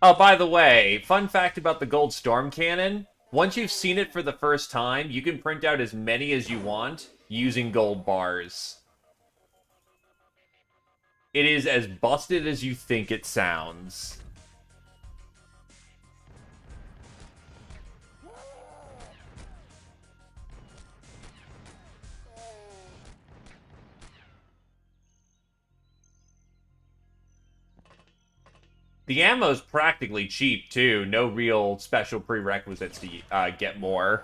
Oh, by the way, fun fact about the Gold Storm Cannon. Once you've seen it for the first time, you can print out as many as you want using gold bars. It is as busted as you think it sounds. The ammo's practically cheap, too. No real special prerequisites to get more.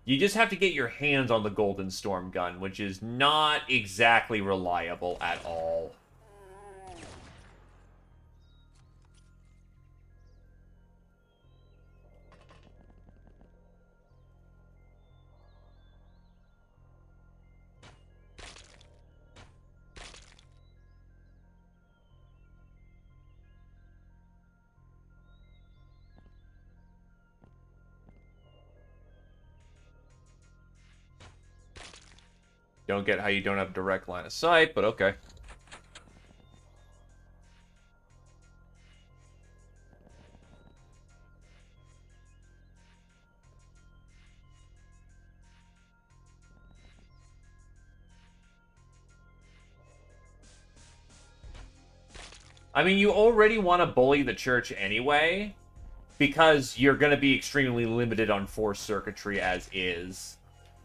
You just have to get your hands on the Golden Storm gun, which is not exactly reliable at all. Don't get how you don't have direct line of sight, but okay. I mean, you already want to bully the church anyway, because you're going to be extremely limited on force circuitry as is.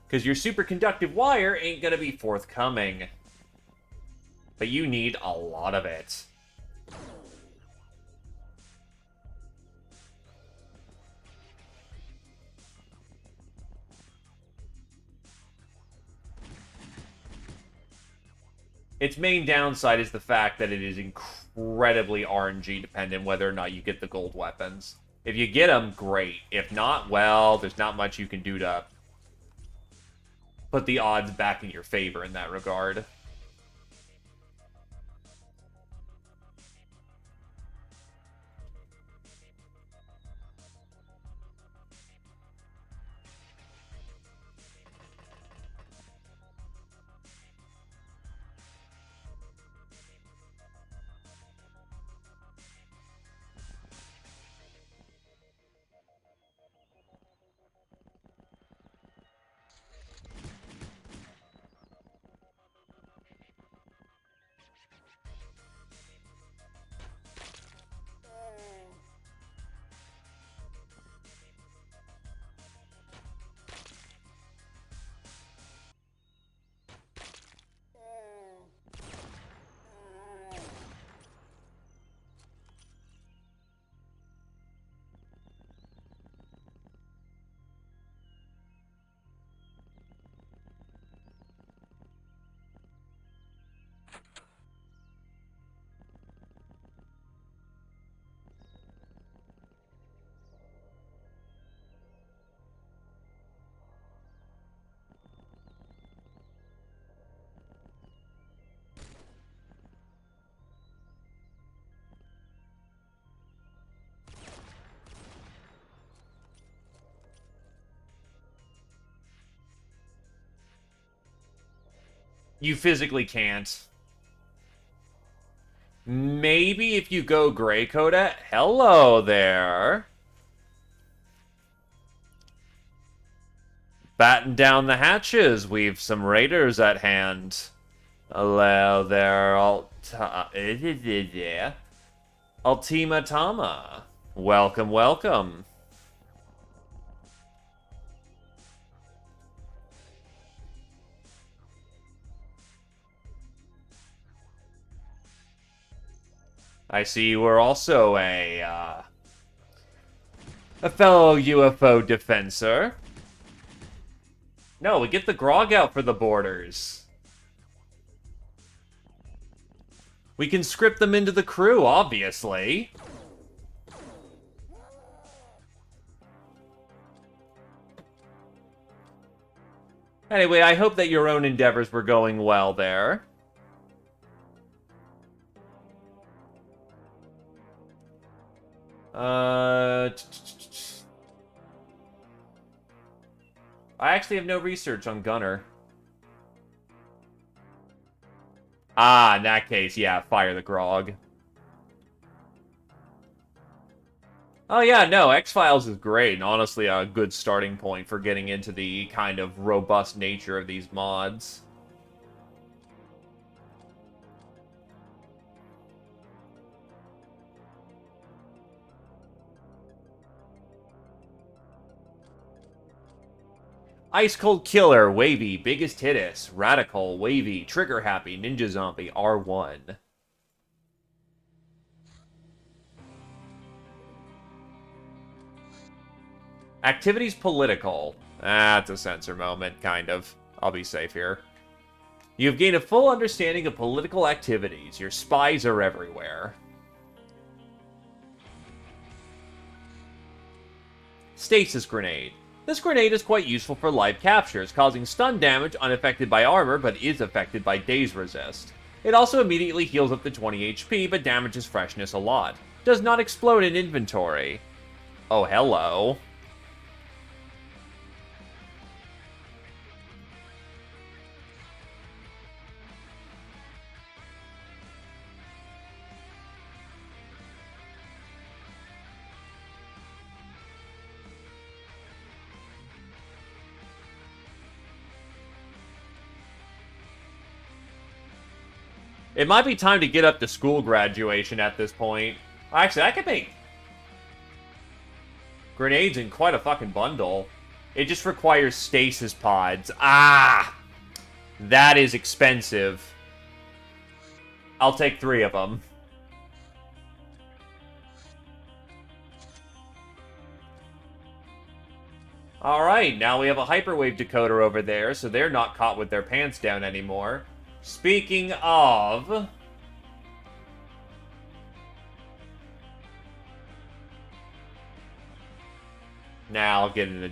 Because your superconductive wire ain't going to be forthcoming. But you need a lot of it. Its main downside is the fact that it is incredibly RNG dependent whether or not you get the gold weapons. If you get them, great. If not, well, there's not much you can do to put the odds back in your favor in that regard. You physically can't. Maybe if you go Grey Coda. Hello there. Batten down the hatches. We've some raiders at hand. Hello there, Ultima Tama. Welcome, welcome. I see you are also a fellow UFO defensor. No, we get the grog out for the boarders. We can script them into the crew, obviously. Anyway, I hope that your own endeavors were going well there. I actually have no research on Gunner. Ah, in that case, yeah, fire the grog. Oh yeah, no, X-Files is great, and honestly a good starting point for getting into the kind of robust nature of these mods. Ice Cold Killer, Wavy, Biggest Hitus, Radical, Wavy, Trigger Happy, Ninja Zombie, R1. Activities political. That's a censor moment, kind of. I'll be safe here. You've gained a full understanding of political activities. Your spies are everywhere. Stasis Grenade. This grenade is quite useful for live captures, causing stun damage unaffected by armor, but is affected by daze resist. It also immediately heals up to 20 HP, but damages freshness a lot. Does not explode in inventory. Oh, hello. It might be time to get up to school graduation at this point. Actually, I could make grenades in quite a fucking bundle. It just requires stasis pods. Ah! That is expensive. I'll take 3 of them. Alright, now we have a hyperwave decoder over there, so they're not caught with their pants down anymore. Speaking of... Now I'll get into...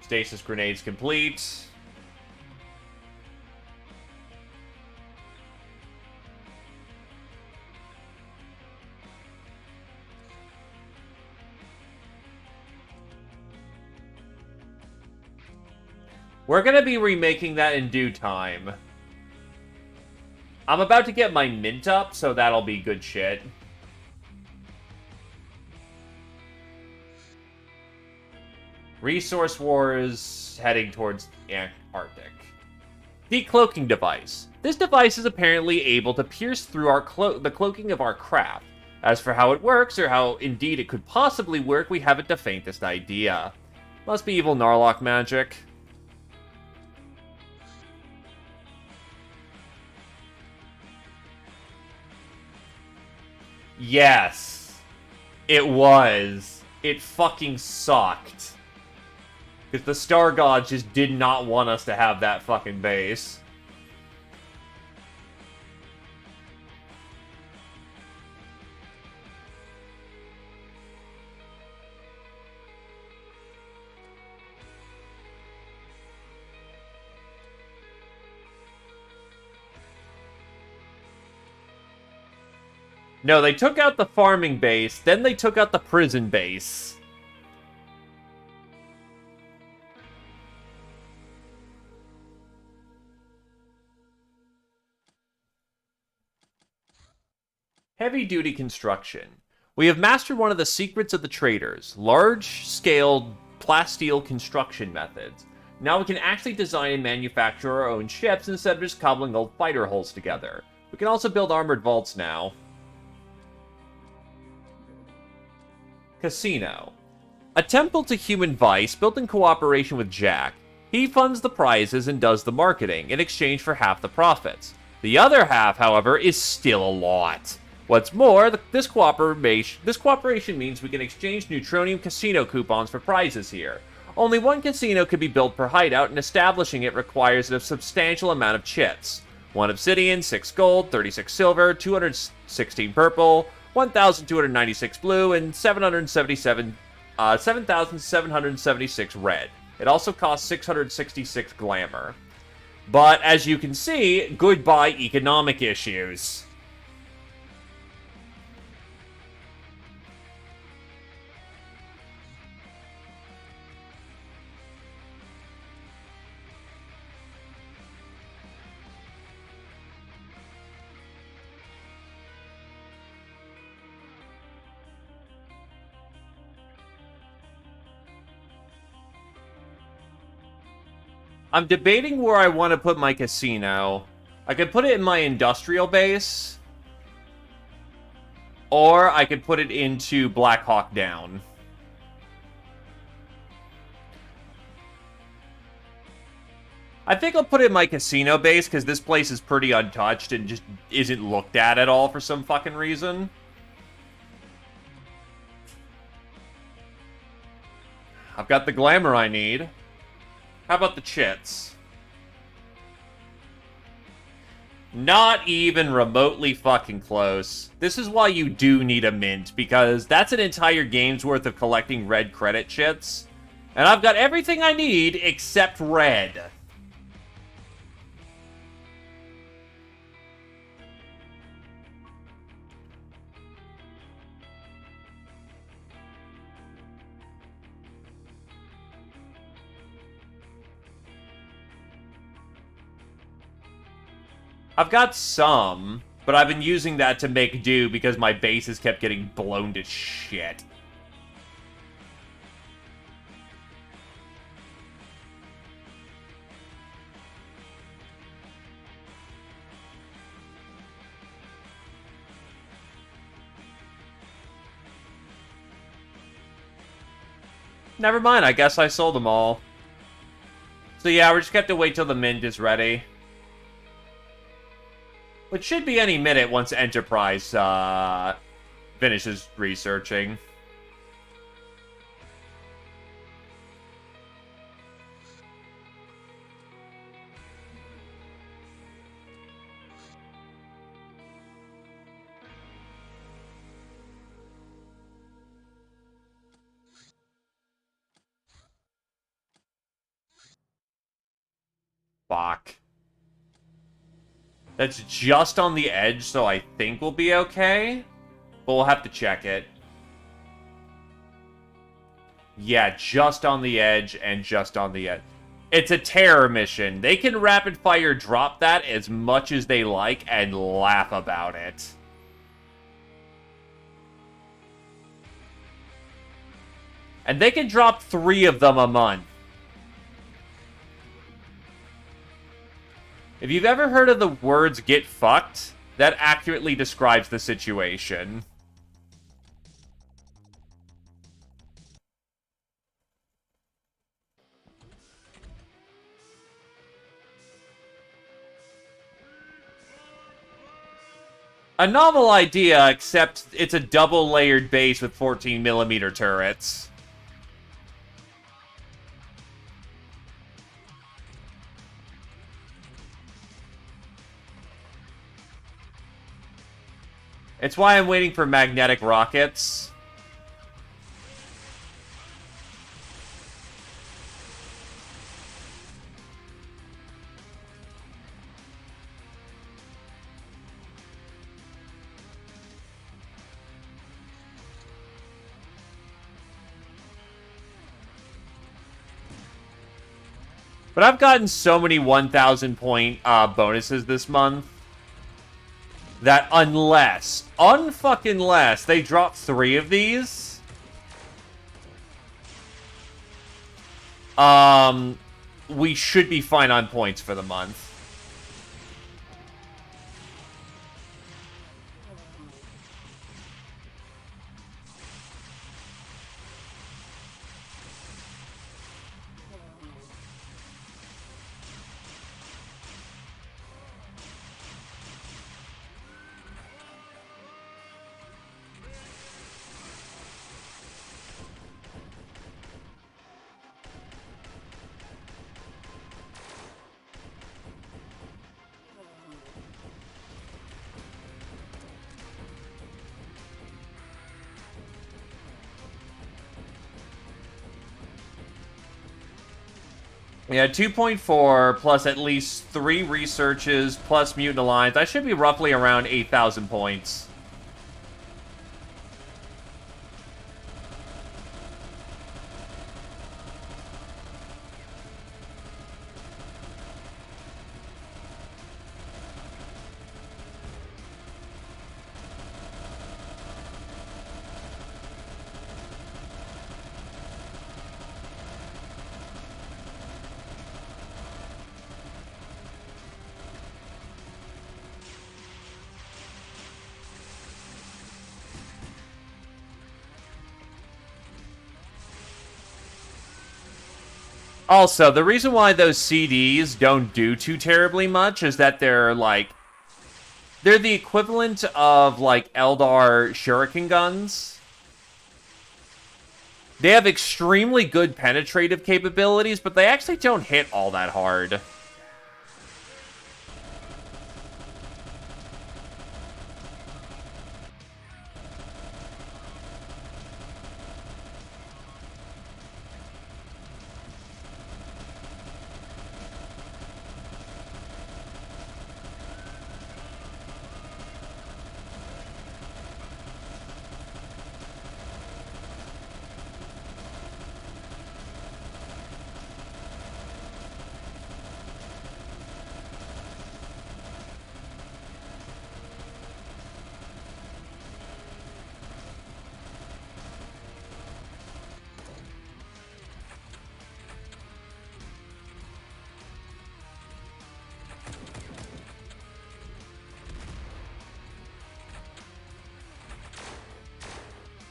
Stasis grenades complete. We're gonna be remaking that in due time. I'm about to get my mint up, so that'll be good shit. Resource Wars heading towards Antarctic. Decloaking device. This device is apparently able to pierce through the cloaking of our craft. As for how it works, or how indeed it could possibly work, we haven't the faintest idea. Must be evil Narlock magic. Yes. It was. It fucking sucked. Because the Star Gods just did not want us to have that fucking base. No, they took out the farming base, then they took out the prison base. Heavy-duty construction. We have mastered one of the secrets of the traders, large-scale plasteel construction methods. Now we can actually design and manufacture our own ships instead of just cobbling old fighter hulls together. We can also build armored vaults now. Casino. A temple to human vice built in cooperation with Jack. He funds the prizes and does the marketing in exchange for half the profits. The other half, however, is still a lot. What's more, this cooperation means we can exchange Neutronium casino coupons for prizes here. Only one casino can be built per hideout, and establishing it requires a substantial amount of chits. 1 obsidian, 6 gold, 36 silver, 216 purple, 1,296 blue, and 7,776 red. It also costs 666 glamour. But, as you can see, goodbye economic issues. I'm debating where I want to put my casino. I could put it in my industrial base. Or I could put it into Black Hawk Down. I think I'll put it in my casino base, because this place is pretty untouched and just isn't looked at all for some fucking reason. I've got the glamour I need. How about the chits? Not even remotely fucking close. This is why you do need a mint, because that's an entire game's worth of collecting red credit chits. And I've got everything I need except red. I've got some, but I've been using that to make do because my bases kept getting blown to shit. Never mind, I guess I sold them all. So yeah, we're just gonna have to wait till the mint is ready. Which should be any minute once Enterprise finishes researching. That's just on the edge, so I think we'll be okay. But we'll have to check it. Yeah, just on the edge and just on the edge. It's a terror mission. They can rapid fire drop that as much as they like and laugh about it. And they can drop 3 of them a month. If you've ever heard of the words "get fucked," that accurately describes the situation. A novel idea, except it's a double-layered base with 14mm turrets. It's why I'm waiting for magnetic rockets. But I've gotten so many 1,000 point bonuses this month that unfucking-less they drop 3 of these, we should be fine on points for the month. Yeah, 2.4 plus at least 3 researches plus Mutant Alliance. I should be roughly around 8,000 points. Also, the reason why those CDs don't do too terribly much is that they're the equivalent of Eldar shuriken guns. They have extremely good penetrative capabilities, but they actually don't hit all that hard.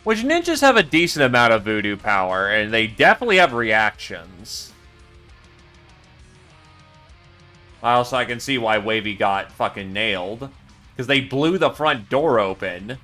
Which ninjas have a decent amount of voodoo power, and they definitely have reactions. Also, I can see why Wavy got fucking nailed. Because they blew the front door open.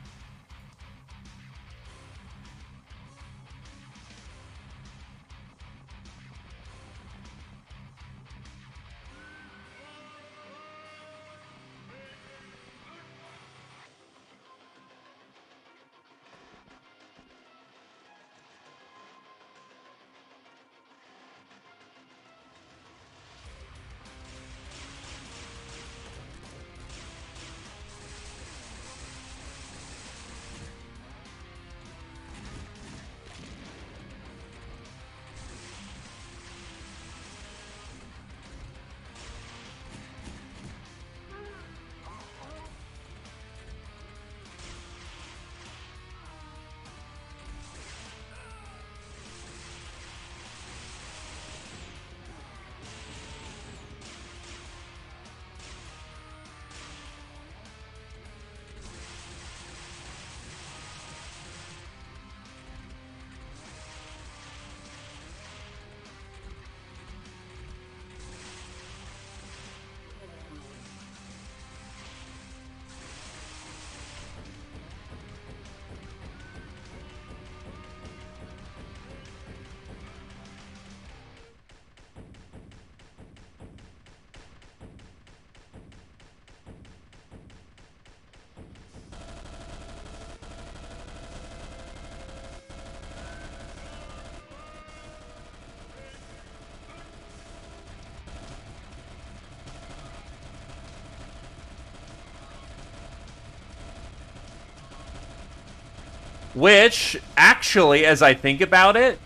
Which, actually, as I think about it,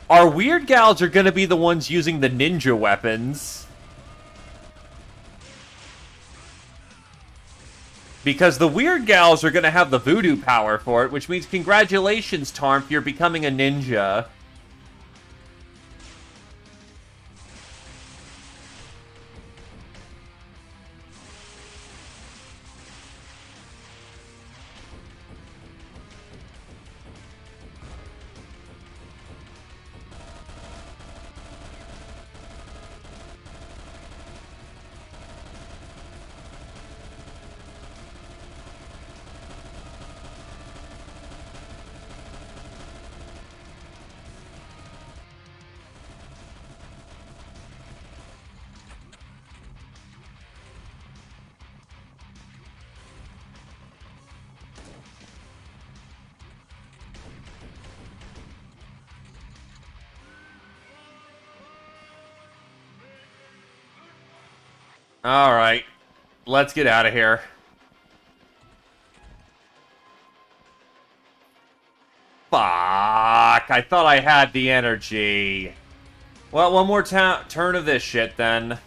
our weird gals are gonna be the ones using the ninja weapons. Because the weird gals are gonna have the voodoo power for it, which means congratulations, Tarmp, you're becoming a ninja. Alright, let's get out of here. Fuck, I thought I had the energy. Well, one more turn of this shit, then.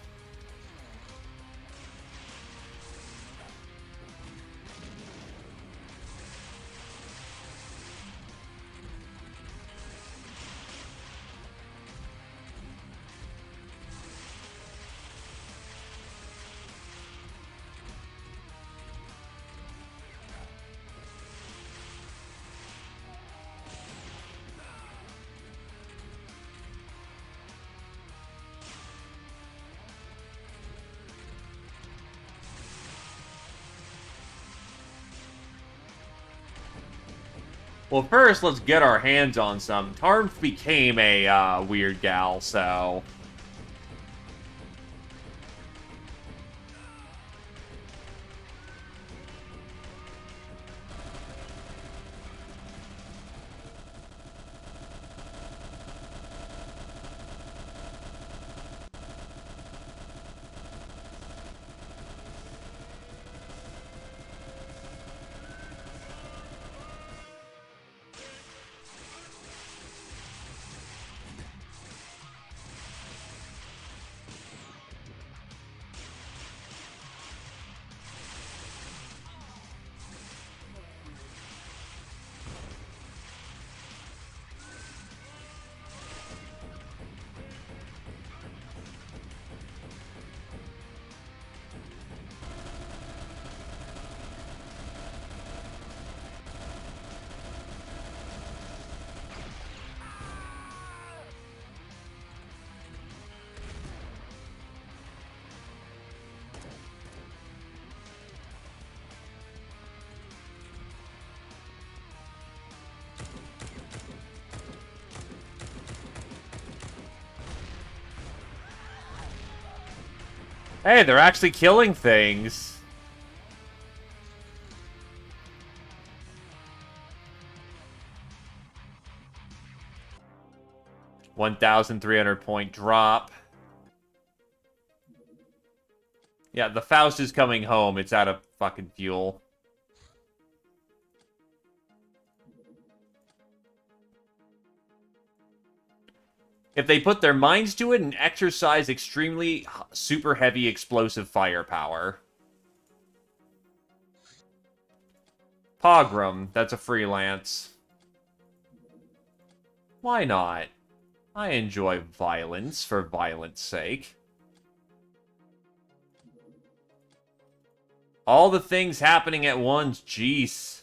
Well, first, let's get our hands on some. Tarmp became a weird gal, so... Hey, they're actually killing things. $1,300 drop. Yeah, the Faust is coming home. It's out of fucking fuel. If they put their minds to it and exercise extremely super heavy explosive firepower. Pogrom, that's a freelance. Why not? I enjoy violence for violence sake. All the things happening at once, jeez.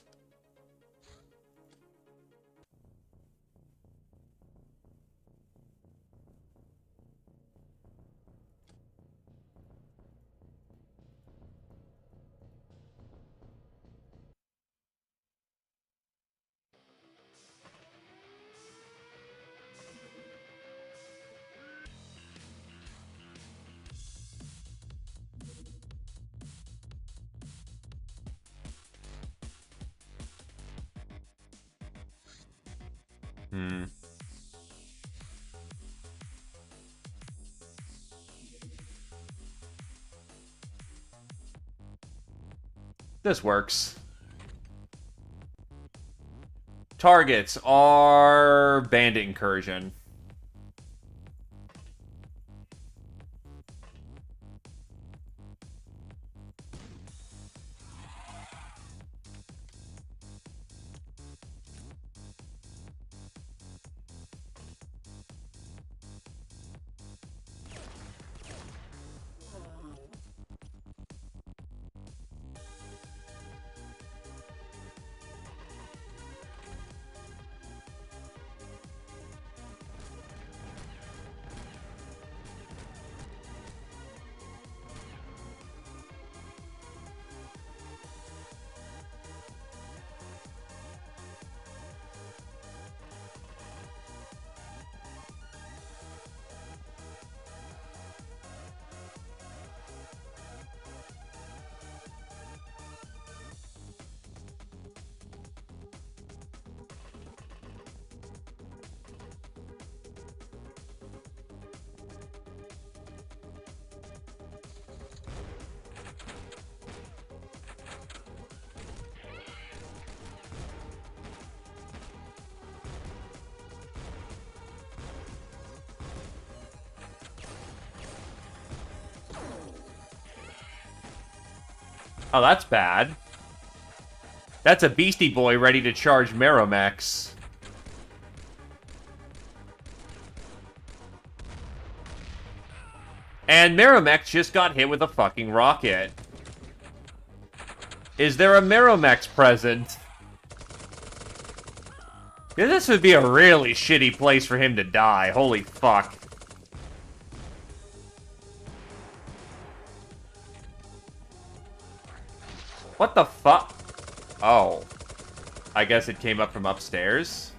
This works. targets are Bandit Incursion. Oh, that's bad. That's a Beastie Boy ready to charge Meromex. And Meromex just got hit with a fucking rocket. Is there a Meromex present? Yeah, this would be a really shitty place for him to die. Holy fuck. What the fuck? Oh. I guess it came up from upstairs.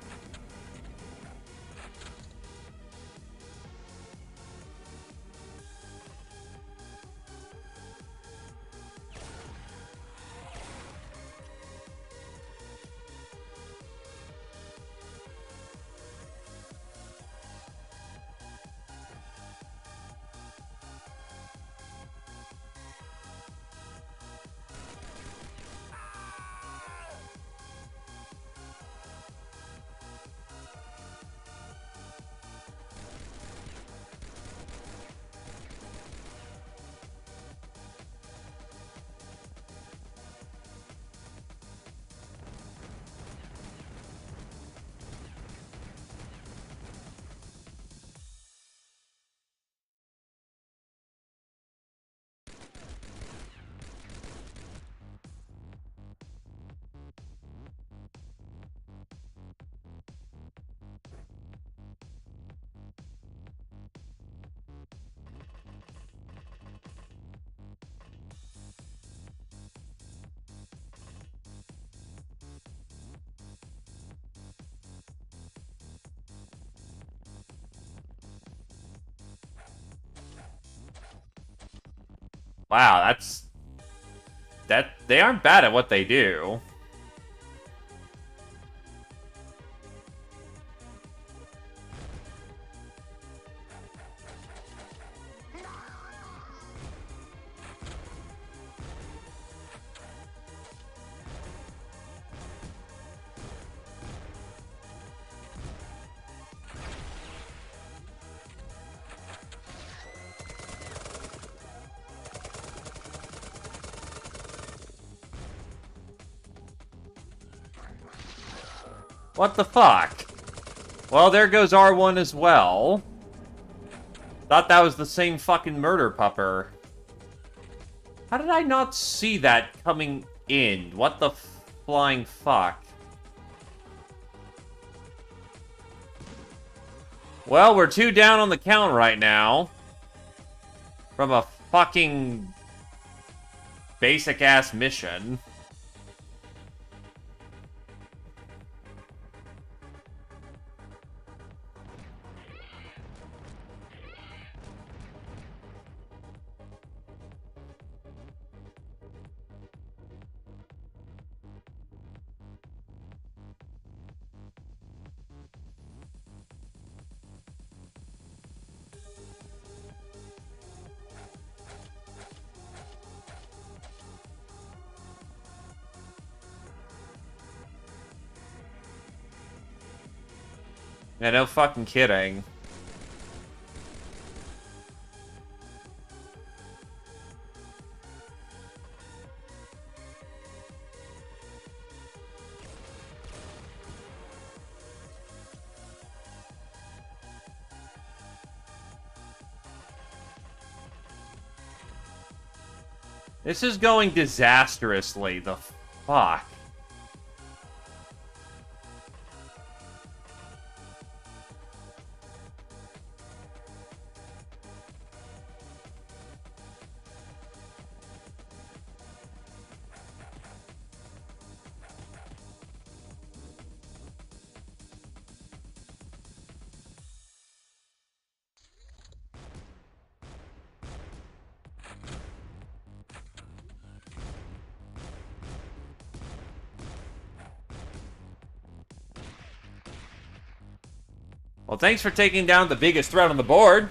Wow, that's... They aren't bad at what they do. What the fuck? Well, there goes R1 as well. Thought that was the same fucking murder pupper. How did I not see that coming in? What the flying fuck? Well, we're 2 down on the count right now. From a fucking basic-ass mission. Yeah, no fucking kidding. This is going disastrously. The fuck? Well, thanks for taking down the biggest threat on the board.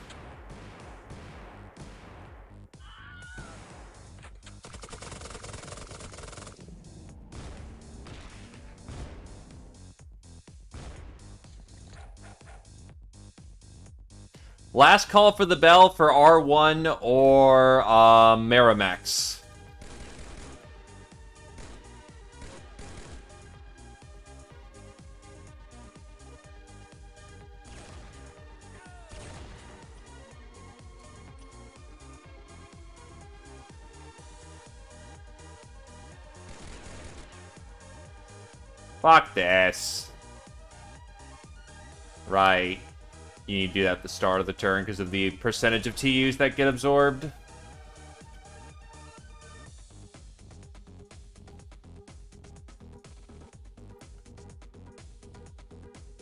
Last call for the bell for R1 or Meramex. Fuck this. Right. You need to do that at the start of the turn because of the percentage of TUs that get absorbed.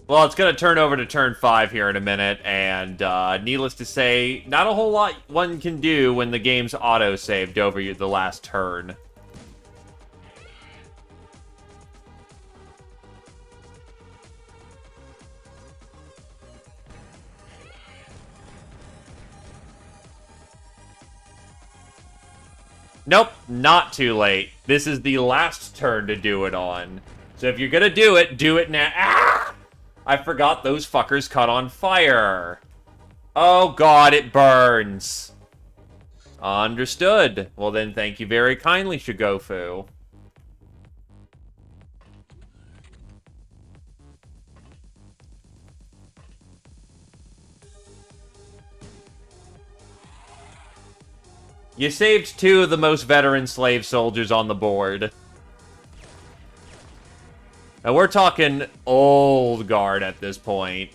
Well, it's going to turn over to turn 5 here in a minute, and needless to say, not a whole lot one can do when the game's auto-saved over the last turn. Nope, not too late. This is the last turn to do it on. So if you're gonna do it now. Ah! I forgot those fuckers caught on fire. Oh god, it burns. Understood. Well then, thank you very kindly, Shigofu. You saved 2 of the most veteran slave soldiers on the board. And we're talking old guard at this point.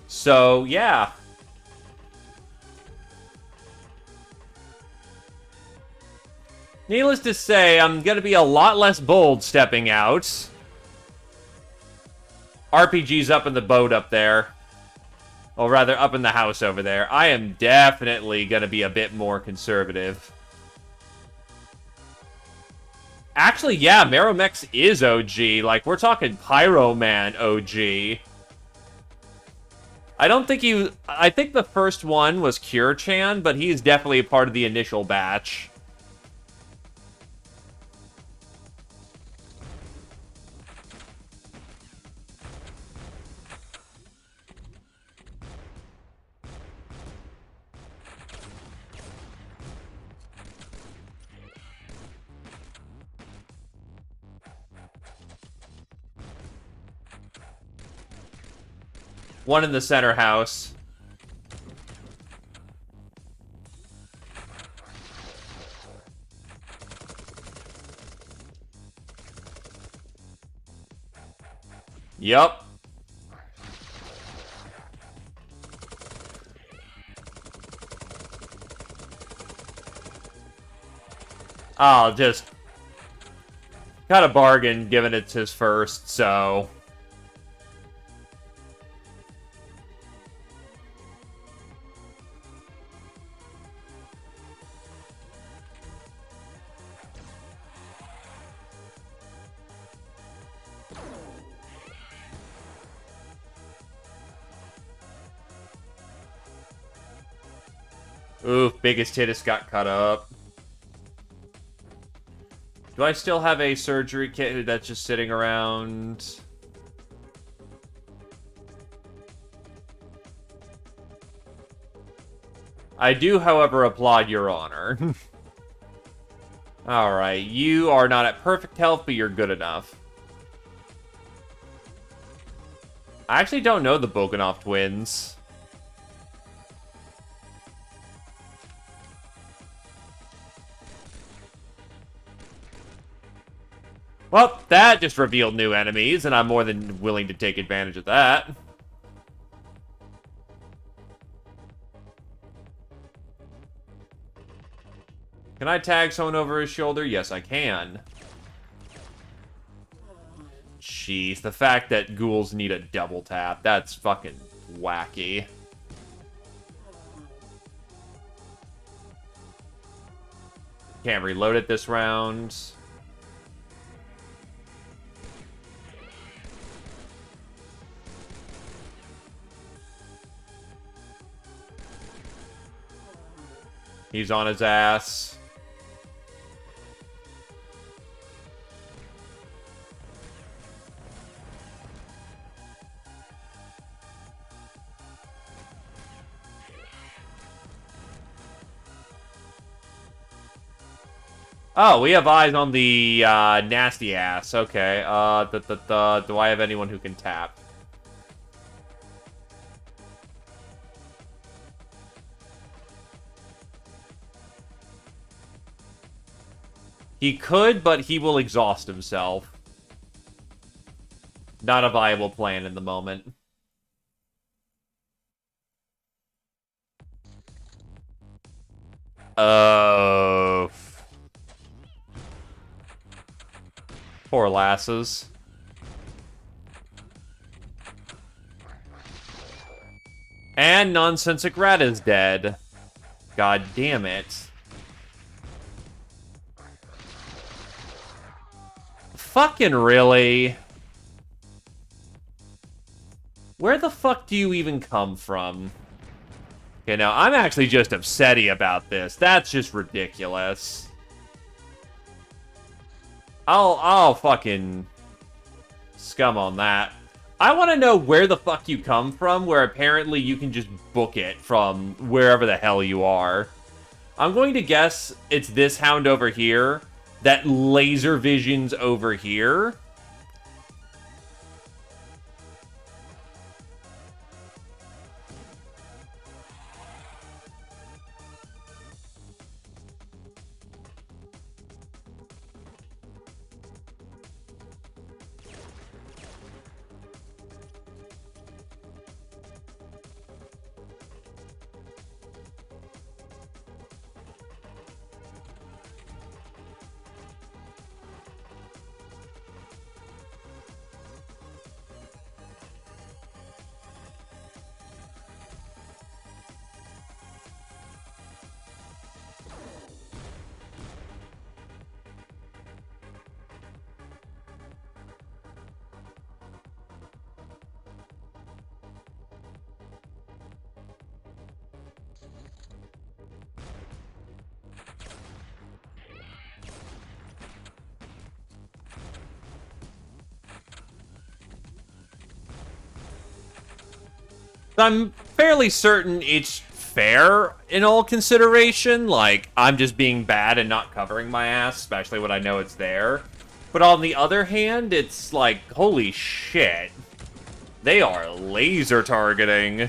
So, yeah. Needless to say, I'm going to be a lot less bold stepping out. RPG's up in the boat up there. Or rather, up in the house over there. I am definitely going to be a bit more conservative. Actually, yeah, Meromex is OG. Like, we're talking Pyroman OG. I don't think he... I think the first one was Cure-chan, but he's definitely a part of the initial batch. One in the center house. Yup. I'll just... got a bargain given it's his first, so... Oof, biggest Titus got cut up. Do I still have a surgery kit that's just sitting around? I do, however, applaud your honor. Alright, you are not at perfect health, but you're good enough. I actually don't know the Boganov twins. Well, that just revealed new enemies, and I'm more than willing to take advantage of that. Can I tag someone over his shoulder? Yes, I can. Jeez, the fact that ghouls need a double tap, that's fucking wacky. Can't reload it this round. He's on his ass. Oh, we have eyes on the nasty ass. Okay. Do I have anyone who can tap? He could, but he will exhaust himself. Not a viable plan in the moment. Oh. Poor lasses. And Nonsensic Rat is dead. God damn it. Fucking really? Where the fuck do you even come from? Okay, now, I'm actually just upsetty about this. That's just ridiculous. I'll fucking scum on that. I want to know where the fuck you come from, where apparently you can just book it from wherever the hell you are. I'm going to guess it's this hound over here that laser visions over here. I'm fairly certain it's fair in all consideration. Like, I'm just being bad and not covering my ass, especially when I know it's there. But on the other hand, it's like, holy shit. They are laser targeting.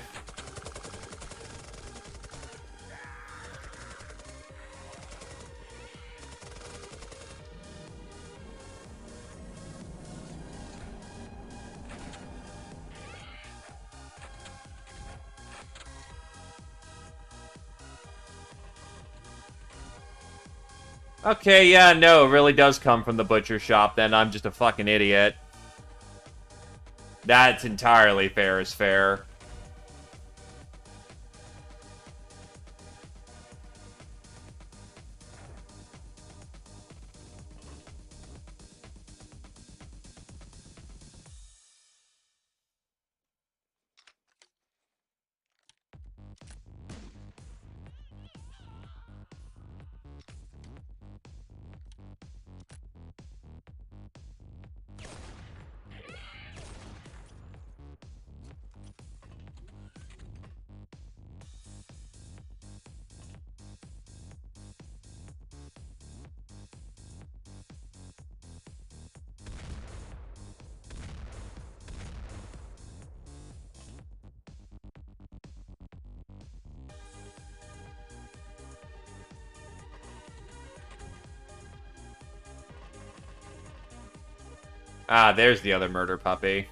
Okay, yeah, no, it really does come from the butcher shop, then I'm just a fucking idiot. That's entirely fair as fair. Ah, there's the other murder puppy.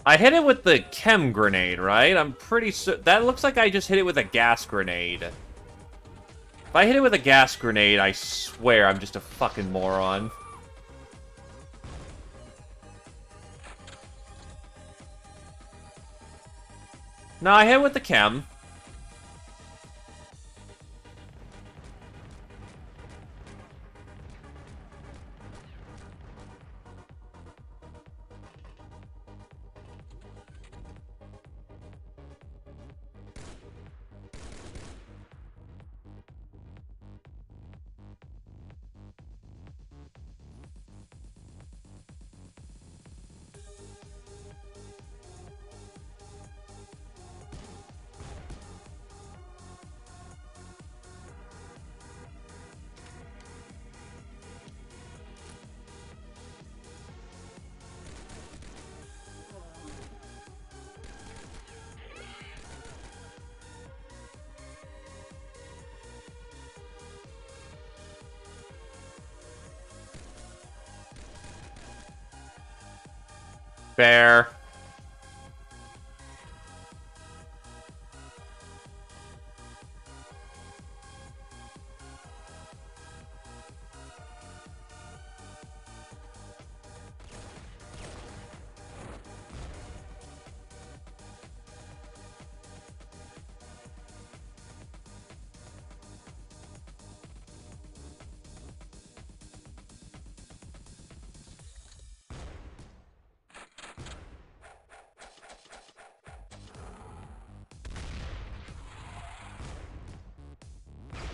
I hit it with the chem grenade, right? I'm pretty sure... That looks like I just hit it with a gas grenade. If I hit it with a gas grenade, I swear I'm just a fucking moron. No, I hit it with the chem. Fair.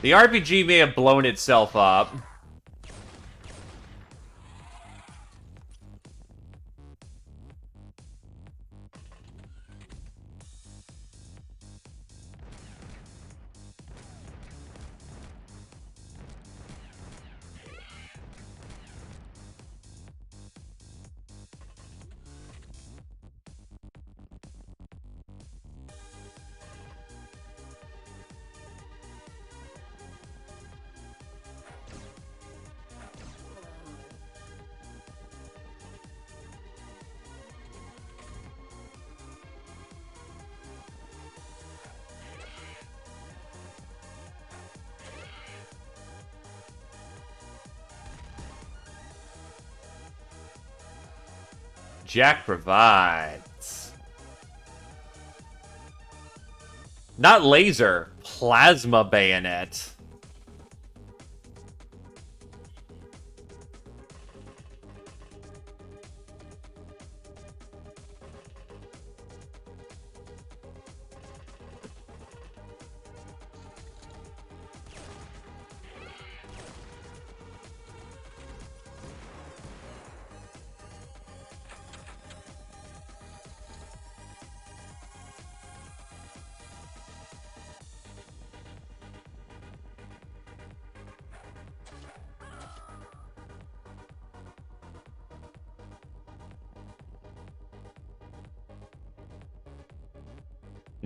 The RPG may have blown itself up. Jack provides. Not laser, plasma bayonet.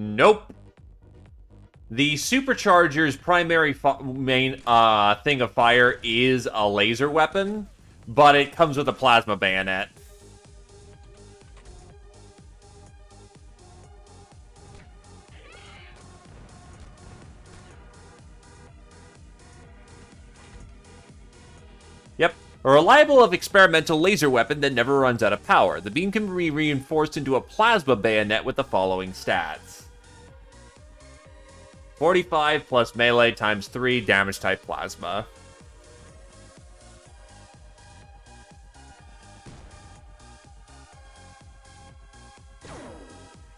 Nope. The supercharger's primary main thing of fire is a laser weapon, but it comes with a plasma bayonet. Yep. A reliable experimental laser weapon that never runs out of power. The beam can be reinforced into a plasma bayonet with the following stats. 45 plus melee times 3 damage type plasma.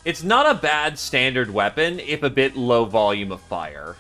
It's not a bad standard weapon, if a bit low volume of fire.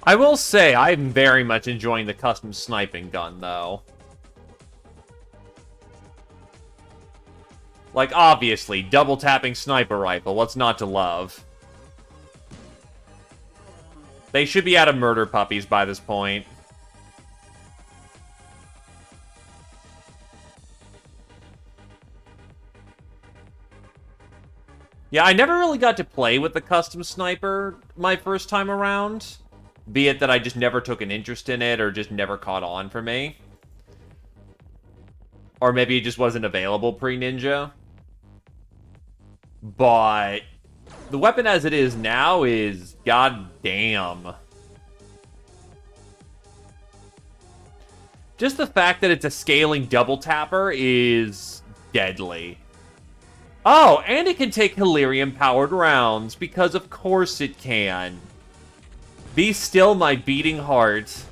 I will say, I'm very much enjoying the custom sniping gun, though. Like, obviously, double-tapping sniper rifle, what's not to love? They should be out of murder puppies by this point. Yeah, I never really got to play with the custom sniper my first time around. Be it that I just never took an interest in it, or just never caught on for me. Or maybe it just wasn't available pre-Ninja. But the weapon as it is now is goddamn. Just the fact that it's a scaling double tapper is deadly. Oh, and it can take Hilarium-powered rounds, because of course it can. Be still, my beating heart.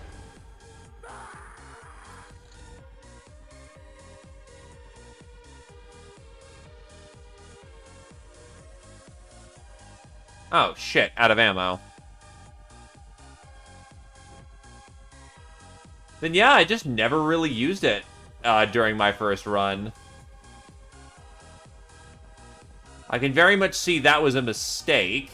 Oh, shit, out of ammo. Then yeah, I just never really used it during my first run. I can very much see that was a mistake.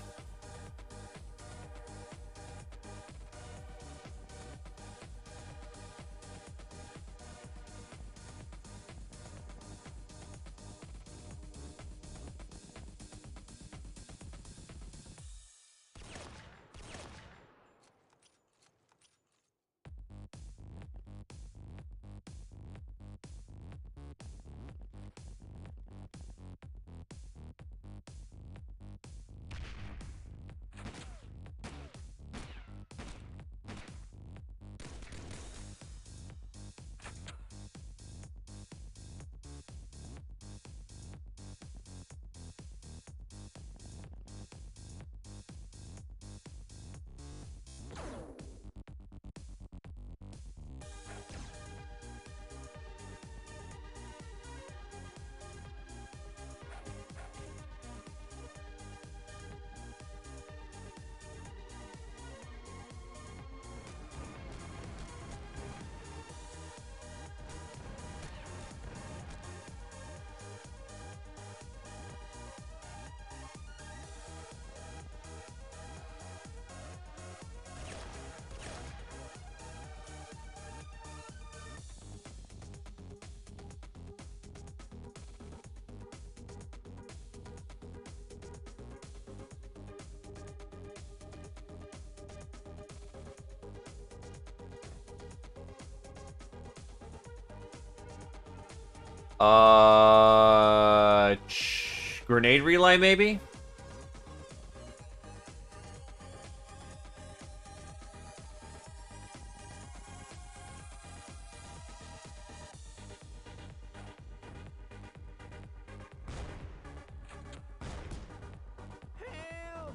Grenade relay, maybe? Help!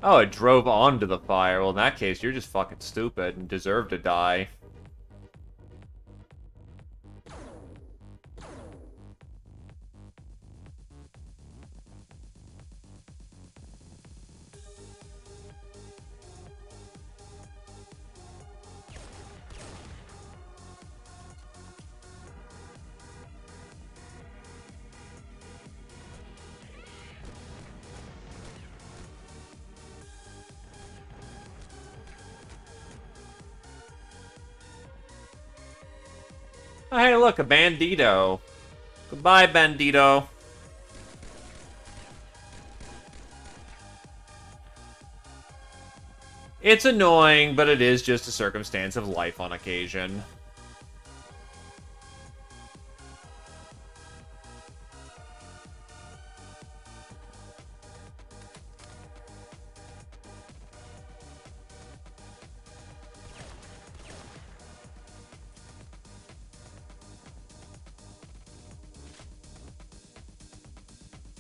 Oh, it drove onto the fire. Well, in that case, you're just fucking stupid and deserve to die. Oh, hey, look, a bandito. Goodbye, bandito. It's annoying, but it is just a circumstance of life on occasion.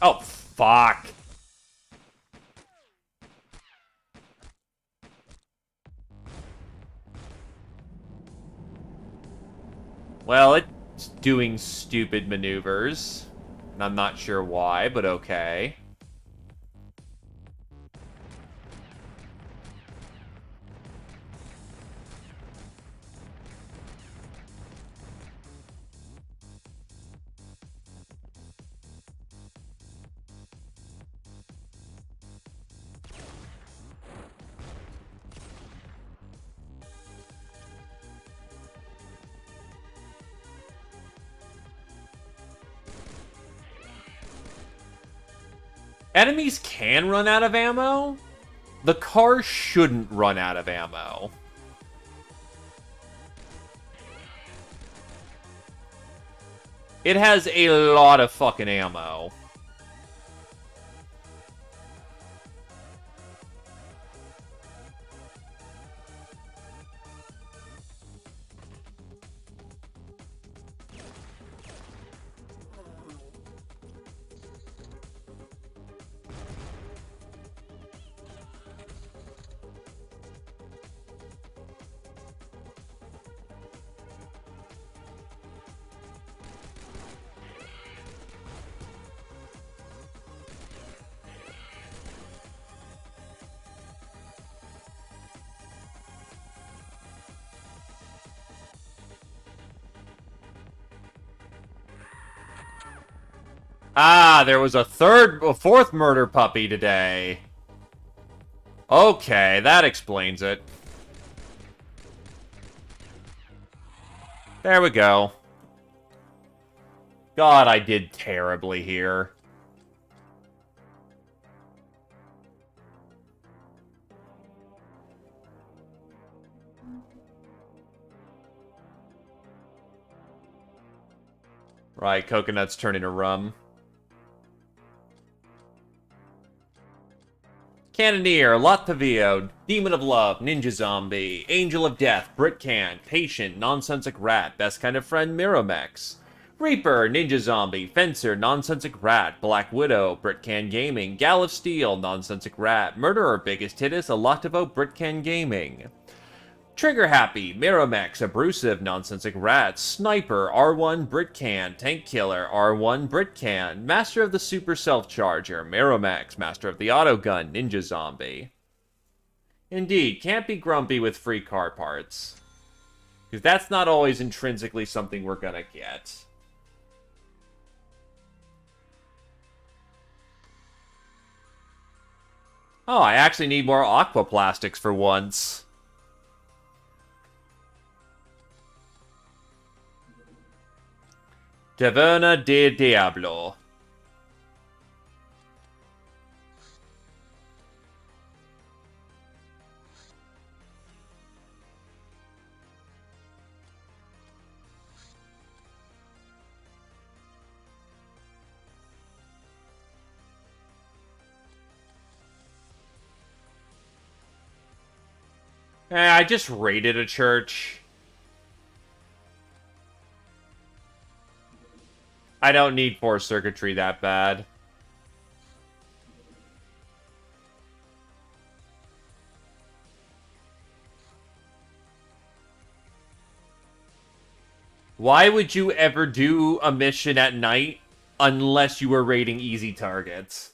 Oh, fuck. Well, it's doing stupid maneuvers. And I'm not sure why, but okay. Enemies can run out of ammo. The car shouldn't run out of ammo. It has a lot of fucking ammo. Ah, there was a fourth murder puppy today. Okay, that explains it. There we go. God, I did terribly here. Right, coconuts turn into rum. Cannoneer, Latavio, Demon of Love, Ninja Zombie, Angel of Death, Britcan, Patient, Nonsensic Rat, Best Kind of Friend, Miromex, Reaper, Ninja Zombie, Fencer, Nonsensic Rat, Black Widow, Britcan Gaming, Gal of Steel, Nonsensic Rat, Murderer, Biggest Hittis, Alativo, Britcan Gaming, Trigger Happy, Miromex, Abrasive, Nonsensic Rat, Sniper, R1, Britcan, Tank Killer, R1, Britcan, Master of the Super Self-Charger, Miromex, Master of the Autogun, Ninja Zombie. Indeed, can't be grumpy with free car parts. Because that's not always intrinsically something we're gonna get. Oh, I actually need more aquaplastics for once. Taverna de Diablo. I just raided a church. I don't need forced circuitry that bad. Why would you ever do a mission at night unless you were raiding easy targets?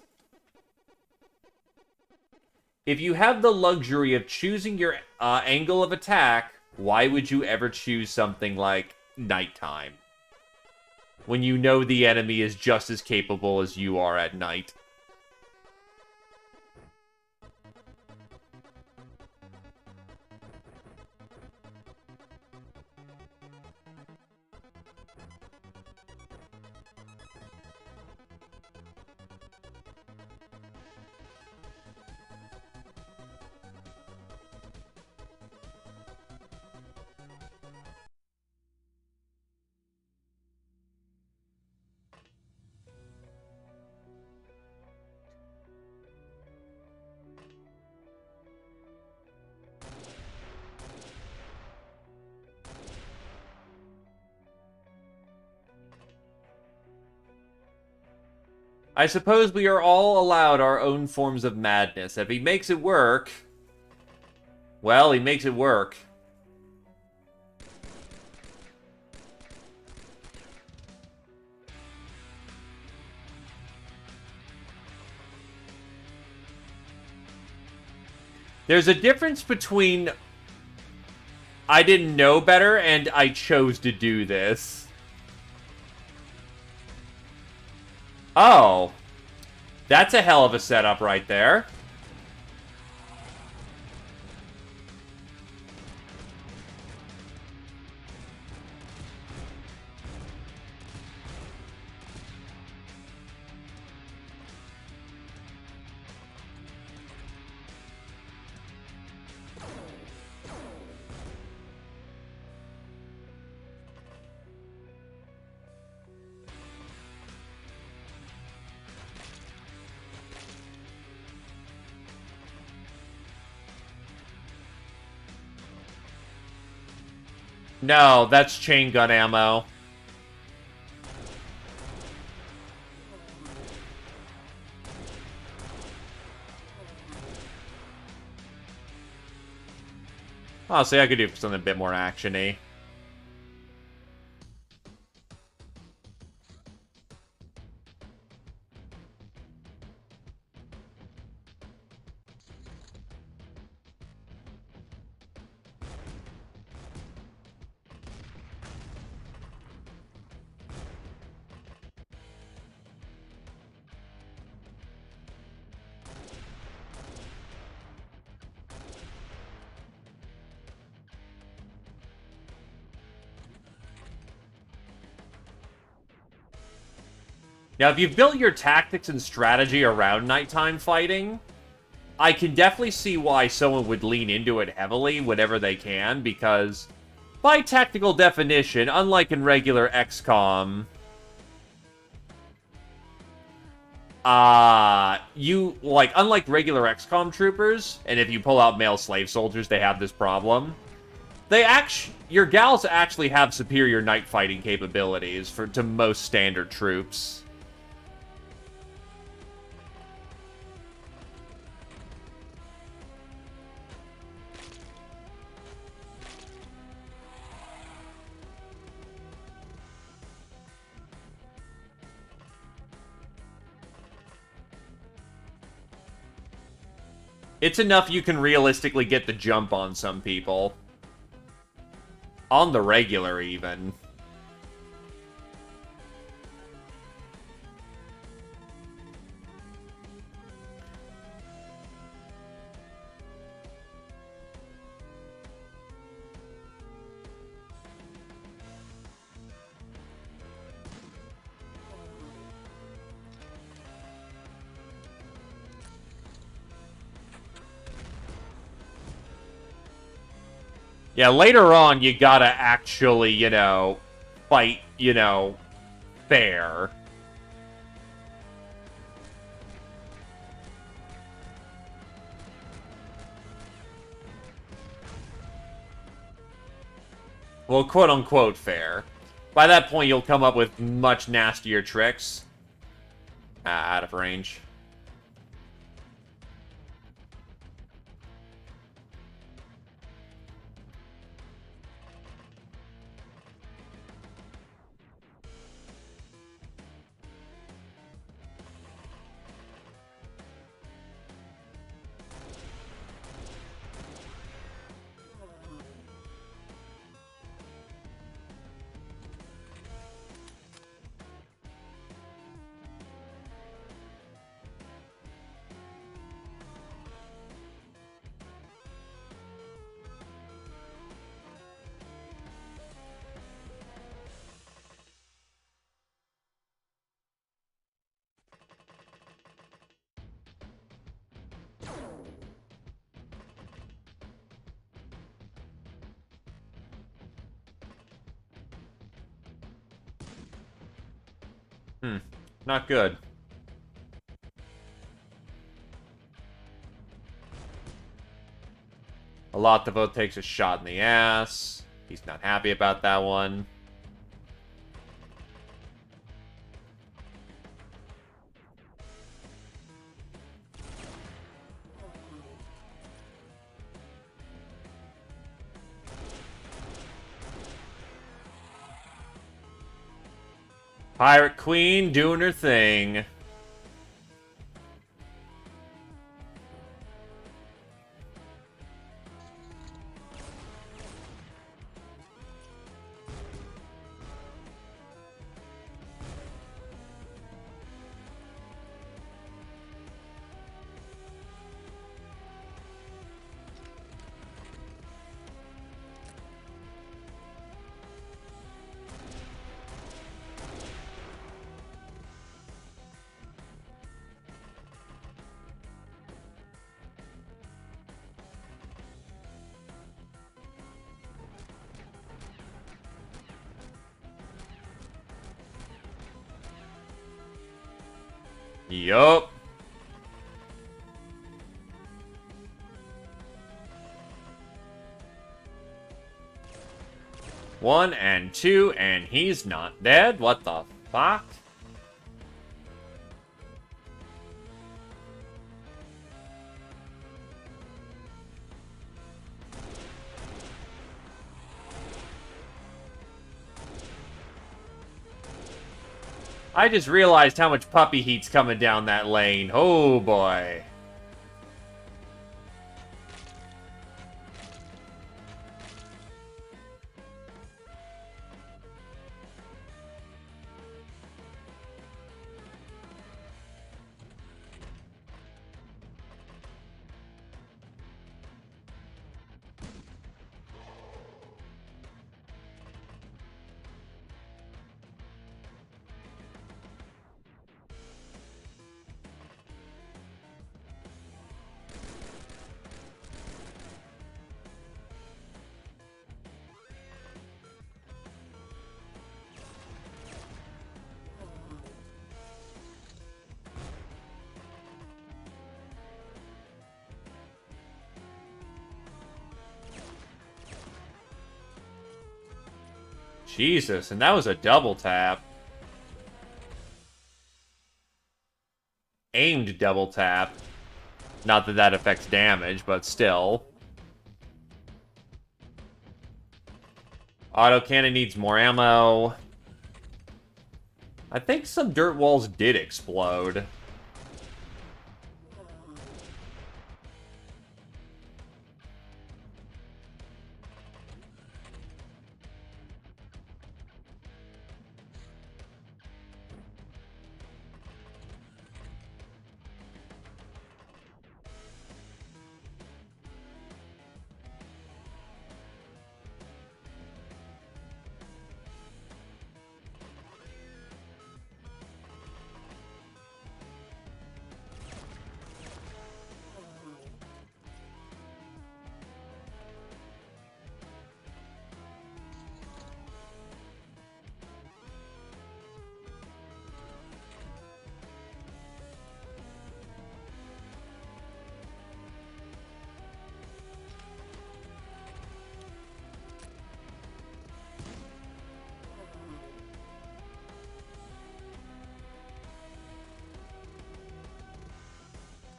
If you have the luxury of choosing your angle of attack, why would you ever choose something like nighttime? When you know the enemy is just as capable as you are at night. I suppose we are all allowed our own forms of madness. If he makes it work, well, he makes it work. There's a difference between I didn't know better and I chose to do this. Oh. That's a hell of a setup right there. No, that's chain gun ammo. Honestly, I could do something a bit more action-y. Now, if you've built your tactics and strategy around nighttime fighting, I can definitely see why someone would lean into it heavily whenever they can, because by tactical definition, unlike in regular XCOM, unlike regular XCOM troopers, and if you pull out male slave soldiers, they have this problem. Your gals actually have superior night fighting capabilities to most standard troops. It's enough you can realistically get the jump on some people. On the regular, even. Yeah, later on, you gotta actually, fight, fair. Well, quote-unquote fair. By that point, you'll come up with much nastier tricks. Out of range. Not good. A lot the vote takes a shot in the ass. He's not happy about that one. Pirate Queen doing her thing. Yup. 1 and 2, and he's not dead. What the fuck? I just realized how much puppy heat's coming down that lane. Oh boy. Jesus, and that was a double tap. Aimed double tap. Not that that affects damage, but still. Autocannon needs more ammo. I think some dirt walls did explode.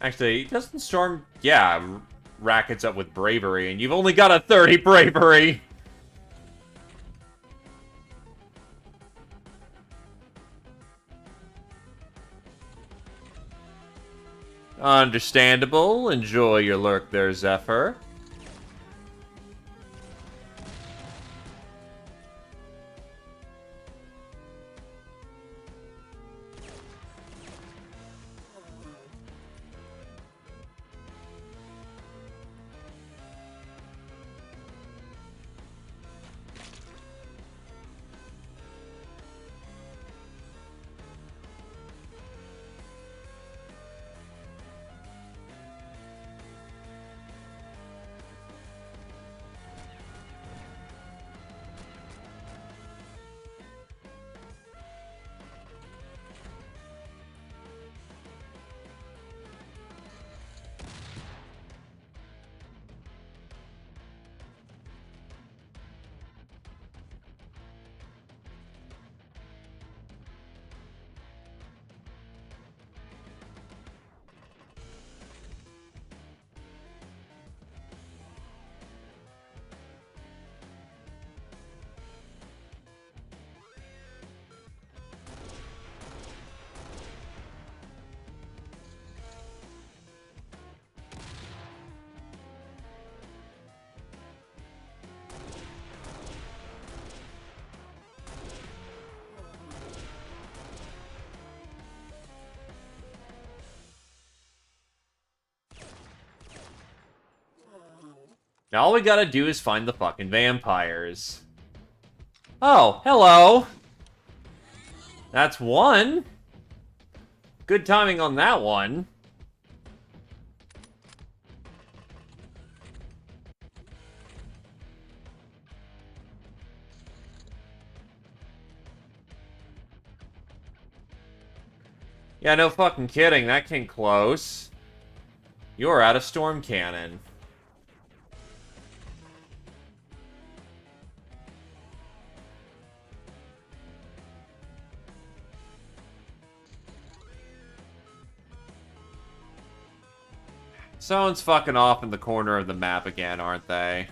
Actually, doesn't Storm... Yeah, rackets up with bravery, and you've only got a 30 bravery! Understandable. Enjoy your lurk there, Zephyr. Now all we gotta do is find the fucking vampires. Oh, hello! That's one. Good timing on that one. Yeah, no fucking kidding, that came close. You're out of storm cannon. Someone's fucking off in the corner of the map again, aren't they?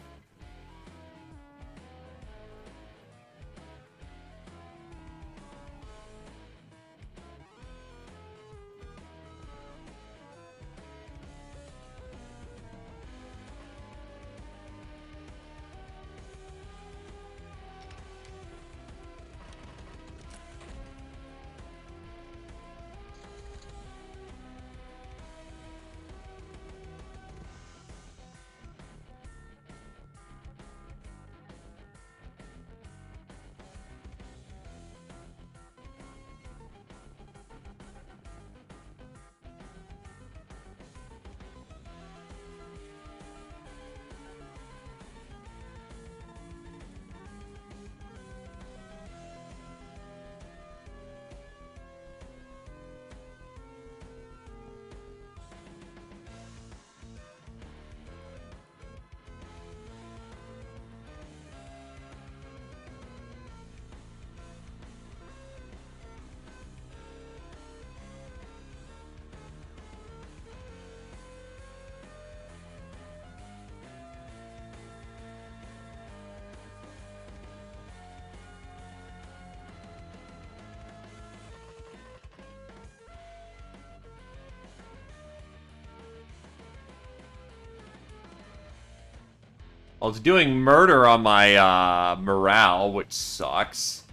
Well, it's doing murder on my morale, which sucks.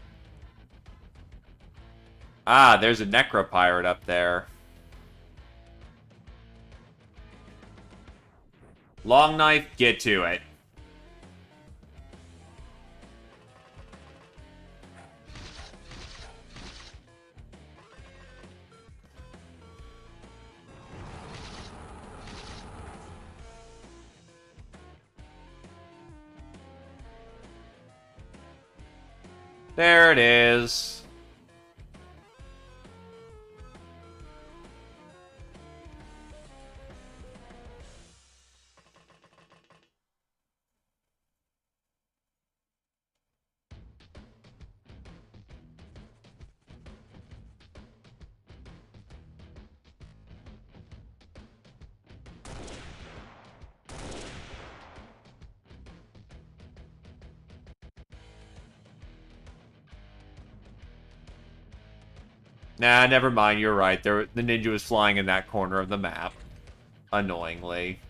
Ah, there's a necropirate up there. Long knife, get to it. There it is. Nah, never mind, you're right. The ninja was flying in that corner of the map. Annoyingly.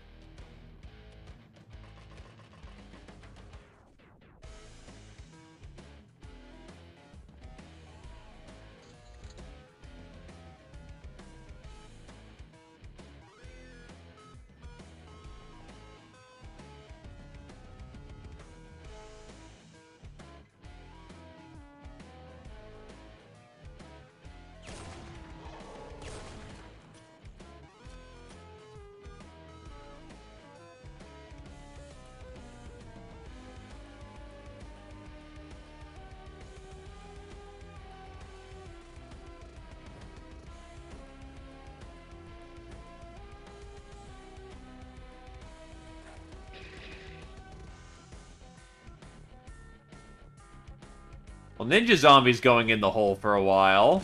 Well, Ninja Zombie's going in the hole for a while.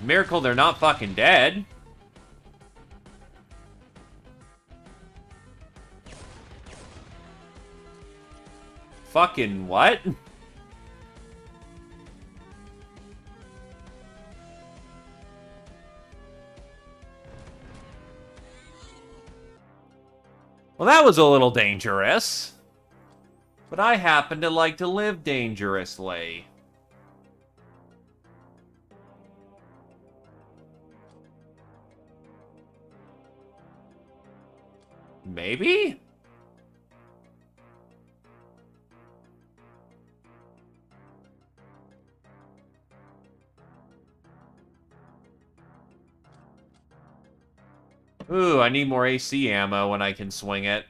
Miracle they're not fucking dead. Fucking what? Well, that was a little dangerous. But I happen to like to live dangerously. Maybe? Ooh, I need more AC ammo when I can swing it.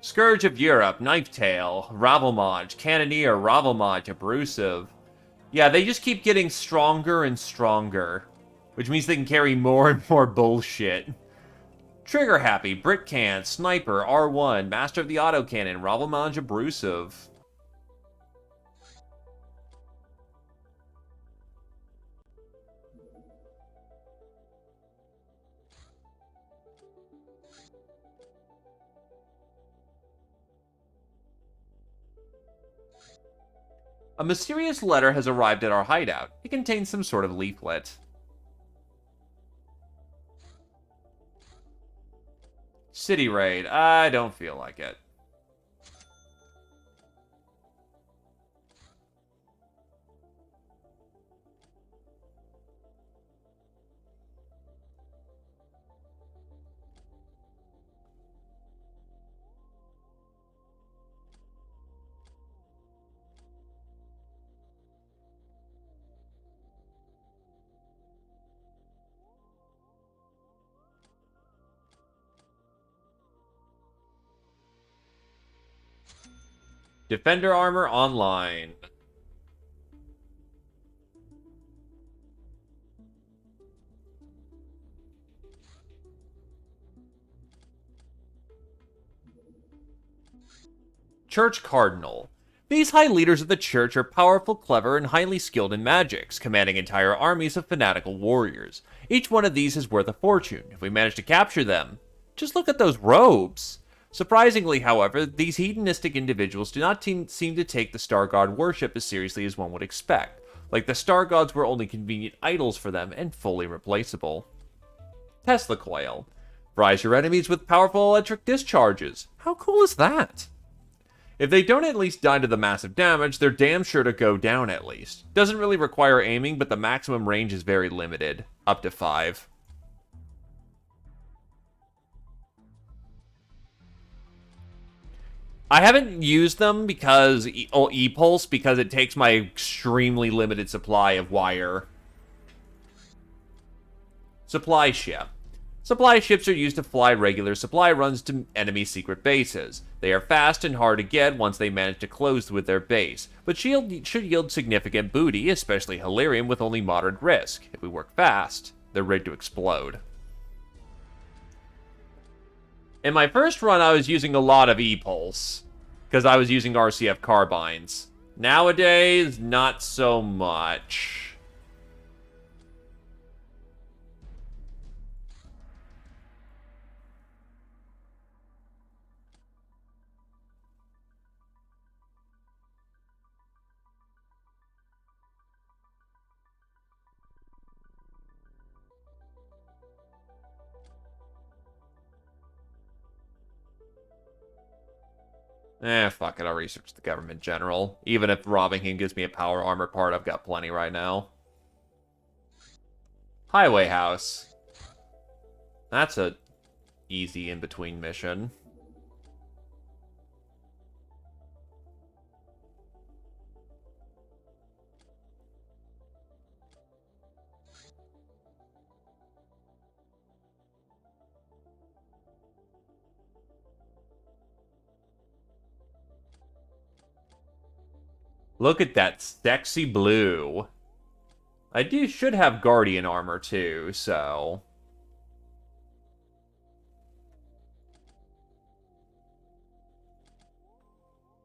Scourge of Europe, Knifetail, Ravelmaj, Cannoneer, Ravelmaj, Abrasive. Yeah, they just keep getting stronger and stronger. Which means they can carry more and more bullshit. Trigger Happy, Britcan, Sniper, R1, Master of the Autocannon, Ravelmaj, Abrasive. A mysterious letter has arrived at our hideout. It contains some sort of leaflet. City raid. I don't feel like it. Defender armor online. Church Cardinal. These high leaders of the church are powerful, clever, and highly skilled in magics, commanding entire armies of fanatical warriors. Each one of these is worth a fortune, if we manage to capture them. Just look at those robes! Surprisingly, however, these hedonistic individuals do not seem to take the Star God worship as seriously as one would expect. Like the Star Gods were only convenient idols for them and fully replaceable. Tesla Coil. Fries your enemies with powerful electric discharges. How cool is that? If they don't at least die to the massive damage, they're damn sure to go down at least. Doesn't really require aiming, but the maximum range is very limited. Up to 5. I haven't used them because E-Pulse because it takes my extremely limited supply of wire. Supply ship. Supply ships are used to fly regular supply runs to enemy secret bases. They are fast and hard to get once they manage to close with their base, but should yield significant booty, especially Halirium with only moderate risk. If we work fast, they're ready to explode. In my first run, I was using a lot of E-Pulse, because I was using RCF carbines. Nowadays, not so much. Fuck it, I'll research the government general. Even if robbing him gives me a power armor part, I've got plenty right now. Highway House. That's a easy in-between mission. Look at that sexy blue. I should have Guardian armor too, so...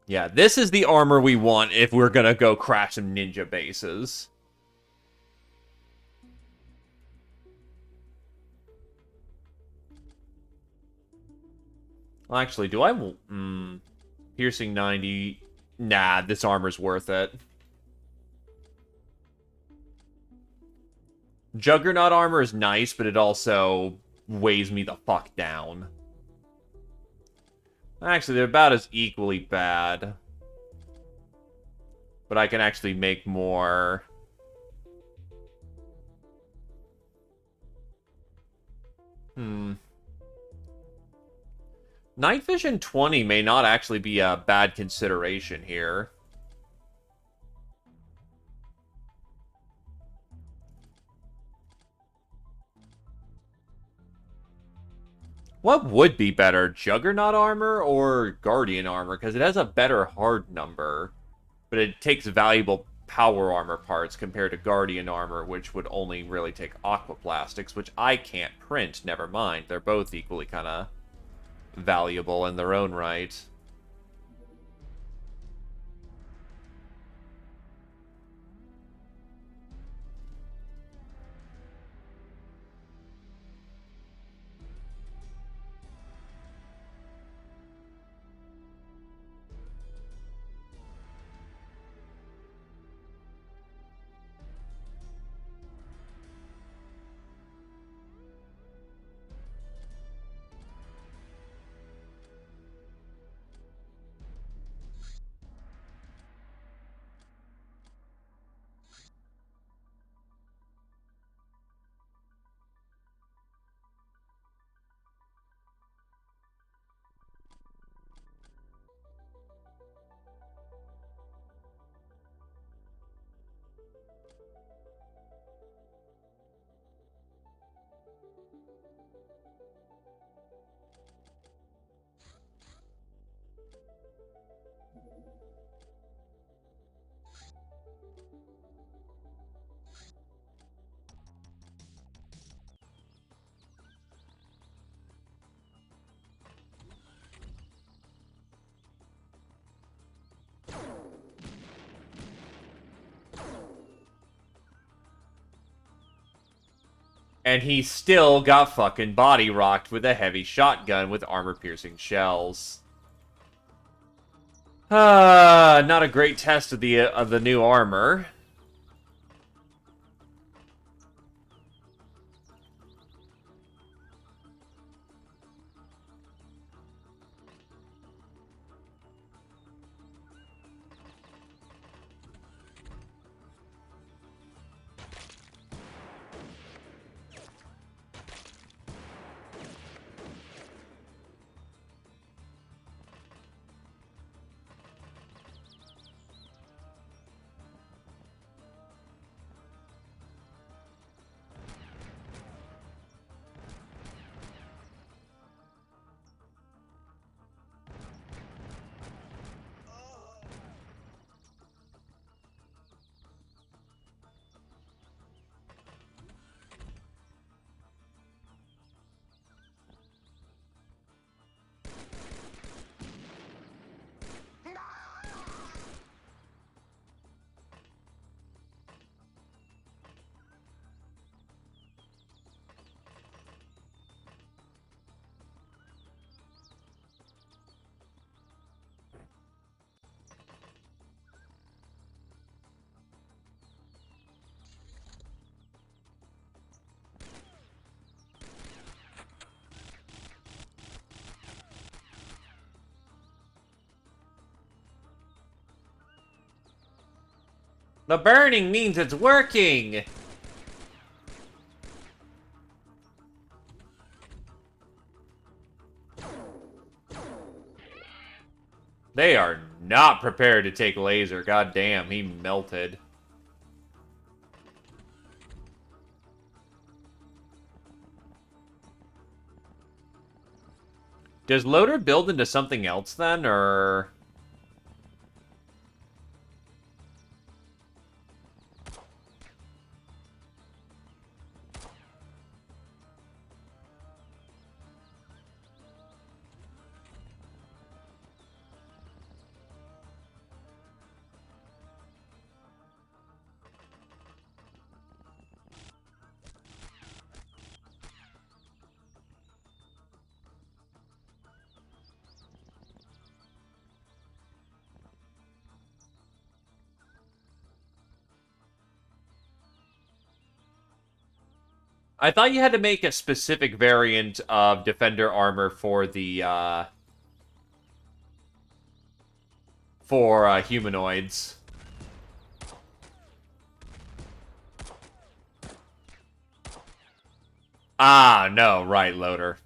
Yeah, this is the armor we want if we're gonna go crash some ninja bases. Well, actually, do I... Piercing 90... Nah, this armor's worth it. Juggernaut armor is nice, but it also weighs me the fuck down. Actually, they're about as equally bad. But I can actually make more. Night Vision 20 may not actually be a bad consideration here. What would be better, Juggernaut armor or Guardian armor? Because it has a better hard number, but it takes valuable power armor parts compared to Guardian armor, which would only really take aquaplastics, which I can't print, never mind. They're both equally kind of valuable in their own right. And he still got fucking body rocked with a heavy shotgun with armor-piercing shells. Not a great test of the new armor. The burning means it's working! They are not prepared to take laser. God damn, he melted. Does Loader build into something else then, or... I thought you had to make a specific variant of Defender armor for the, humanoids. Ah, no, right, Loader.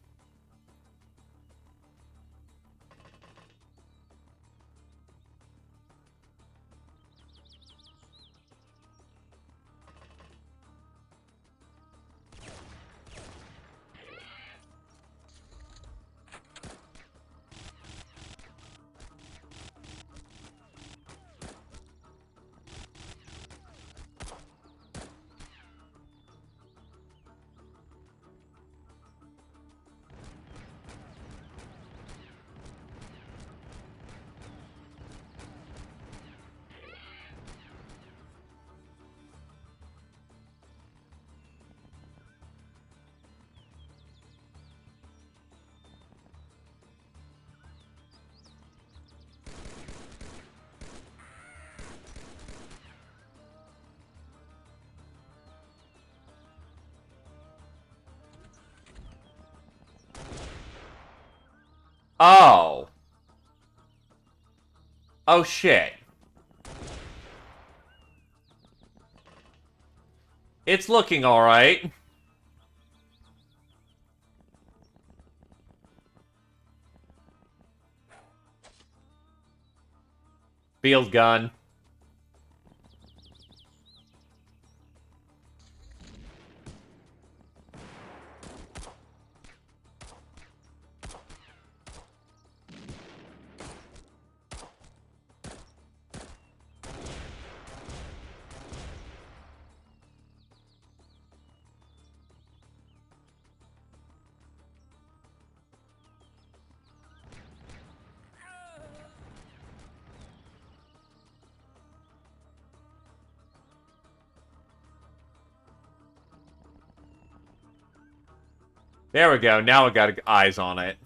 Oh. Oh, shit. It's looking alright. Field gun. There we go. Now I got eyes on it.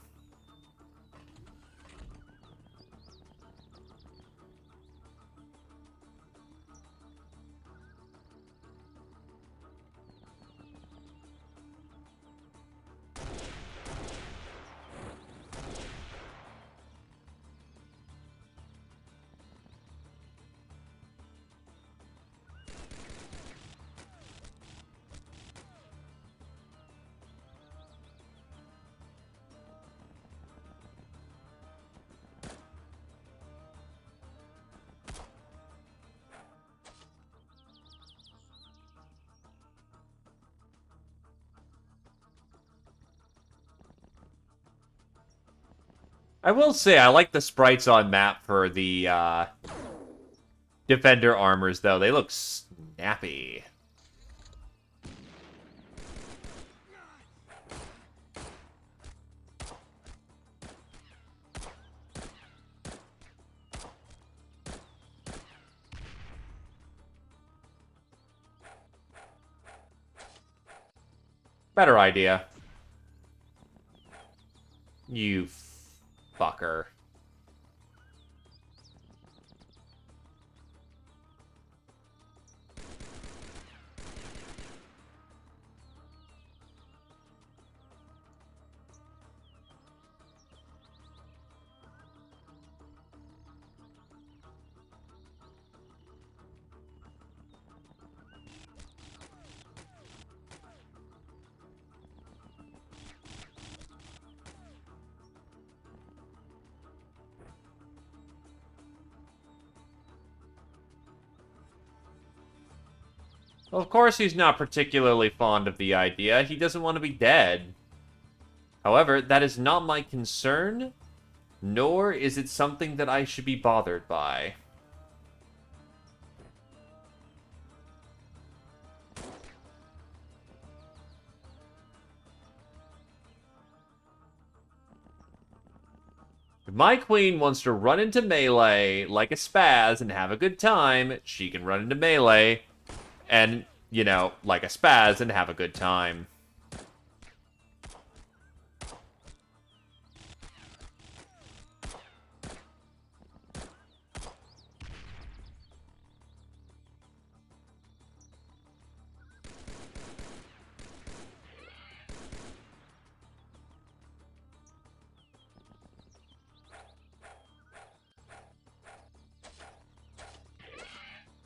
I will say, I like the sprites on map for the Defender armors, though. They look snappy. Better idea. You fucker. Well, of course he's not particularly fond of the idea. He doesn't want to be dead. However, that is not my concern, nor is it something that I should be bothered by. If my queen wants to run into melee like a spaz and have a good time, she can run into melee and, you know, like a spaz and have a good time.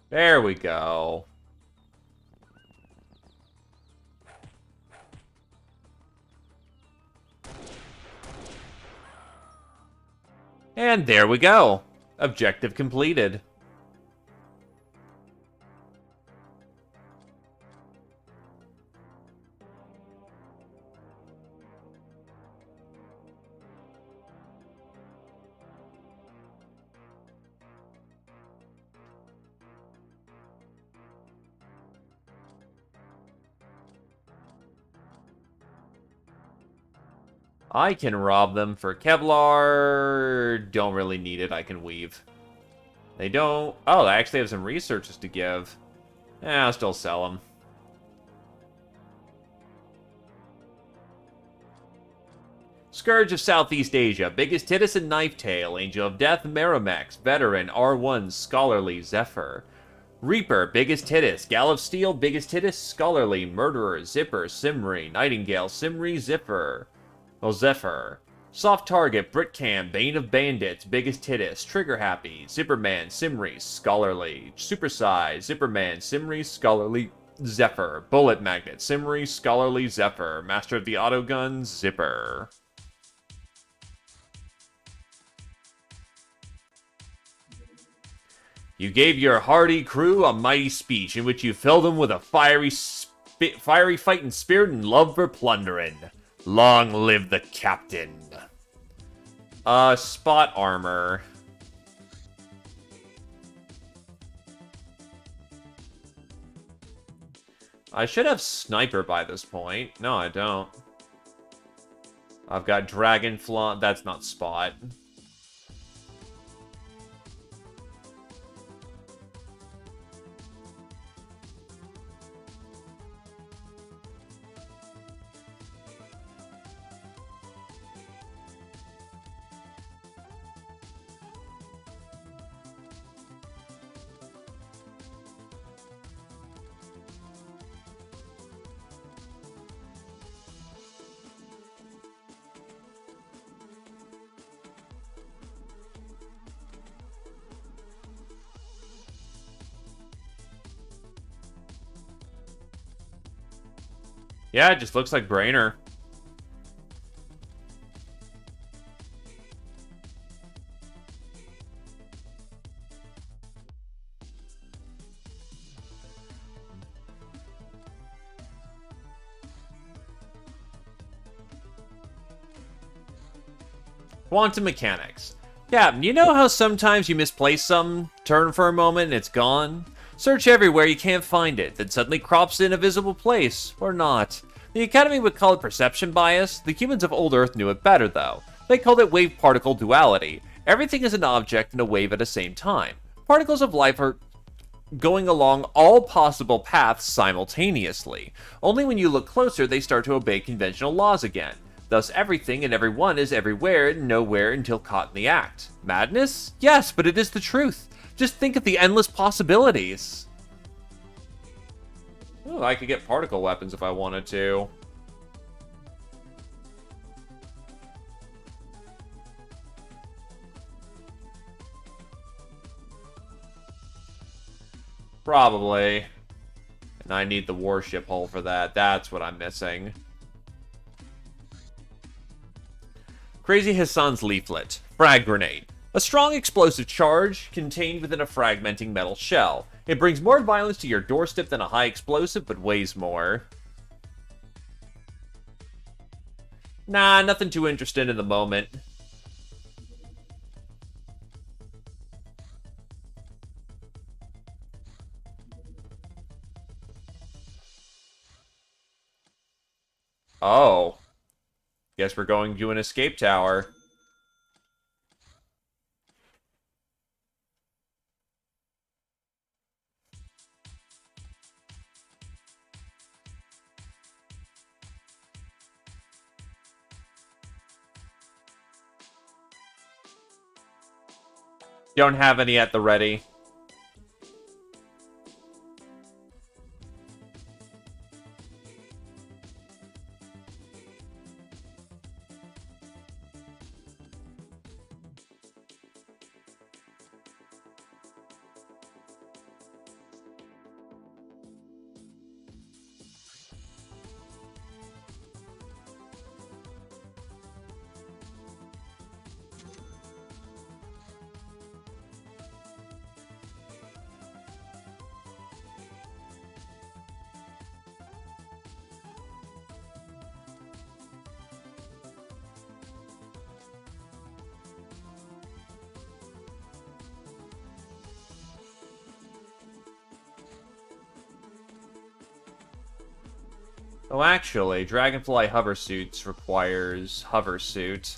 There we go. And there we go. Objective completed. I can rob them for Kevlar. Don't really need it. I can weave. They don't... Oh, they actually have some researches to give. I'll still sell them. Scourge of Southeast Asia. Biggest Titus and Knifetail. Angel of Death, Merrimax. Veteran, R1, Scholarly, Zephyr. Reaper, Biggest Titus. Gal of Steel, Biggest Titus, Scholarly, Murderer, Zipper, Simri. Nightingale, Simri, Zipper. Well, Zephyr. Soft Target, Britcam, Bane of Bandits, Biggest Titus, Trigger Happy, Zipperman, Simri, Scholarly, Supersize, Zipperman, Simri, Scholarly, Zephyr, Bullet Magnet, Simri, Scholarly, Zephyr, Master of the Autogun, Zipper. You gave your hardy crew a mighty speech in which you filled them with a fiery fighting spirit and love for plundering. Long live the captain. Spot armor. I should have sniper by this point. No, I don't. I've got dragonfly. That's not spot. Yeah, it just looks like Brainer. Quantum mechanics. Captain, you know how sometimes you misplace something, turn for a moment, and it's gone? Search everywhere, you can't find it, then suddenly crops in a visible place. Or not. The Academy would call it perception bias. The humans of old Earth knew it better, though. They called it wave-particle duality. Everything is an object and a wave at the same time. Particles of life are going along all possible paths simultaneously. Only when you look closer, they start to obey conventional laws again. Thus, everything and everyone is everywhere and nowhere until caught in the act. Madness? Yes, but it is the truth. Just think of the endless possibilities. Ooh, I could get particle weapons if I wanted to. Probably. And I need the warship hull for that. That's what I'm missing. Crazy Hassan's leaflet. Frag grenade. A strong explosive charge contained within a fragmenting metal shell. It brings more violence to your doorstep than a high explosive, but weighs more. Nah, nothing too interesting in the moment. Oh. Guess we're going to an escape tower. Don't have any at the ready. Oh, actually, Dragonfly hoversuits requires hoversuit.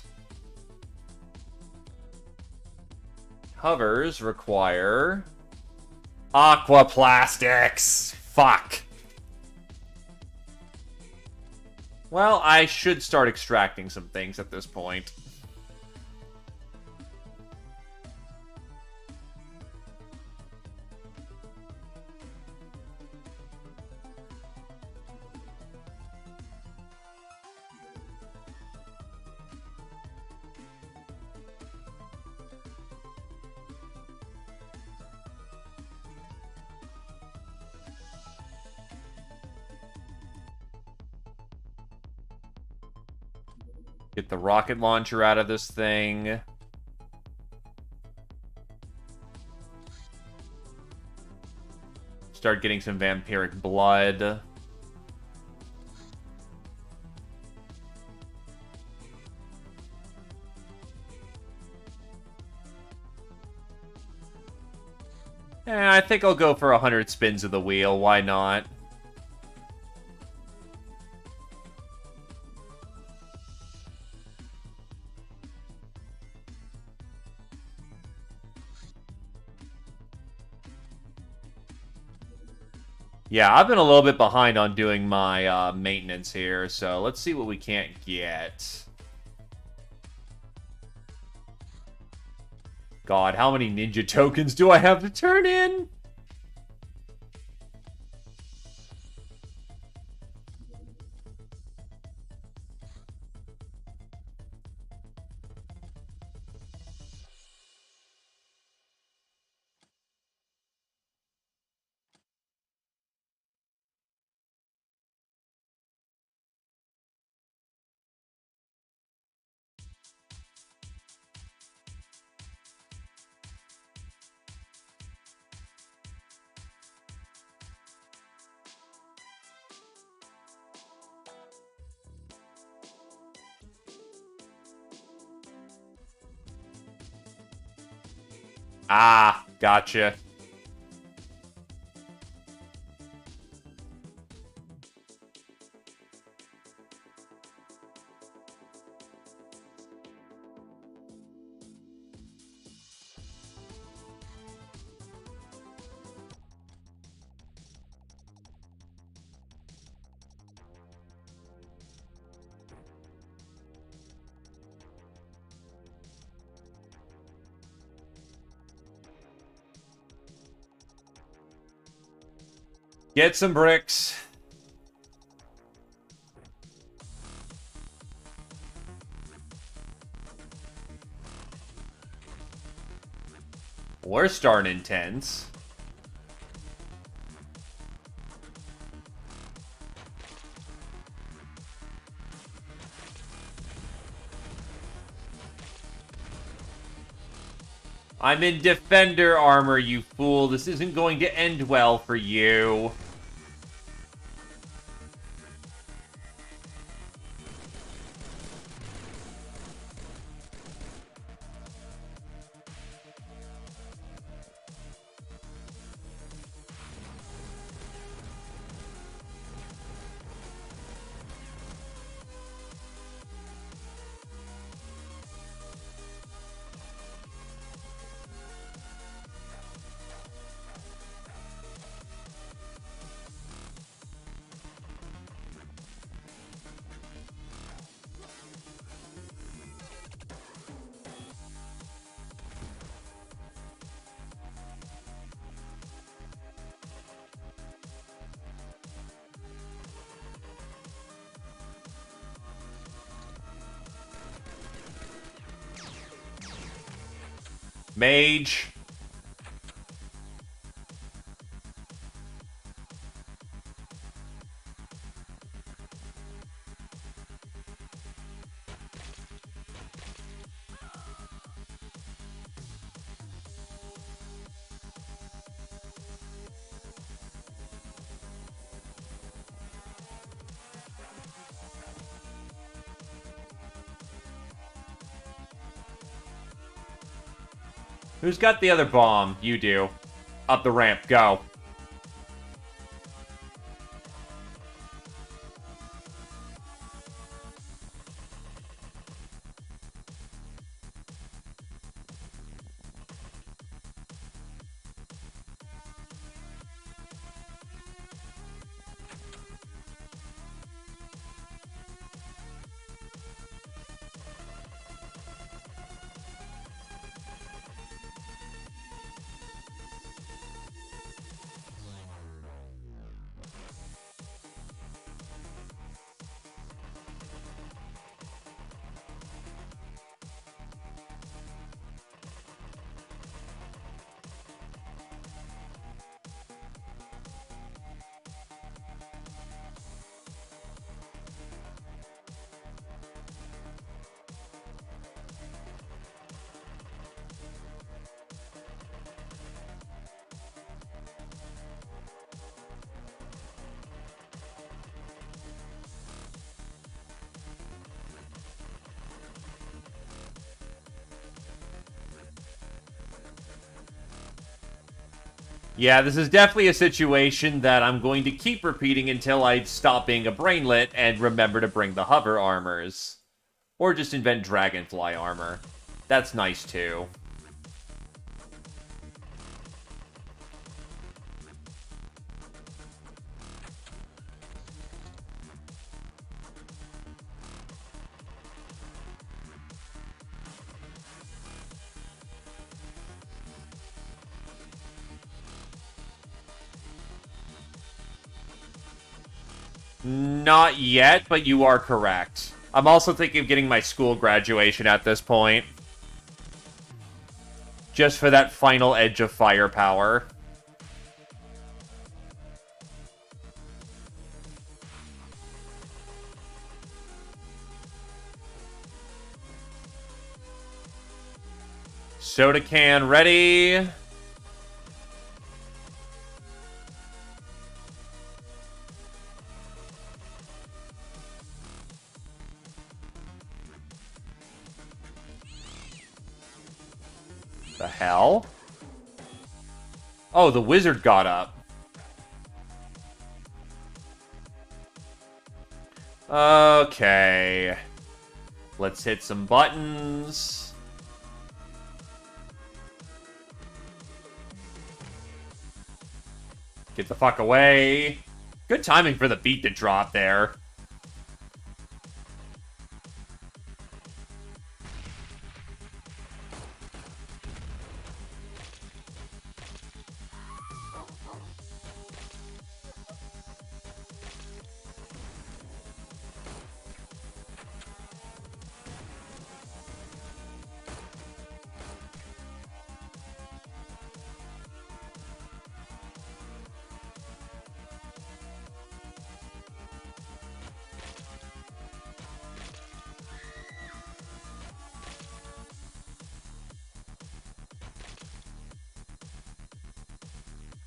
Hovers require aquaplastics. Fuck. Well, I should start extracting some things at this point. Get the rocket launcher out of this thing. Start getting some vampiric blood. I think I'll go for 100 spins of the wheel. Why not? Yeah, I've been a little bit behind on doing my maintenance here, so let's see what we can't get. God, how many ninja tokens do I have to turn in? Ah, gotcha. Get some bricks. We're starting intense. I'm in defender armor, you fool. This isn't going to end well for you. Mage. Who's got the other bomb? You do. Up the ramp, go. Yeah, this is definitely a situation that I'm going to keep repeating until I stop being a brainlet and remember to bring the hover armors. Or just invent dragonfly armor. That's nice too. Not yet, but you are correct. I'm also thinking of getting my school graduation at this point. Just for that final edge of firepower. Soda can ready. The hell? Oh, the wizard got up. Okay. Let's hit some buttons. Get the fuck away. Good timing for the beat to drop there.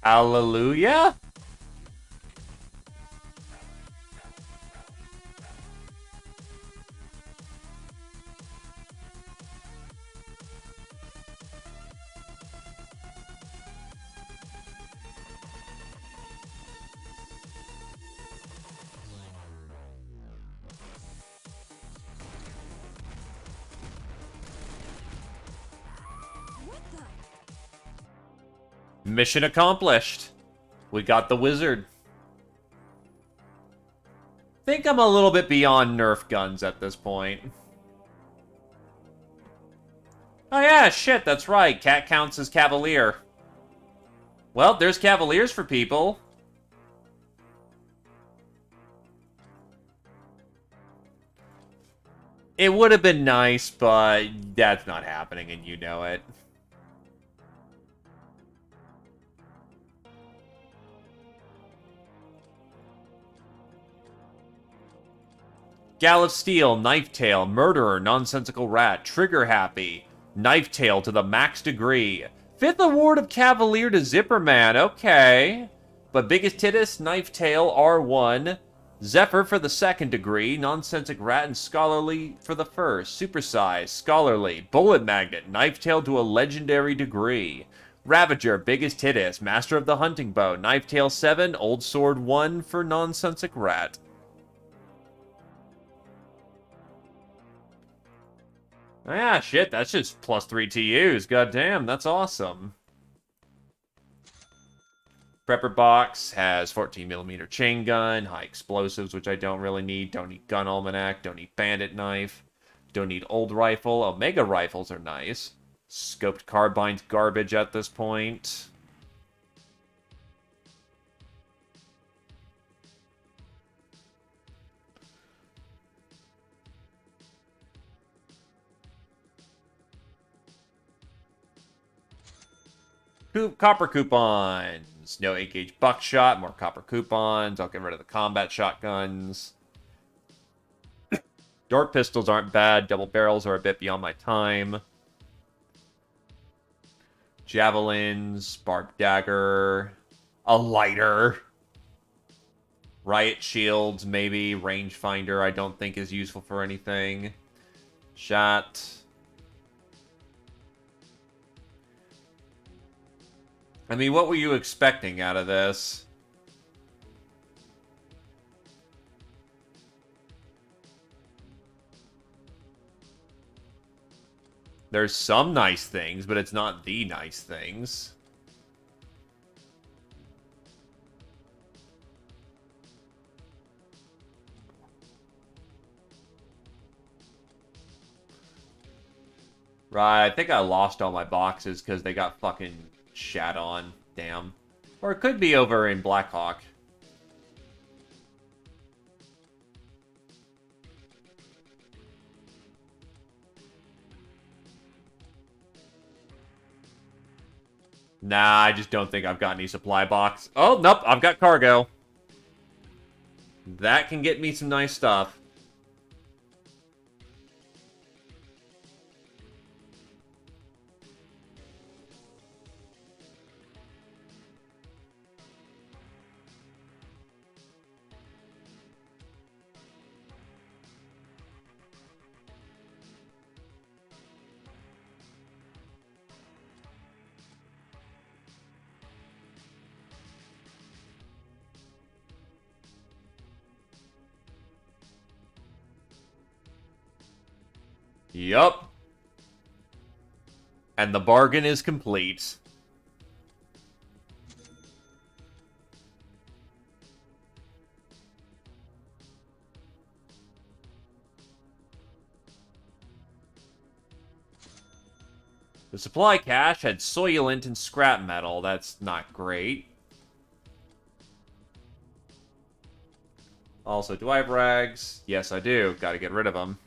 Hallelujah? Mission accomplished. We got the wizard. Think I'm a little bit beyond Nerf guns at this point. Oh yeah, shit, that's right. Cat counts as Cavalier. Well, there's Cavaliers for people. It would have been nice, but that's not happening, and you know it. Gal of Steel, Knife Tail, Murderer, Nonsensical Rat, Trigger Happy, Knife Tail to the max degree. 5th award of Cavalier to Zipperman, okay. But Biggest Tittus, Knife Tail, R1. Zephyr for the 2nd degree, Nonsensic Rat and Scholarly for the 1st. Supersize, Scholarly, Bullet Magnet, Knife Tail to a legendary degree. Ravager, Biggest Tittus, Master of the Hunting Bow, Knife Tail 7, Old Sword 1 for Nonsensic Rat. Ah, shit, that's just +3 TUs. Goddamn, that's awesome. Prepper box has 14mm chain gun, high explosives, which I don't really need. Don't need gun almanac, don't need bandit knife, don't need old rifle. Omega rifles are nice. Scoped carbine's garbage at this point. Copper coupons. No 8-gauge buckshot, more copper coupons. I'll get rid of the combat shotguns. Dart pistols aren't bad. Double barrels are a bit beyond my time. Javelins, barbed dagger, a lighter. Riot shields, maybe. Rangefinder, I don't think is useful for anything. Shot. I mean, what were you expecting out of this? There's some nice things, but it's not the nice things. Right, I think I lost all my boxes because they got fucking shat on. Damn. Or it could be over in Blackhawk. Nah, I just don't think I've got any supply box. Oh, nope, I've got cargo. That can get me some nice stuff. Yup. And the bargain is complete. The supply cache had soylent and scrap metal. That's not great. Also, do I have rags? Yes, I do. Gotta get rid of them.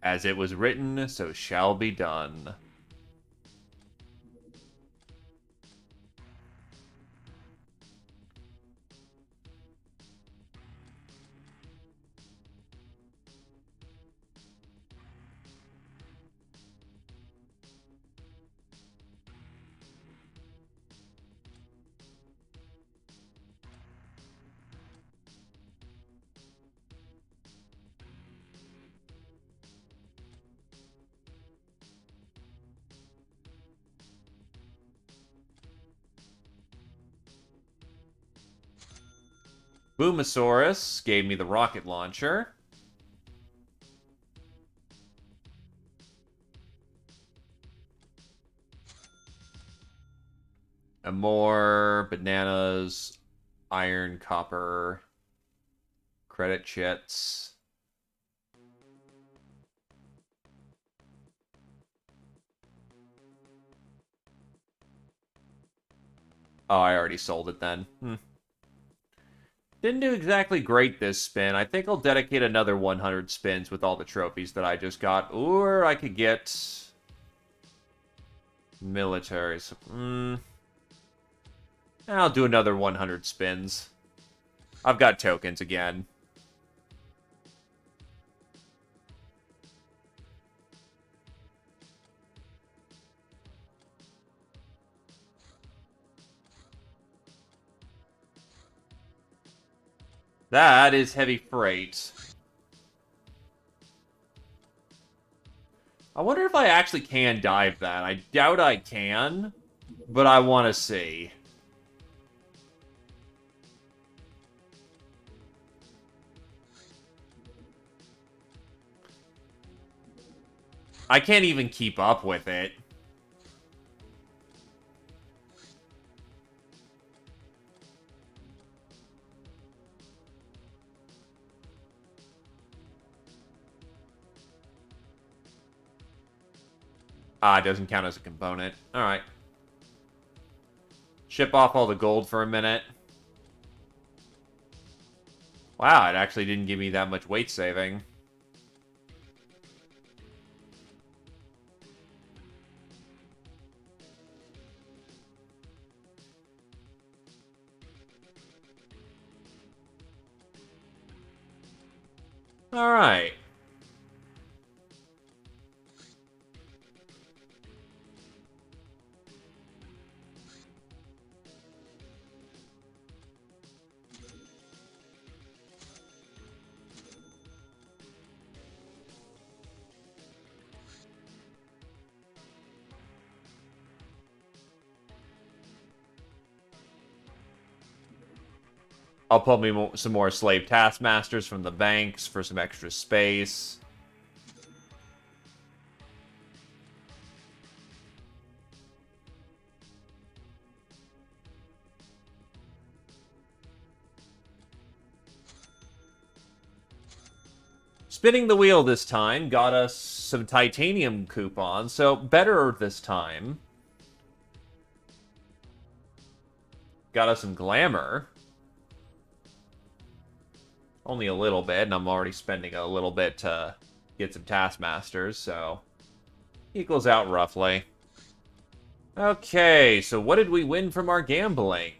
As it was written, so shall be done. Boomosaurus gave me the rocket launcher. And more bananas, iron, copper, credit chits. Oh, I already sold it then. Didn't do exactly great this spin. I think I'll dedicate another 100 spins with all the trophies that I just got. Or I could get... militaries. I'll do another 100 spins. I've got tokens again. That is heavy freight. I wonder if I actually can dive that. I doubt I can, but I want to see. I can't even keep up with it. Ah, it doesn't count as a component. Alright. Ship off all the gold for a minute. Wow, it actually didn't give me that much weight saving. Alright. I'll pull me some more slave taskmasters from the banks for some extra space. Spinning the wheel this time got us some titanium coupons, so better this time. Got us some glamour. Only a little bit, and I'm already spending a little bit to get some taskmasters, so equals out roughly. Okay, so what did we win from our gambling?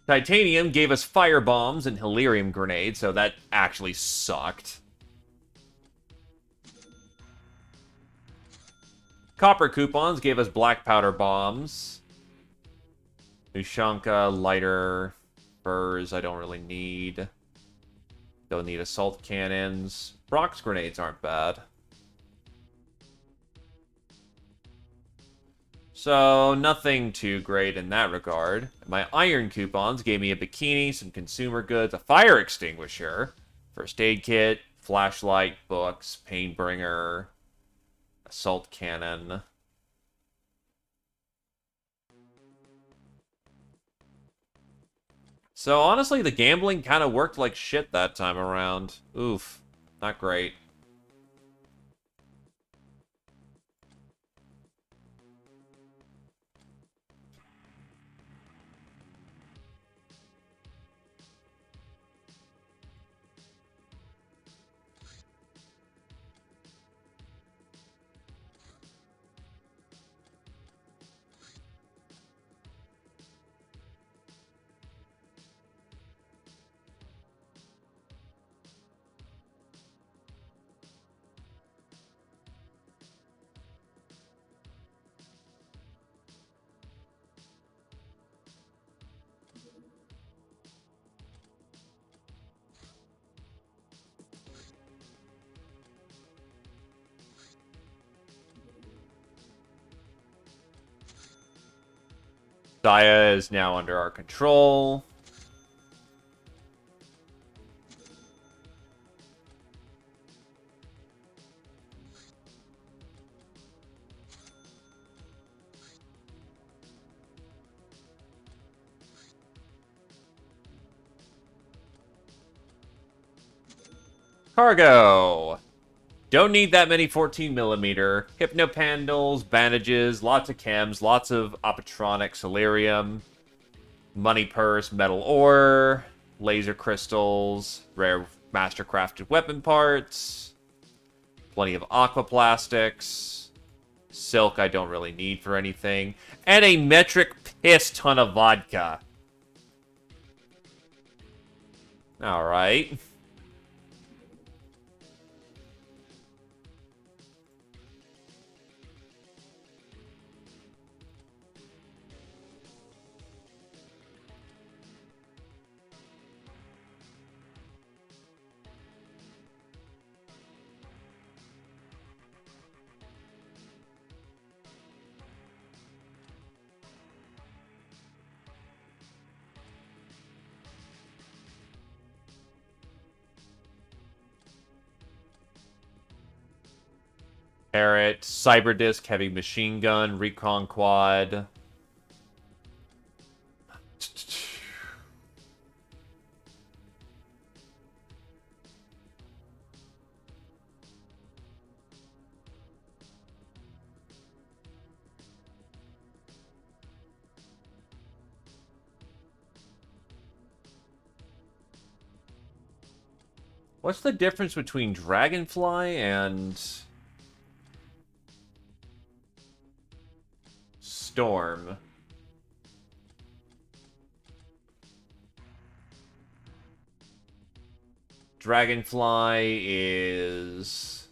Titanium gave us fire bombs and Hilarium grenades, so that actually sucked. Copper coupons gave us black powder bombs. Ushanka, lighter, furs I don't really need. Don't need assault cannons. Brock's grenades aren't bad. So, nothing too great in that regard. My iron coupons gave me a bikini, some consumer goods, a fire extinguisher, first aid kit, flashlight, books, painbringer, assault cannon. So, honestly, the gambling kind of worked like shit that time around. Oof. Not great. Saya is now under our control. Cargo. Don't need that many 14mm. Hypno panels, bandages, lots of chems, lots of optronic solarium, money purse, metal ore, laser crystals, rare mastercrafted weapon parts, plenty of aquaplastics, silk I don't really need for anything, and a metric piss ton of vodka. Alright. Parrot, Cyberdisc, Heavy Machine Gun, Recon Quad. What's the difference between Dragonfly and Storm? Dragonfly is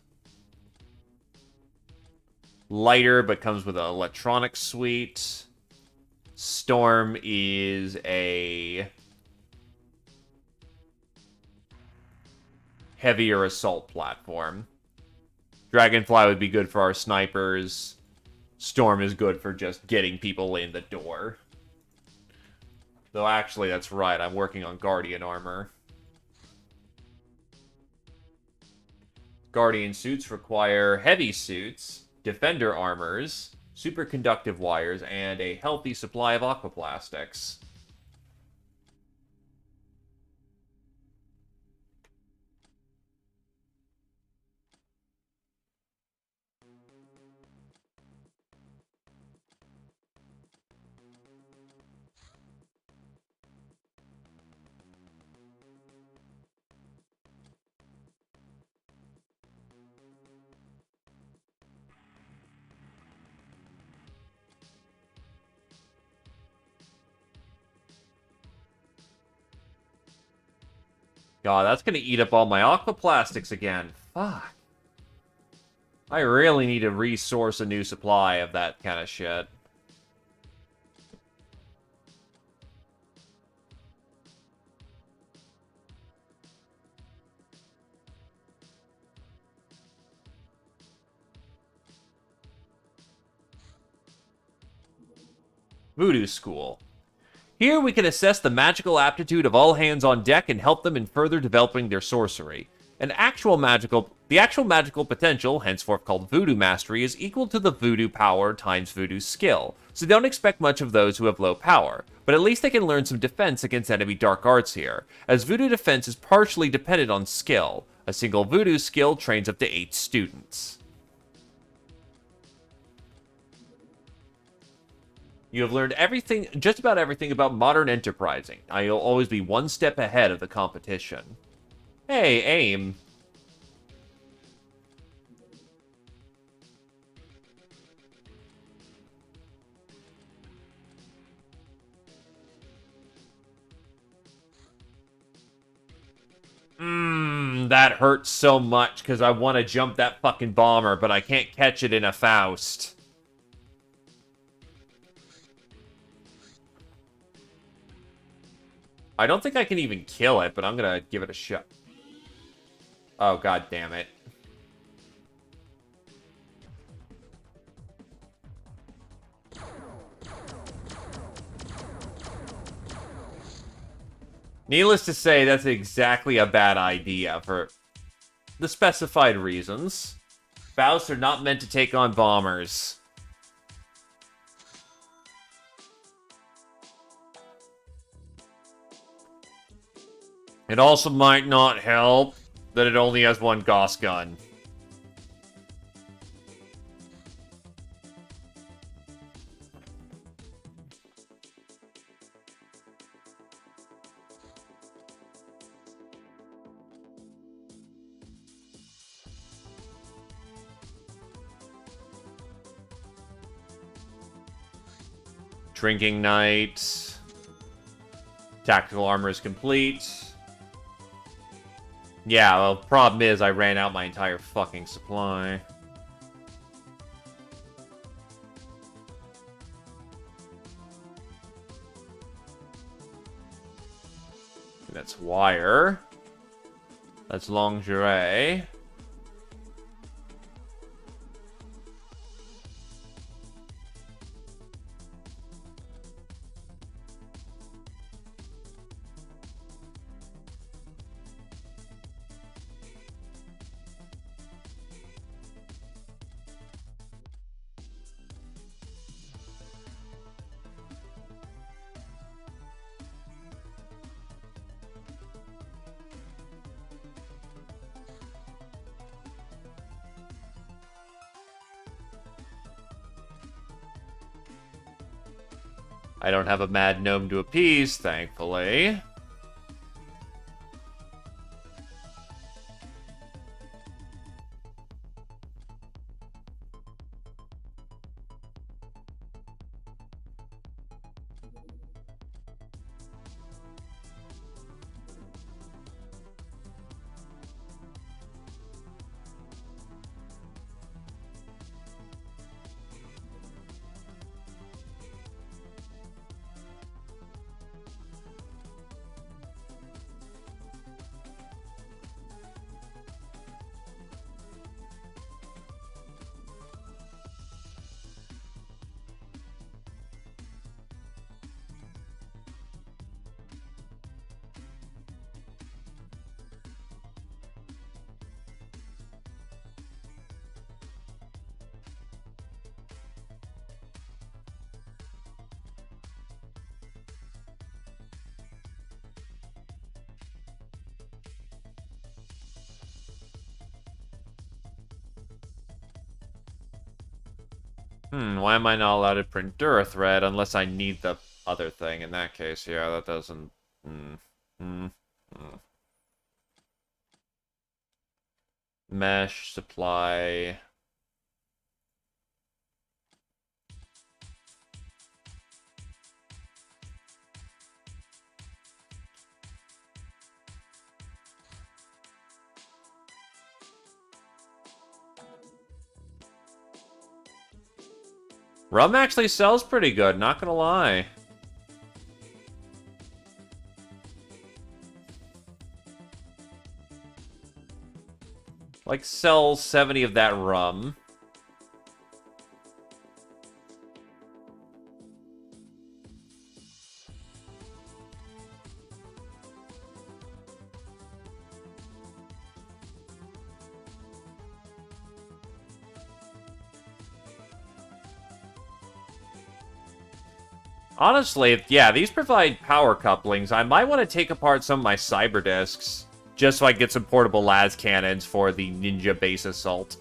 lighter but comes with an electronic suite. Storm is a heavier assault platform. Dragonfly would be good for our snipers. Storm is good for just getting people in the door. Though actually, that's right, I'm working on Guardian armor. Guardian suits require heavy suits, defender armors, superconductive wires, and a healthy supply of aquaplastics. God, that's gonna eat up all my aquaplastics again. Fuck. I really need to resource a new supply of that kind of shit. Voodoo School. Here we can assess the magical aptitude of all hands on deck and help them in further developing their sorcery. The actual magical potential, henceforth called Voodoo Mastery, is equal to the Voodoo power times Voodoo skill, so don't expect much of those who have low power, but at least they can learn some defense against enemy dark arts here, as Voodoo defense is partially dependent on skill. A single Voodoo skill trains up to 8 students. You have learned everything, just about everything about modern enterprising. Now you'll always be one step ahead of the competition. Hey, aim. That hurts so much because I want to jump that fucking bomber, but I can't catch it in a Faust. I don't think I can even kill it, but I'm gonna give it a shot. Oh, god damn it. Needless to say, that's exactly a bad idea for the specified reasons. Fausts are not meant to take on bombers. It also might not help that it only has one Gauss gun. Drinking Night. Tactical armor is complete. Yeah, well, problem is I ran out my entire fucking supply. That's wire. That's lingerie. I don't have a mad gnome to appease, thankfully. Why am I not allowed to print Dura thread unless I need the other thing? In that case, yeah, that doesn't... Mesh, supply... Rum actually sells pretty good, not gonna lie. Like, sell 70 of that rum. Honestly, yeah, these provide power couplings. I might want to take apart some of my cyber disks, just so I get some portable las cannons for the ninja base assault.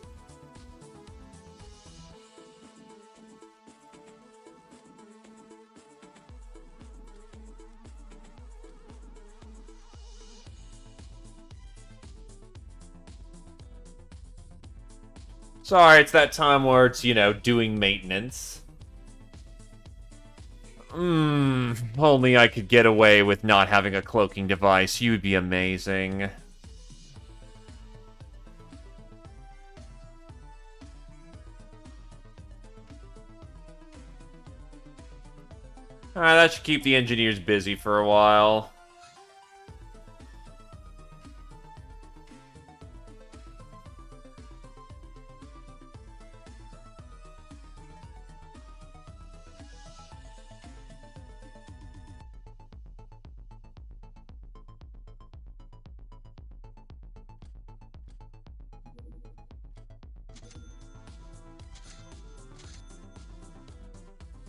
Sorry, it's that time where it's, doing maintenance. Only I could get away with not having a cloaking device. You'd be amazing. Alright, that should keep the engineers busy for a while.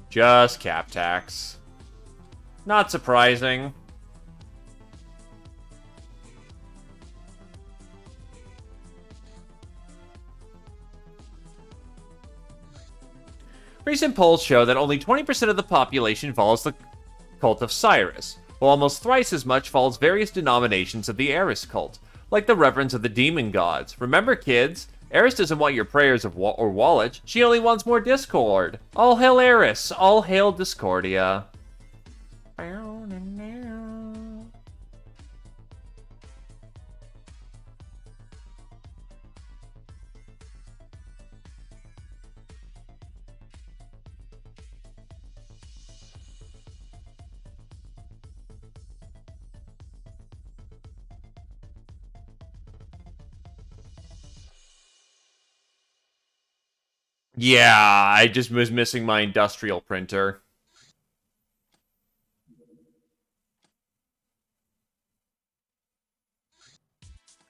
Just cap tax. Not surprising. Recent polls show that only 20% of the population follows the cult of Cyrus, while almost thrice as much follows various denominations of the Eris cult, like the reverence of the demon gods. Remember, kids, Eris doesn't want your prayers or wallet, she only wants more discord. All hail Eris, all hail Discordia. Yeah, I just was missing my industrial printer.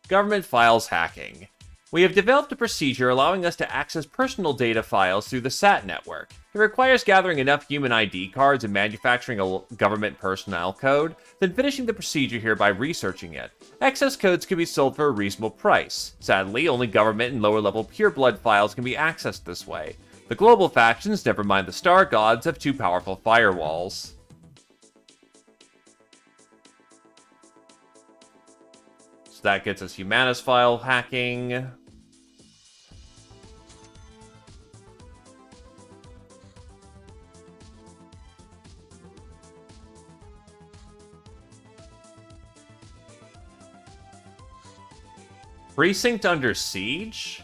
Government files hacking. We have developed a procedure allowing us to access personal data files through the SAT network. It requires gathering enough human ID cards and manufacturing a government personnel code, then finishing the procedure here by researching it. Excess codes can be sold for a reasonable price. Sadly, only government and lower-level pureblood files can be accessed this way. The global factions, never mind the star gods, have too powerful firewalls. So that gets us Humanus file hacking. Precinct under siege?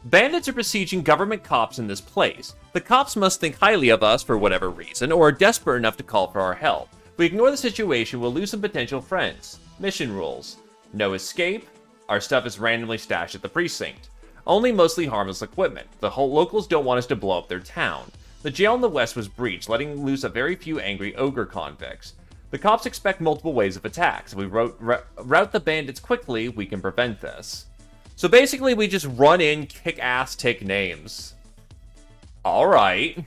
Bandits are besieging government cops in this place. The cops must think highly of us for whatever reason, or are desperate enough to call for our help. If we ignore the situation, we'll lose some potential friends. Mission rules. No escape. Our stuff is randomly stashed at the precinct. Only mostly harmless equipment. The whole locals don't want us to blow up their town. The jail in the west was breached, letting loose a very few angry ogre convicts. The cops expect multiple waves of attacks. If we route the bandits quickly, we can prevent this. So basically, we just run in, kick ass, take names. Alright.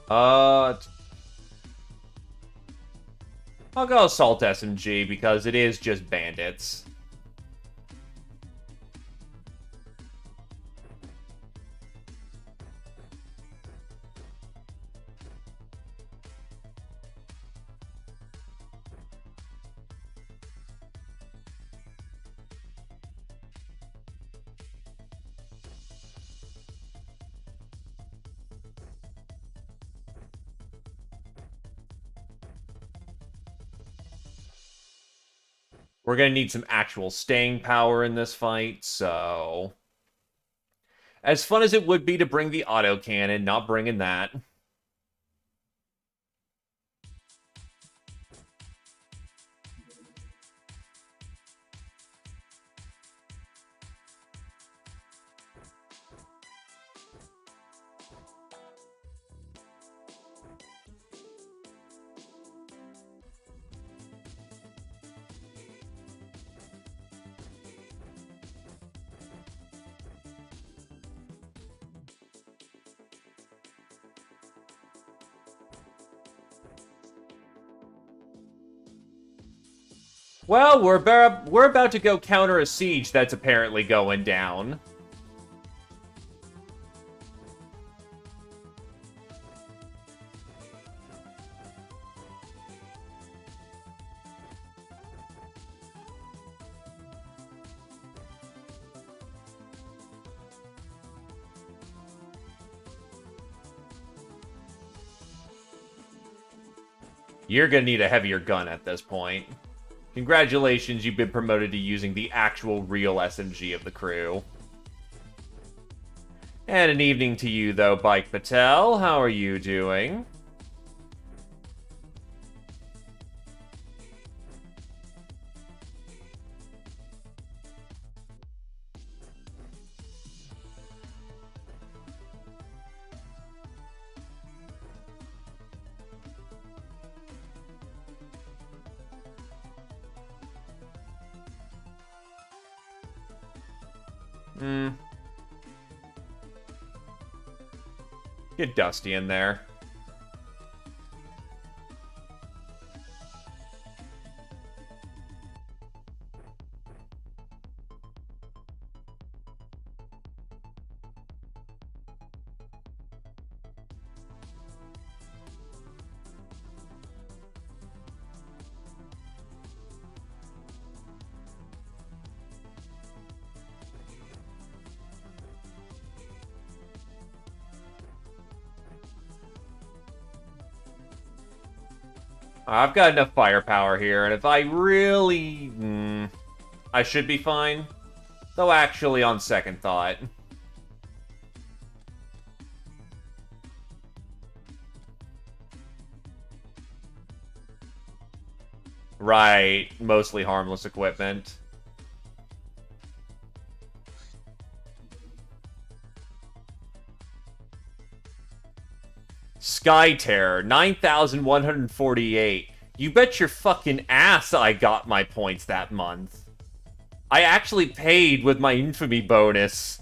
I'll go Assault SMG because it is just bandits. We're going to need some actual staying power in this fight, so... As fun as it would be to bring the autocannon, not bringing that. Well, we're about to go counter a siege that's apparently going down. You're gonna need a heavier gun at this point. Congratulations, you've been promoted to using the actual real SMG of the crew. And an evening to you, though, Bike Patel. How are you doing? Get Dusty in there. I've got enough firepower here, and if I really... I should be fine. Though actually, on second thought... Right, mostly harmless equipment. Sky Terror, 9,148. You bet your fucking ass I got my points that month. I actually paid with my infamy bonus.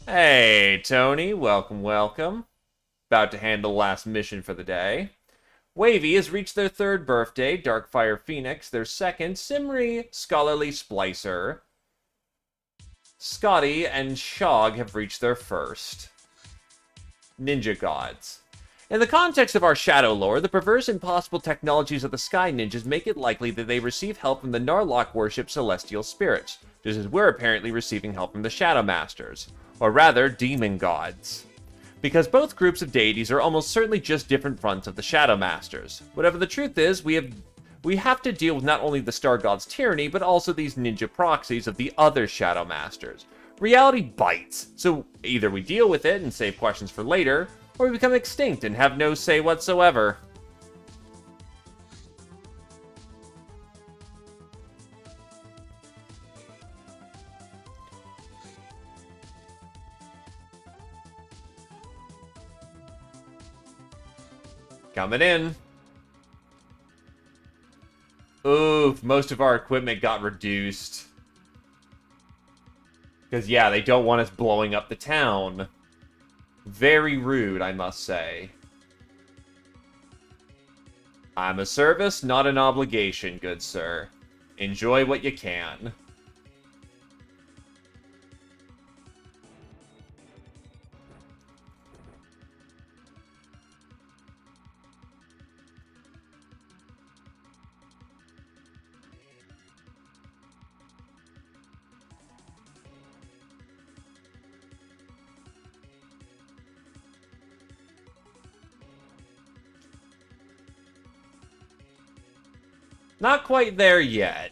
Hey, Tony, welcome, welcome. About to handle the last mission for the day. Wavy has reached their third birthday, Darkfire Phoenix their second, Simri Scholarly Splicer. Scotty and Shog have reached their first. Ninja Gods. In the context of our Shadow lore, the perverse impossible technologies of the Sky Ninjas make it likely that they receive help from the Narlock worship celestial spirits, just as we're apparently receiving help from the Shadow Masters, or rather, Demon Gods. Because both groups of deities are almost certainly just different fronts of the Shadow Masters. Whatever the truth is, we have to deal with not only the Star God's tyranny, but also these ninja proxies of the other Shadow Masters. Reality bites, so either we deal with it and save questions for later, or we become extinct and have no say whatsoever. Coming in. Oof, most of our equipment got reduced. Because, yeah, they don't want us blowing up the town. Very rude, I must say. I'm a service, not an obligation, good sir. Enjoy what you can. Not quite there yet.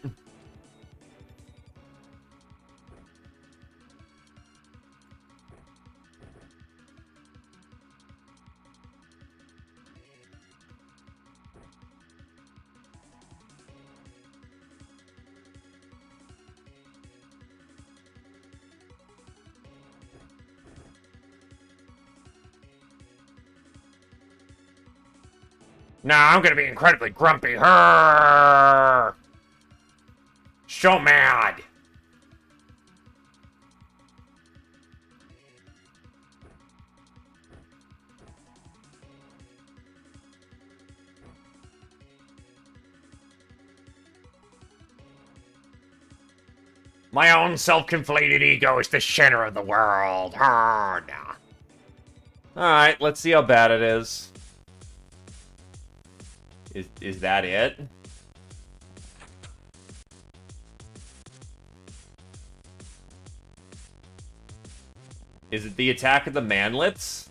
Now I'm gonna be incredibly grumpy. Her. So mad. My own self-conflated ego is the center of the world. Nah. Alright, let's see how bad it is. Is that it? Is it the attack of the manlets?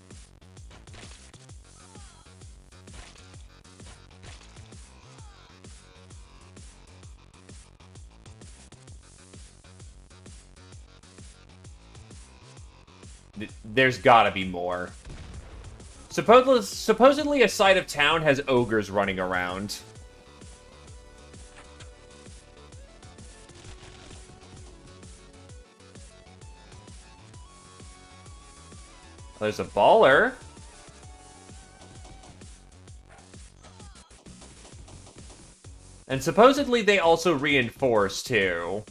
There's gotta be more. Supposedly a side of town has ogres running around. There's a baller. And supposedly they also reinforce, too.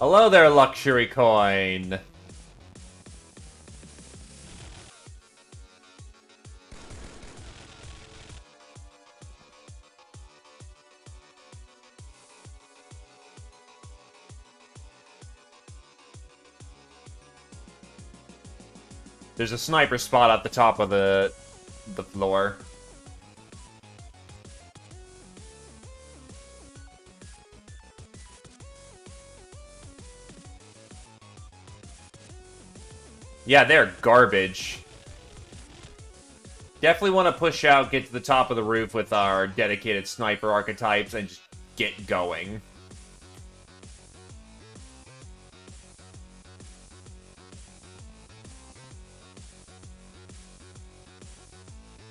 Hello there, luxury coin. There's a sniper spot at the top of the floor. Yeah, they're garbage. Definitely want to push out, get to the top of the roof with our dedicated sniper archetypes, and just get going.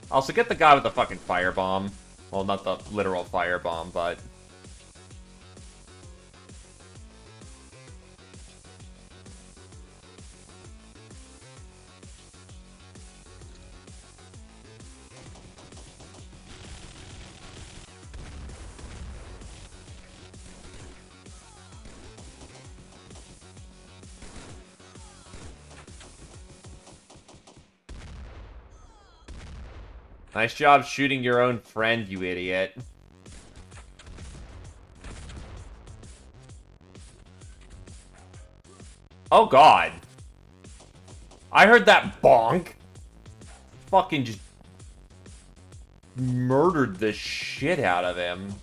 Also, get the guy with the fucking firebomb. Well, not the literal firebomb, but... Nice job shooting your own friend, you idiot. Oh god. I heard that bonk. Fucking just murdered the shit out of him.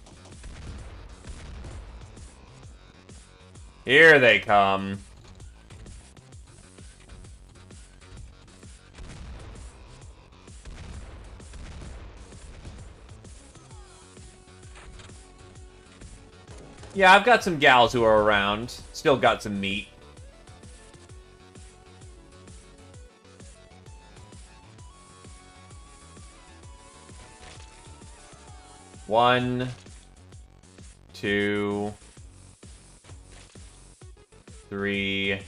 Here they come. Yeah, I've got some gals who are around. Still got some meat. One, two, three.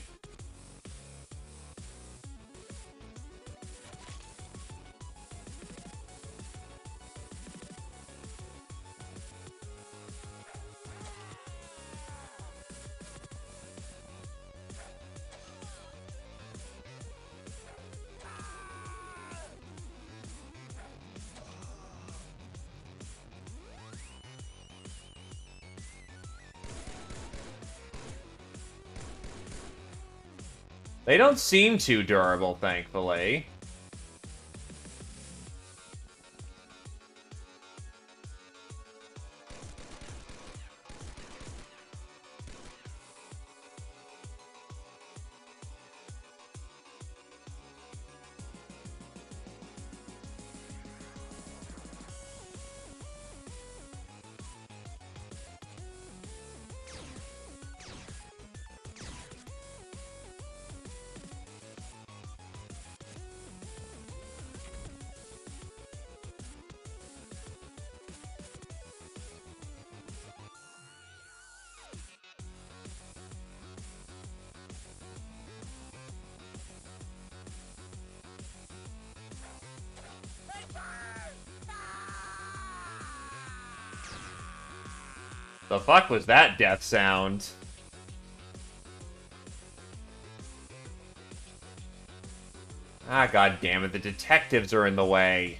They don't seem too durable, thankfully. The fuck was that death sound? Ah, god damn it, the detectives are in the way.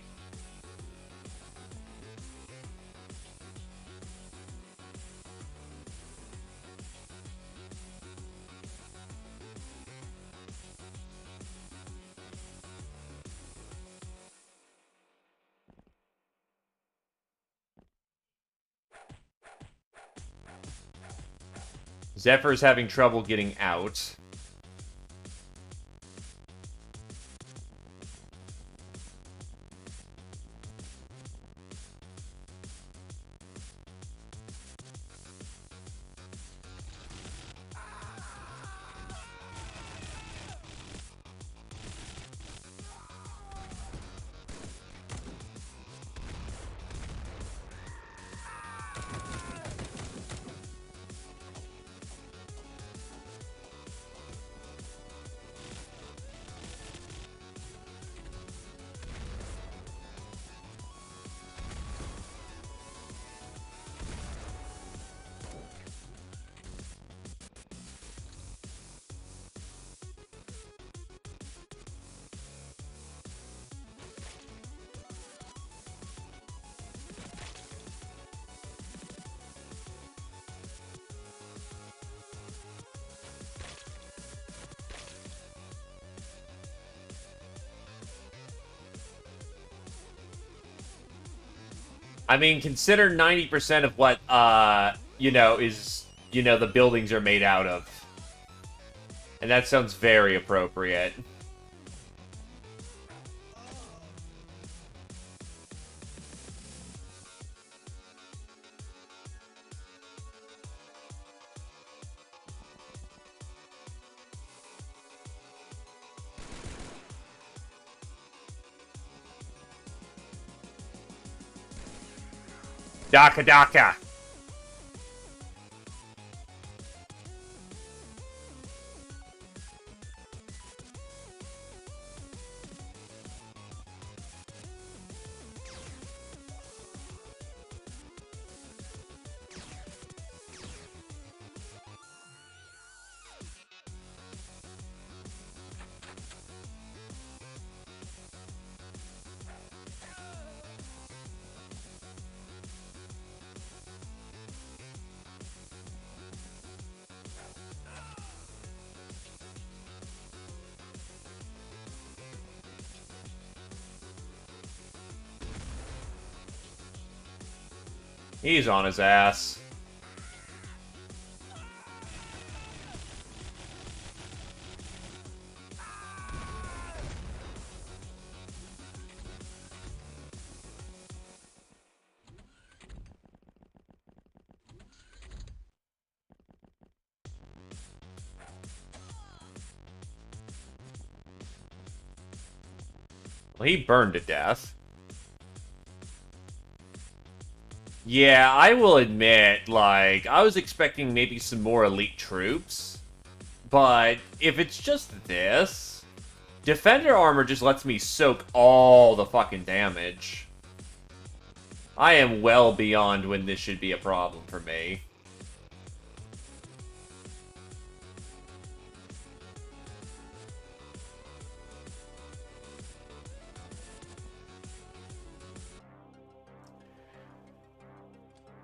Zephyr's having trouble getting out. I mean, consider 90% of what, the buildings are made out of. And that sounds very appropriate. Daka Daka! He's on his ass. Well, he burned to death. Yeah, I will admit, like, I was expecting maybe some more elite troops. But if it's just this, Defender armor just lets me soak all the fucking damage. I am well beyond when this should be a problem for me.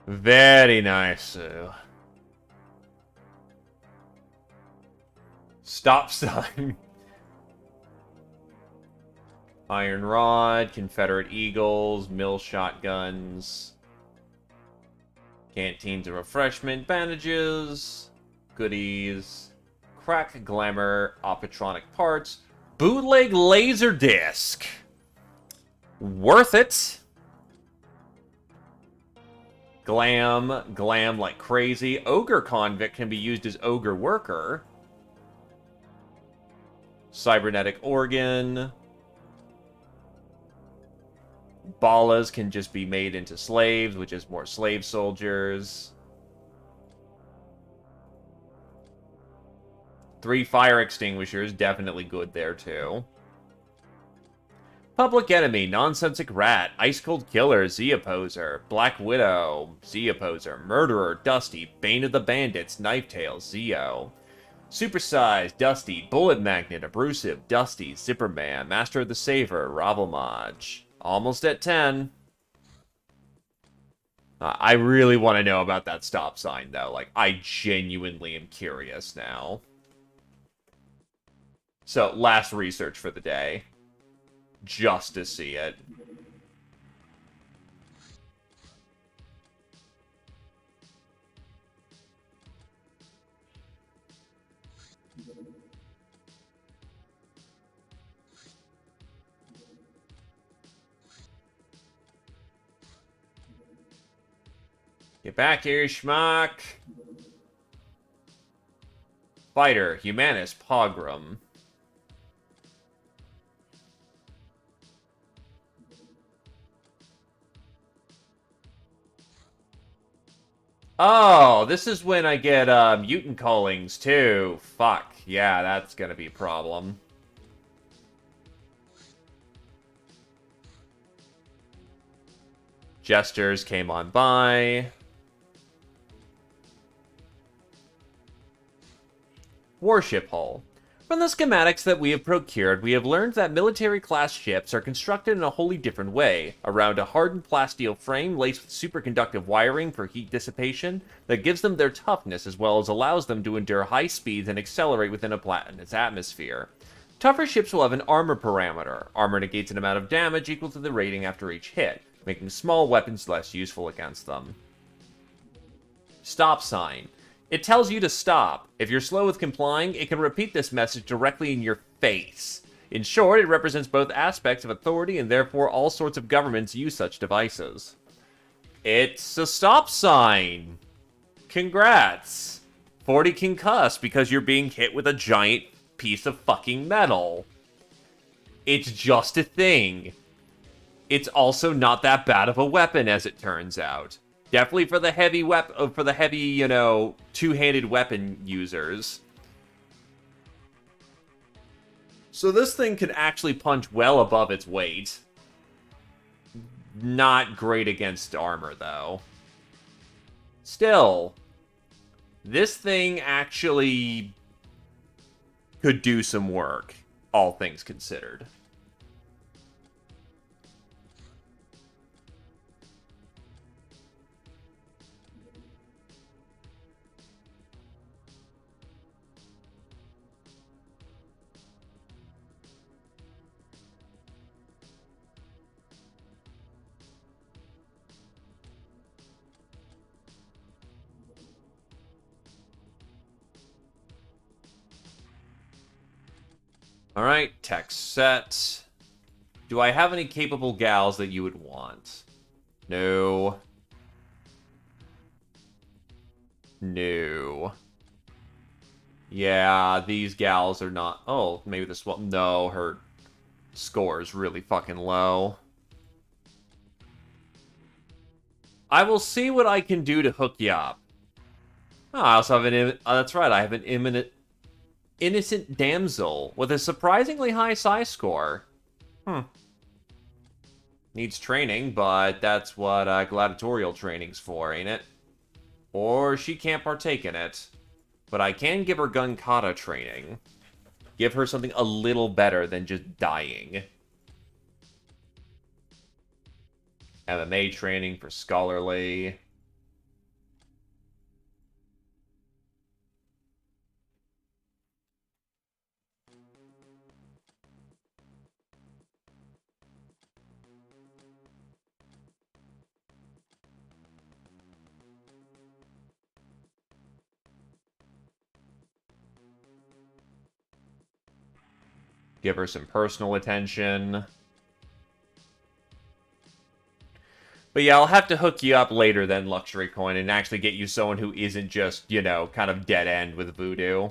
Very nice, Sue. Stop sign. Iron Rod, Confederate Eagles, Mill Shotguns, Canteens of Refreshment, Bandages, Goodies, Crack Glamour, Optotronic Parts, Bootleg Laserdisc. Worth it. Glam like crazy. Ogre Convict can be used as Ogre Worker. Cybernetic Organ. Ballas can just be made into slaves, which is more slave soldiers. 3 fire extinguishers, definitely good there too. Public Enemy, Nonsensic Rat, Ice Cold Killer, Z-Opposer, Black Widow, Z-Opposer, Murderer, Dusty, Bane of the Bandits, Knifetail, Zeo. Supersize, Dusty, Bullet Magnet, Abrasive, Dusty, Zipperman, Master of the Saver, Ravelmaj. Almost at 10. I really want to know about that stop sign, though. Like, I genuinely am curious now. So, last research for the day. Just to see it. Get back here, schmuck. Fighter, Humanus, Pogrom. Oh, this is when I get mutant callings too. Fuck. Yeah, that's gonna be a problem. Jesters came on by. Warship hull. From the schematics that we have procured, we have learned that military-class ships are constructed in a wholly different way, around a hardened plasteel frame laced with superconductive wiring for heat dissipation that gives them their toughness as well as allows them to endure high speeds and accelerate within a planet's atmosphere. Tougher ships will have an armor parameter. Armor negates an amount of damage equal to the rating after each hit, making small weapons less useful against them. Stop sign. It tells you to stop. If you're slow with complying, it can repeat this message directly in your face. In short, it represents both aspects of authority and therefore all sorts of governments use such devices. It's a stop sign. Congrats. 40 concussed because you're being hit with a giant piece of fucking metal. It's just a thing. It's also not that bad of a weapon as it turns out. Definitely for the heavy you know, two-handed weapon users. So this thing can actually punch well above its weight. Not great against armor, though. Still, this thing actually could do some work, all things considered. Alright, text set. Do I have any capable gals that you would want? No. No. Yeah, these gals are not... Oh, maybe this one... No, her score is really fucking low. I will see what I can do to hook you up. Oh, I also have an... that's right, I have an innocent damsel with a surprisingly high psi score. Needs training, but that's what gladiatorial training's for, ain't it? Or she can't partake in it. But I can give her gun kata training. Give her something a little better than just dying. MMA training for scholarly. Give her some personal attention. But yeah, I'll have to hook you up later then, Luxury Coin, and actually get you someone who isn't just, you know, kind of dead end with voodoo.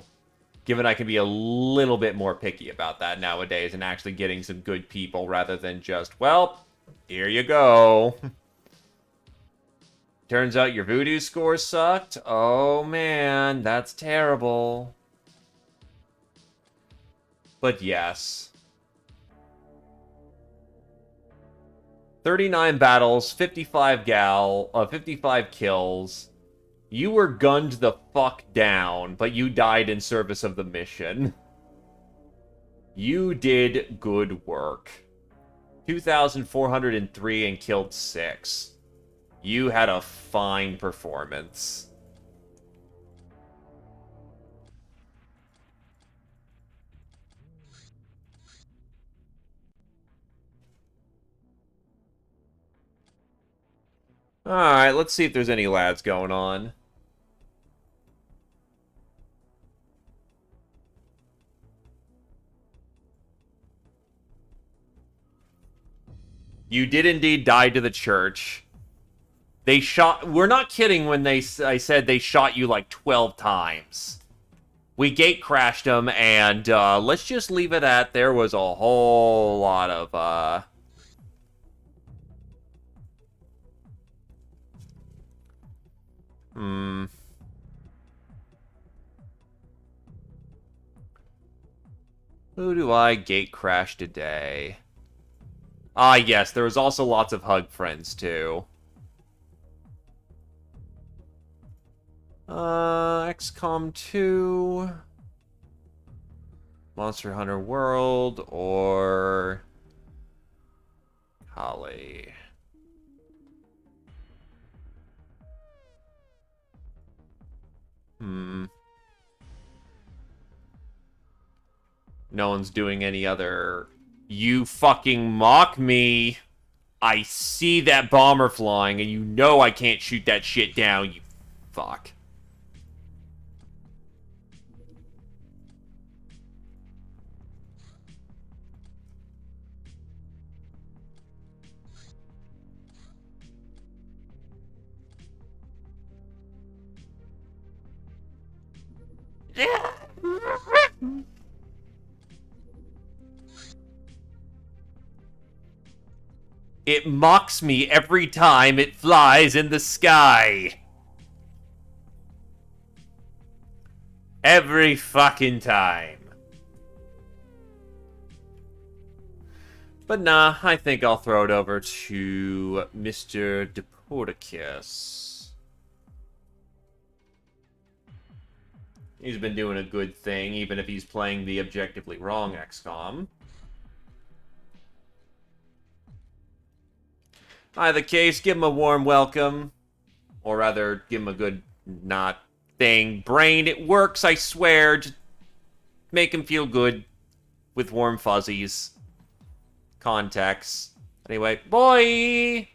Given I can be a little bit more picky about that nowadays and actually getting some good people rather than just, well, here you go. Turns out your voodoo score sucked. Oh man, that's terrible. But yes. 39 battles, 55 kills. You were gunned the fuck down, but you died in service of the mission. You did good work. 2,403 and killed 6. You had a fine performance. Alright, let's see if there's any lads going on. You did indeed die to the church. They shot... We're not kidding when I said they shot you like 12 times. We gate crashed them, and let's just leave it at there was a whole lot of... Who do I gate crash today? Ah, yes, there was also lots of Hug friends, too. XCOM 2... Monster Hunter World, or... Holly. No one's doing any other... You fucking mock me! I see that bomber flying, and you know I can't shoot that shit down, you fuck. It mocks me every time it flies in the sky. Every fucking time. But nah, I think I'll throw it over to Mr. Deporticus. He's been doing a good thing, even if he's playing the objectively wrong XCOM. Either case, give him a warm welcome. Or rather, give him a good not thing. Brain, it works, I swear. Just make him feel good with warm fuzzies. Context. Anyway, boy!